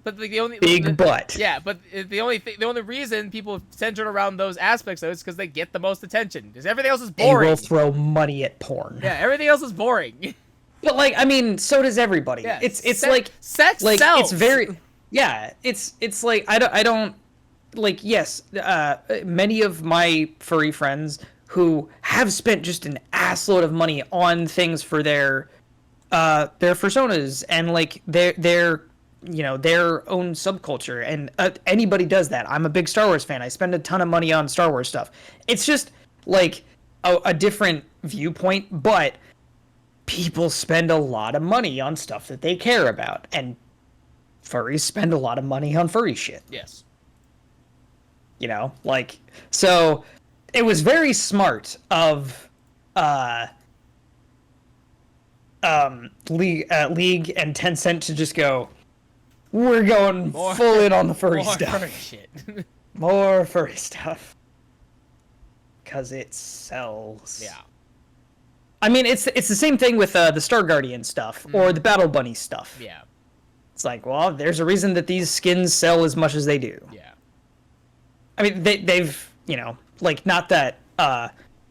But the only the only reason people centered around those aspects though is because they get the most attention. Because everything else is boring. They will throw money at porn. Yeah, everything else is boring. But like, I mean, so does everybody. Yeah, it's like sex like sells. It's very it's like I don't like yes. Many of my furry friends who have spent just an assload of money on things for their personas and like their own subculture, and anybody does that. I'm a big Star Wars fan. I spend a ton of money on Star Wars stuff. It's just like a different viewpoint, but people spend a lot of money on stuff that they care about, and furries spend a lot of money on furry shit. Yes. Like, so it was very smart of League and Tencent to just go, we're going full in on the furry stuff. Furry shit. More furry stuff. Because it sells. Yeah. I mean, it's the same thing with the Star Guardian stuff or the Battle Bunny stuff. Yeah. It's like, well, there's a reason that these skins sell as much as they do. Yeah. I mean, they've, like, not that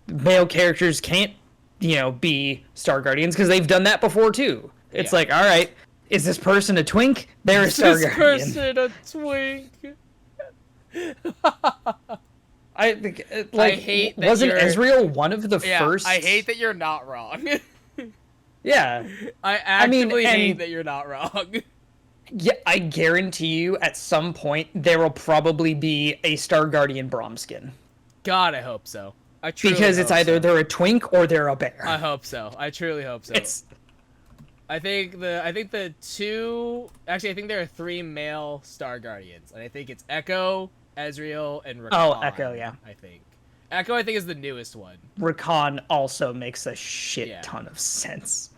male characters can't, be Star Guardians, because they've done that before, too. It's like, all right, is this person a twink? They're a Star Guardian. Is this person a twink? I hate that wasn't Ezreal one of the first? I hate that you're not wrong. Yeah. I actively hate that you're not wrong. Yeah, I guarantee you at some point there will probably be a Star Guardian Braum skin. God, I hope so. Because it's either they're a twink or they're a bear. I hope so. I truly hope so. I think there are 3 male Star Guardians, and I think it's Echo, Ezreal, and Rakan. Oh, Echo, yeah. I think Echo is the newest one. Rakan also makes a shit ton of sense.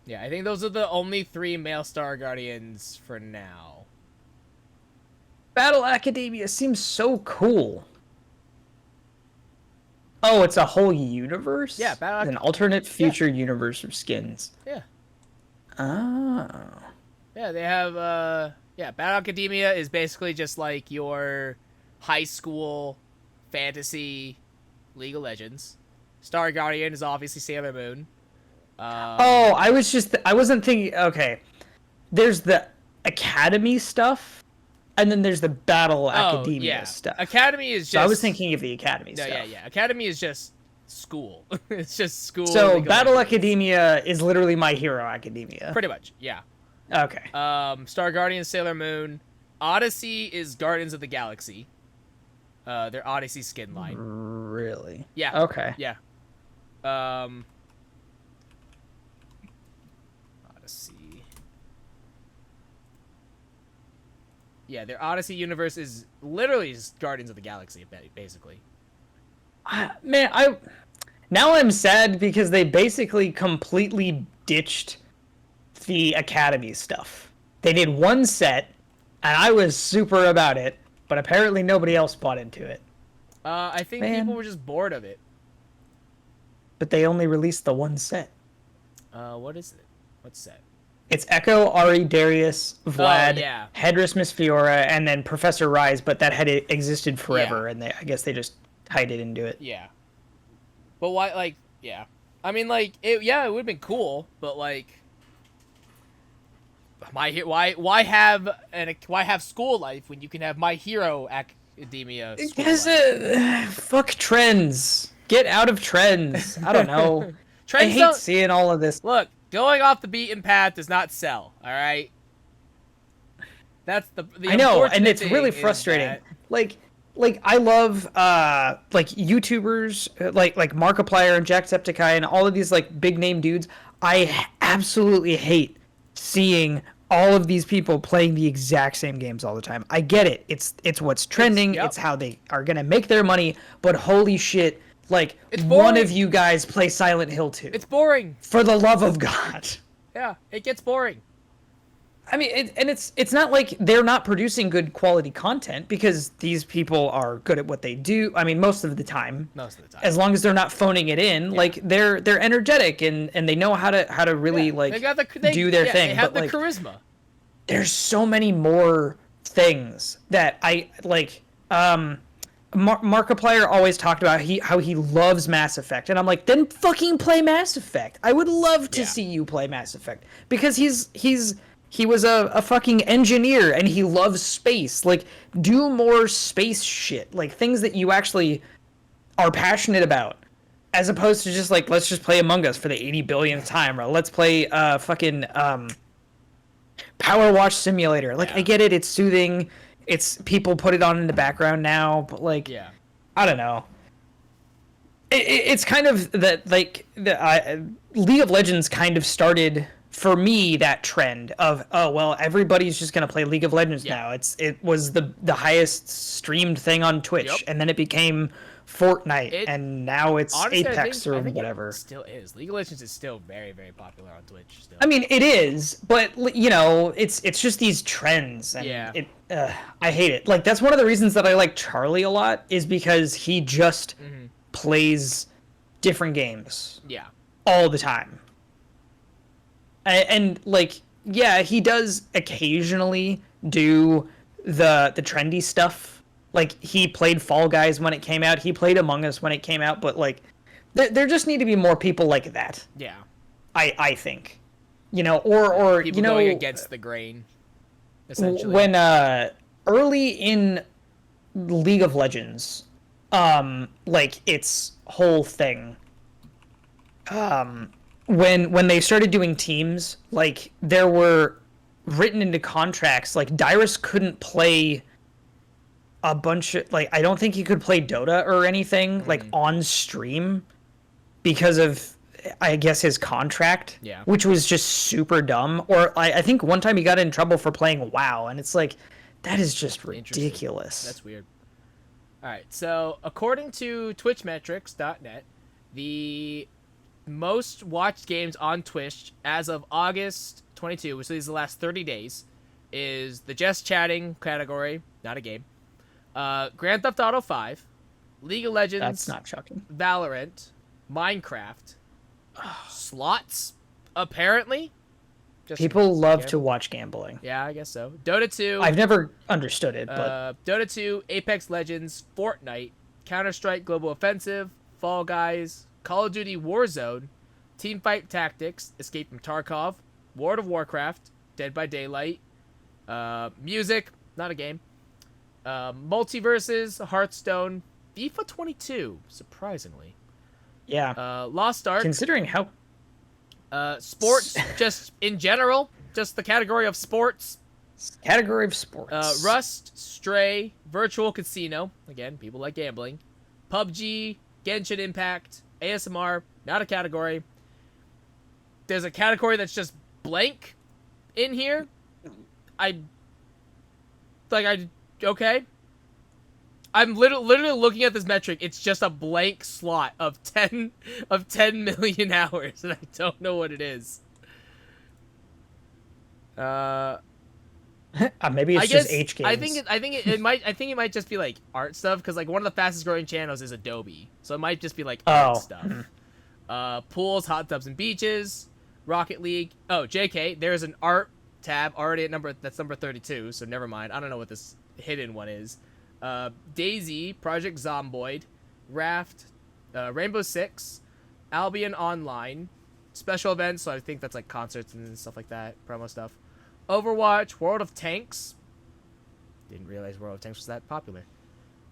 Yeah, I think those are the only 3 male Star Guardians for now. Battle Academia seems so cool. Oh, it's a whole universe? Yeah, an alternate future universe of skins. Yeah. Oh. Yeah, they have Battle Academia is basically just like your high school fantasy League of Legends. Star Guardian is obviously Sailor Moon. I wasn't thinking, okay. There's the Academy stuff, and then there's the Battle Academia stuff. Academy is just... So I was thinking of the Academy stuff. Yeah. Academy is just school. It's just school. So Battle Academia is literally My Hero Academia. Pretty much, yeah. Okay. Star Guardian, Sailor Moon. Odyssey is Guardians of the Galaxy. Their Odyssey skin line. Really? Yeah. Okay. Yeah. Odyssey. Yeah, their Odyssey universe is literally Guardians of the Galaxy, basically. Now I'm sad because they basically completely ditched the Academy stuff. They did one set, and I was super about it, but apparently nobody else bought into it. I think people were just bored of it. But they only released the one set. What is it? What set? It's Echo, Ari, Darius, Vlad, Headress, Miss Fiora, and then Professor Rise, but that had existed forever, and I guess they just tied it into it. Yeah. But why, like, yeah. I mean, like, it would have been cool, but, like, why have school life when you can have My Hero Academia school life? Fuck trends. Get out of trends. I don't know. I hate seeing all of this. Look, Going off the beaten path does not sell. All right. That's the I know, and unfortunate it's really thing is frustrating. that- Like I love like YouTubers like Markiplier and Jacksepticeye and all of these like big name dudes. I absolutely hate seeing all of these people playing the exact same games all the time. I get it. It's what's trending. Yep. It's how they are gonna make their money. But holy shit, like It's one boring. of you guys play Silent Hill 2. It's boring. For the love of God. Yeah, it gets boring. I mean, it's not like they're not producing good quality content because these people are good at what they do. I mean, most of the time. Most of the time. As long as they're not phoning it in, like they're energetic and they know how to really like do their thing. They have but the like, charisma. there's so many more things that I like. Markiplier always talked about how he loves Mass Effect, and I'm like, then fucking play Mass Effect. I would love to see you play Mass Effect because he was a fucking engineer and he loves space. Like, do more space shit, like things that you actually are passionate about, as opposed to just like, let's just play Among Us for the 80 billionth time, or let's play fucking Power Wash Simulator. Like, I get it, it's soothing. It's people put it on in the background now, but like, I don't know. It's kind of that like League of Legends kind of started for me that trend of, oh well, everybody's just gonna play League of Legends now. It was the highest streamed thing on Twitch, and then it became Fortnite, and now it's honestly, Apex I think whatever. It still is. League of Legends is still very, very popular on Twitch. Still. I mean, it is, but you know, it's just these trends, and I hate it. Like, that's one of the reasons that I like Charlie a lot, is because he just plays different games. All the time. And like, yeah, he does occasionally do the trendy stuff. Like, he played Fall Guys when it came out. He played Among Us when it came out. But like, there just need to be more people like that. I think, you know, or people you know, going against the grain. Essentially, when early in League of Legends, like its whole thing, when they started doing teams, like there were written into contracts, like Dyrus couldn't play a bunch of, like, I don't think he could play Dota or anything like on stream because of, I guess, his contract, which was just super dumb. Or I think one time he got in trouble for playing WoW, and it's like, that is just ridiculous. That's weird. All right, so according to twitchmetrics.net, the most watched games on Twitch as of August 22, which is the last 30 days, is the Just Chatting category, not a game, Grand Theft Auto 5, League of Legends, that's not shocking, Valorant, Minecraft, slots, apparently. Just people love to watch gambling. Yeah, I guess so. Dota 2. I've never understood it, but Dota 2, Apex Legends, Fortnite, Counter-Strike Global Offensive, Fall Guys, Call of Duty Warzone, Teamfight Tactics, Escape from Tarkov, World of Warcraft, Dead by Daylight, music, not a game, Multiverses, Hearthstone, FIFA 22, surprisingly. Yeah. Lost Ark. Considering how... sports, just in general, just the category of sports. Category of sports. Rust, Stray, Virtual Casino, again, people like gambling, PUBG, Genshin Impact, ASMR, not a category. There's a category that's just blank in here. Okay. I'm literally looking at this metric. It's just a blank slot of 10 million hours, and I don't know what it is. Maybe it's just H games. I think it might just be like art stuff, because like one of the fastest growing channels is Adobe, so it might just be like art stuff. Pools, hot tubs, and beaches, Rocket League. Oh, JK, there's an art tab already at number 32, so never mind. I don't know what this hidden one is. Daisy, Project Zomboid, Raft, Rainbow Six, Albion Online, special events, so I think that's like concerts and stuff like that, promo stuff. Overwatch, World of Tanks. Didn't realize World of Tanks was that popular.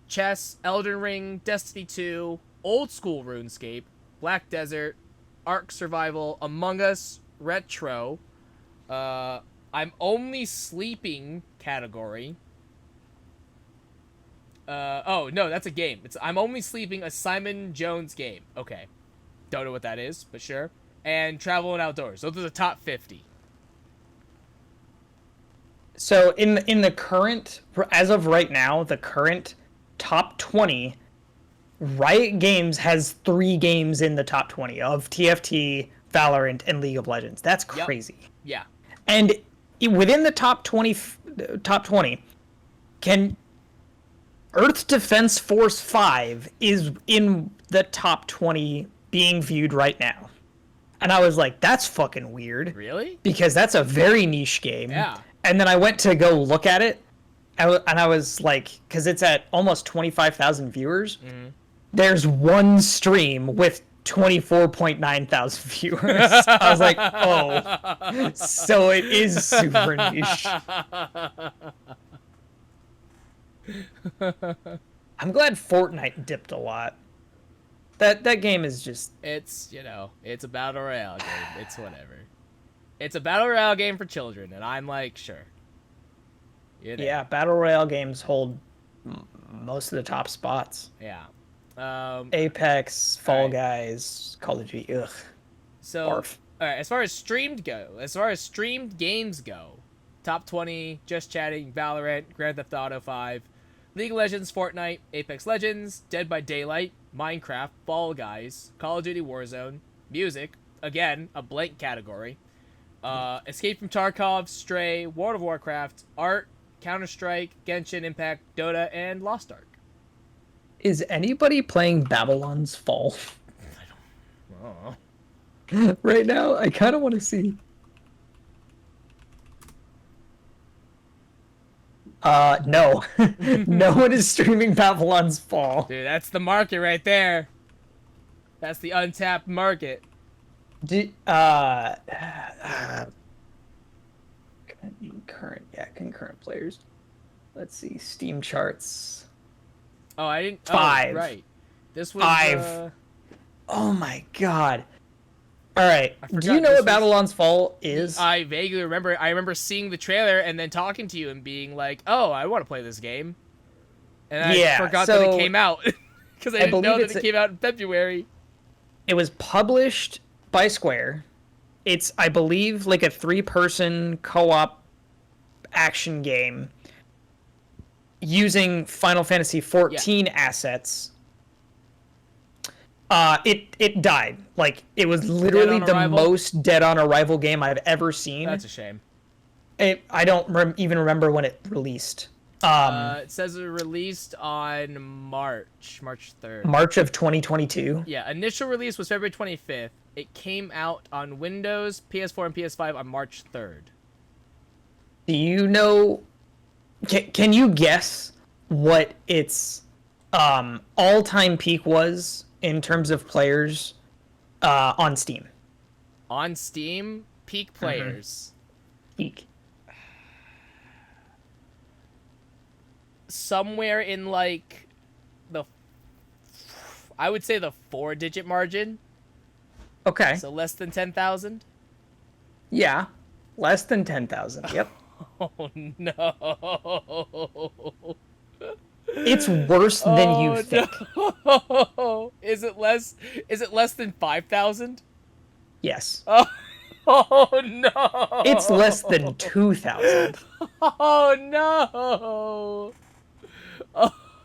Chess, Elden Ring, Destiny 2, Old School RuneScape, Black Desert, Ark Survival, Among Us, retro. I'm only sleeping category. Oh no, that's a game. It's I'm only sleeping, a Simon Jones game. Okay, don't know what that is, but sure. And travel and outdoors. Those are the top 50. So in the current, as of right now, the current top 20, Riot Games has 3 games in the top 20 of TFT, Valorant, and League of Legends. That's crazy. Yep. Yeah. And within the top 20, can Earth Defense Force 5 is in the top 20 being viewed right now. And I was like, that's fucking weird. Really? Because that's a very niche game. Yeah. And then I went to go look at it, and I was like, because it's at almost 25,000 viewers. Mm-hmm. There's one stream with 24.9 thousand viewers. I was like, oh, so it is super niche. I'm glad Fortnite dipped a lot. That game is just... It's, it's a battle royale game. It's whatever. It's a battle royale game for children, and I'm like, sure. Yeah, battle royale games hold most of the top spots. Yeah. Apex, Fall Guys, Call of Duty. Ugh. So, all right. As far as streamed games go, top 20: Just Chatting, Valorant, Grand Theft Auto 5, League of Legends, Fortnite, Apex Legends, Dead by Daylight, Minecraft, Fall Guys, Call of Duty Warzone, music, again a blank category, Escape from Tarkov, Stray, World of Warcraft, art, Counter-Strike, Genshin Impact, Dota, and Lost Ark. Is anybody playing Babylon's Fall? I don't know. Right now, I kind of want to see. No. No one is streaming Babylon's Fall. Dude, that's the market right there. That's the untapped market. Concurrent players. Let's see, Steam charts. Oh, I didn't. 5. Oh, right. This was 5. Oh my god. All right. Do you know this what Babylon's Fall is? I vaguely remember. I remember seeing the trailer and then talking to you and being like, "Oh, I want to play this game," and I forgot that it came out because I didn't know that it came out in February. It was published by Square. It's, I believe, like a 3-person co-op action game using Final Fantasy XIV assets. It died. Like, it was literally the most dead on arrival game I've ever seen. That's a shame. I don't even remember when it released. It says it released on March 3rd. March of 2022. Yeah, initial release was February 25th. It came out on Windows, PS4, and PS5 on March 3rd. Do you know... Can you guess what its all-time peak was in terms of players on Steam? On Steam, peak players. Peak. Somewhere in, like, I would say the 4-digit margin. Okay. So less than 10,000? Yeah. Less than 10,000. Yep. Oh, no. It's worse than you think. No. Is it less than 5,000? Yes. Oh, no. It's less than 2,000. Oh, no.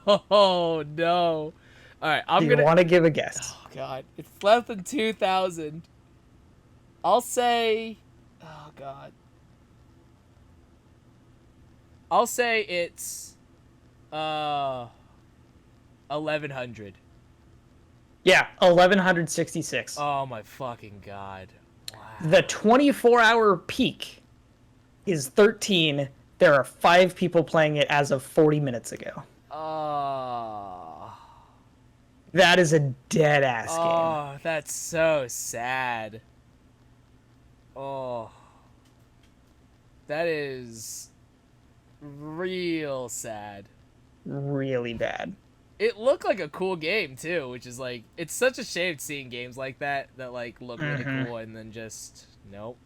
Oh, no. All right, Do you want to give a guess? Oh, God. It's less than 2,000. I'll say... Oh, God. I'll say it's... 1,100. Yeah, 1,166. Oh, my fucking God. Wow. The 24-hour peak is 13. There are 5 people playing it as of 40 minutes ago. That is a dead-ass game. Oh, that's so sad. Oh. That is real sad. Really bad. It looked like a cool game, too, which is, like, it's such a shame seeing games like that, like, look really cool and then just, nope.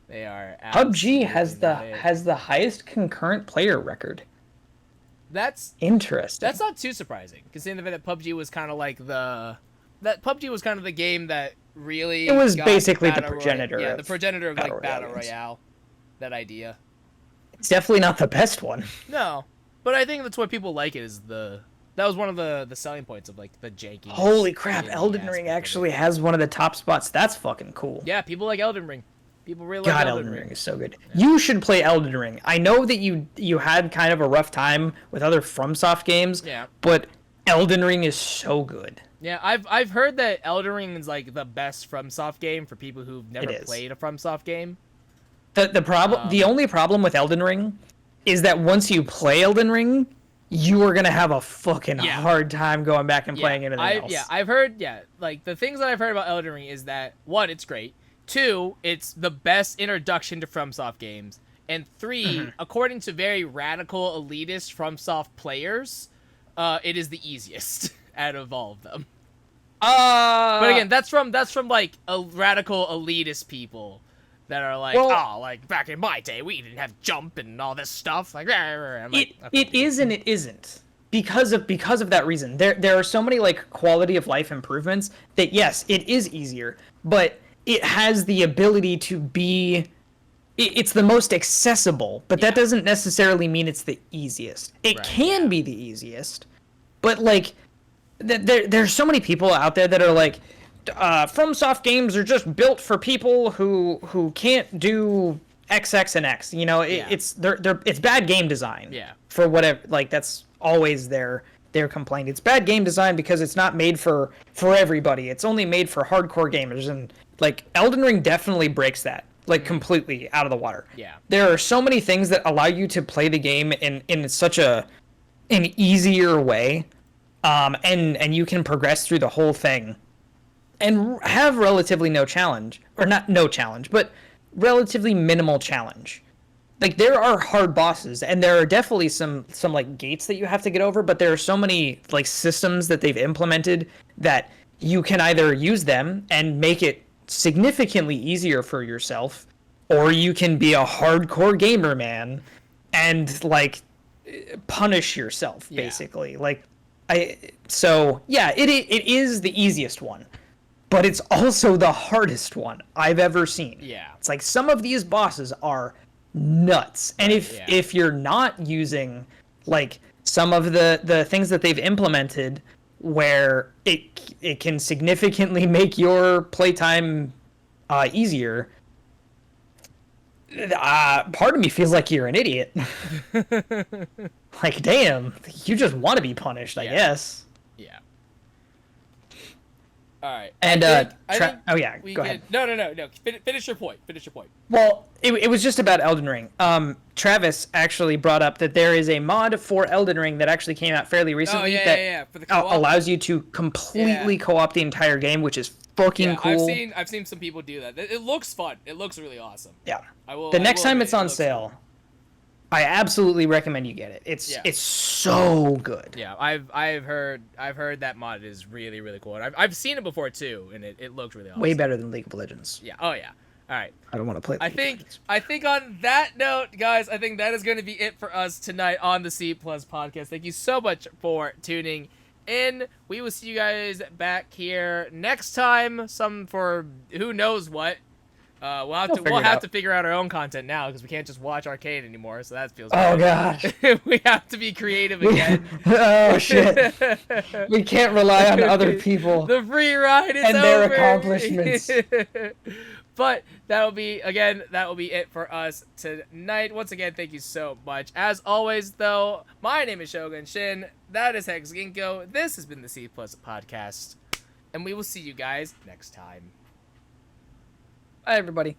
They are. PUBG has not it. the highest concurrent player record. That's interesting. That's not too surprising, considering the fact that PUBG was kind of like the game that really. It was got basically the Battle progenitor. Royale. Yeah, of the progenitor of like Battle Battle Royales. Royale. That idea. It's definitely not the best one. No, but I think that's why people like it. That was one of the selling points of like the janky. Holy crap! Elden Ring actually has one of the top spots. That's fucking cool. Yeah, people like Elden Ring. People really God, like Elden Ring is so good. Yeah. You should play Elden Ring. I know that you had kind of a rough time with other FromSoft games. Yeah. But Elden Ring is so good. Yeah, I've heard that Elden Ring is like the best FromSoft game for people who've never played a FromSoft game. The only problem with Elden Ring is that once you play Elden Ring, you are gonna have a fucking hard time going back and playing anything else. Yeah, I've heard. Yeah, like the things that I've heard about Elden Ring is that 1, it's great. 2, it's the best introduction to FromSoft games. And 3, according to very radical elitist FromSoft players, it is the easiest out of all of them. But again, that's from like a radical elitist people that are like, like back in my day we didn't have jump and all this stuff. Like, I'm like it is and it isn't. Because of that reason. There are so many like quality of life improvements that yes, it is easier, but it has the ability to be it's the most accessible, but that doesn't necessarily mean it's the easiest. It can be the easiest, but like there's so many people out there that are like FromSoft games are just built for people who can't do X, X, and X. You know, it's bad game design. Yeah. For whatever, like that's always their complaint. It's bad game design because it's not made for everybody. It's only made for hardcore gamers, and like Elden Ring definitely breaks that like completely out of the water. Yeah. There are so many things that allow you to play the game in such an easier way, and you can progress through the whole thing and have relatively no challenge, or not no challenge, but relatively minimal challenge. Like there are hard bosses, and there are definitely some like gates that you have to get over, but there are so many like systems that they've implemented that you can either use them and make it significantly easier for yourself, or you can be a hardcore gamer, man, and like punish yourself basically. Like it is the easiest one, but it's also the hardest one I've ever seen. Yeah. It's like some of these bosses are nuts. And if you're not using like some of the things that they've implemented where it can significantly make your playtime easier, part of me feels like you're an idiot. Like, damn, you just want to be punished, I guess. Yeah. All right. And go ahead. No. Finish your point. Well, it was just about Elden Ring. Travis actually brought up that there is a mod for Elden Ring that actually came out fairly recently For the co-op. Allows you to completely co-op the entire game, which is fucking cool. I've seen some people do that. It looks fun. It looks really awesome. Yeah. Next time it's on sale, fun. I absolutely recommend you get it. It's so good. Yeah, I've heard that mod is really, really cool. And I've seen it before too, and it looks really awesome. Way better than League of Legends. Yeah. Oh yeah. All right. I don't want to play. I think on that note, guys, I think that is going to be it for us tonight on the C Plus podcast. Thank you so much for tuning in. We will see you guys back here next time. Some for who knows what. We'll have to figure out our own content now because we can't just watch Arcane anymore. So that feels. Oh gosh. We have to be creative again. Oh shit. We can't rely on other people. The free ride is and over. Their accomplishments. But that will be it for us tonight. Once again, thank you so much. As always, though, my name is Shogun Shin. That is Hex Ginkgo. This has been the C Plus podcast, and we will see you guys next time. Bye, everybody.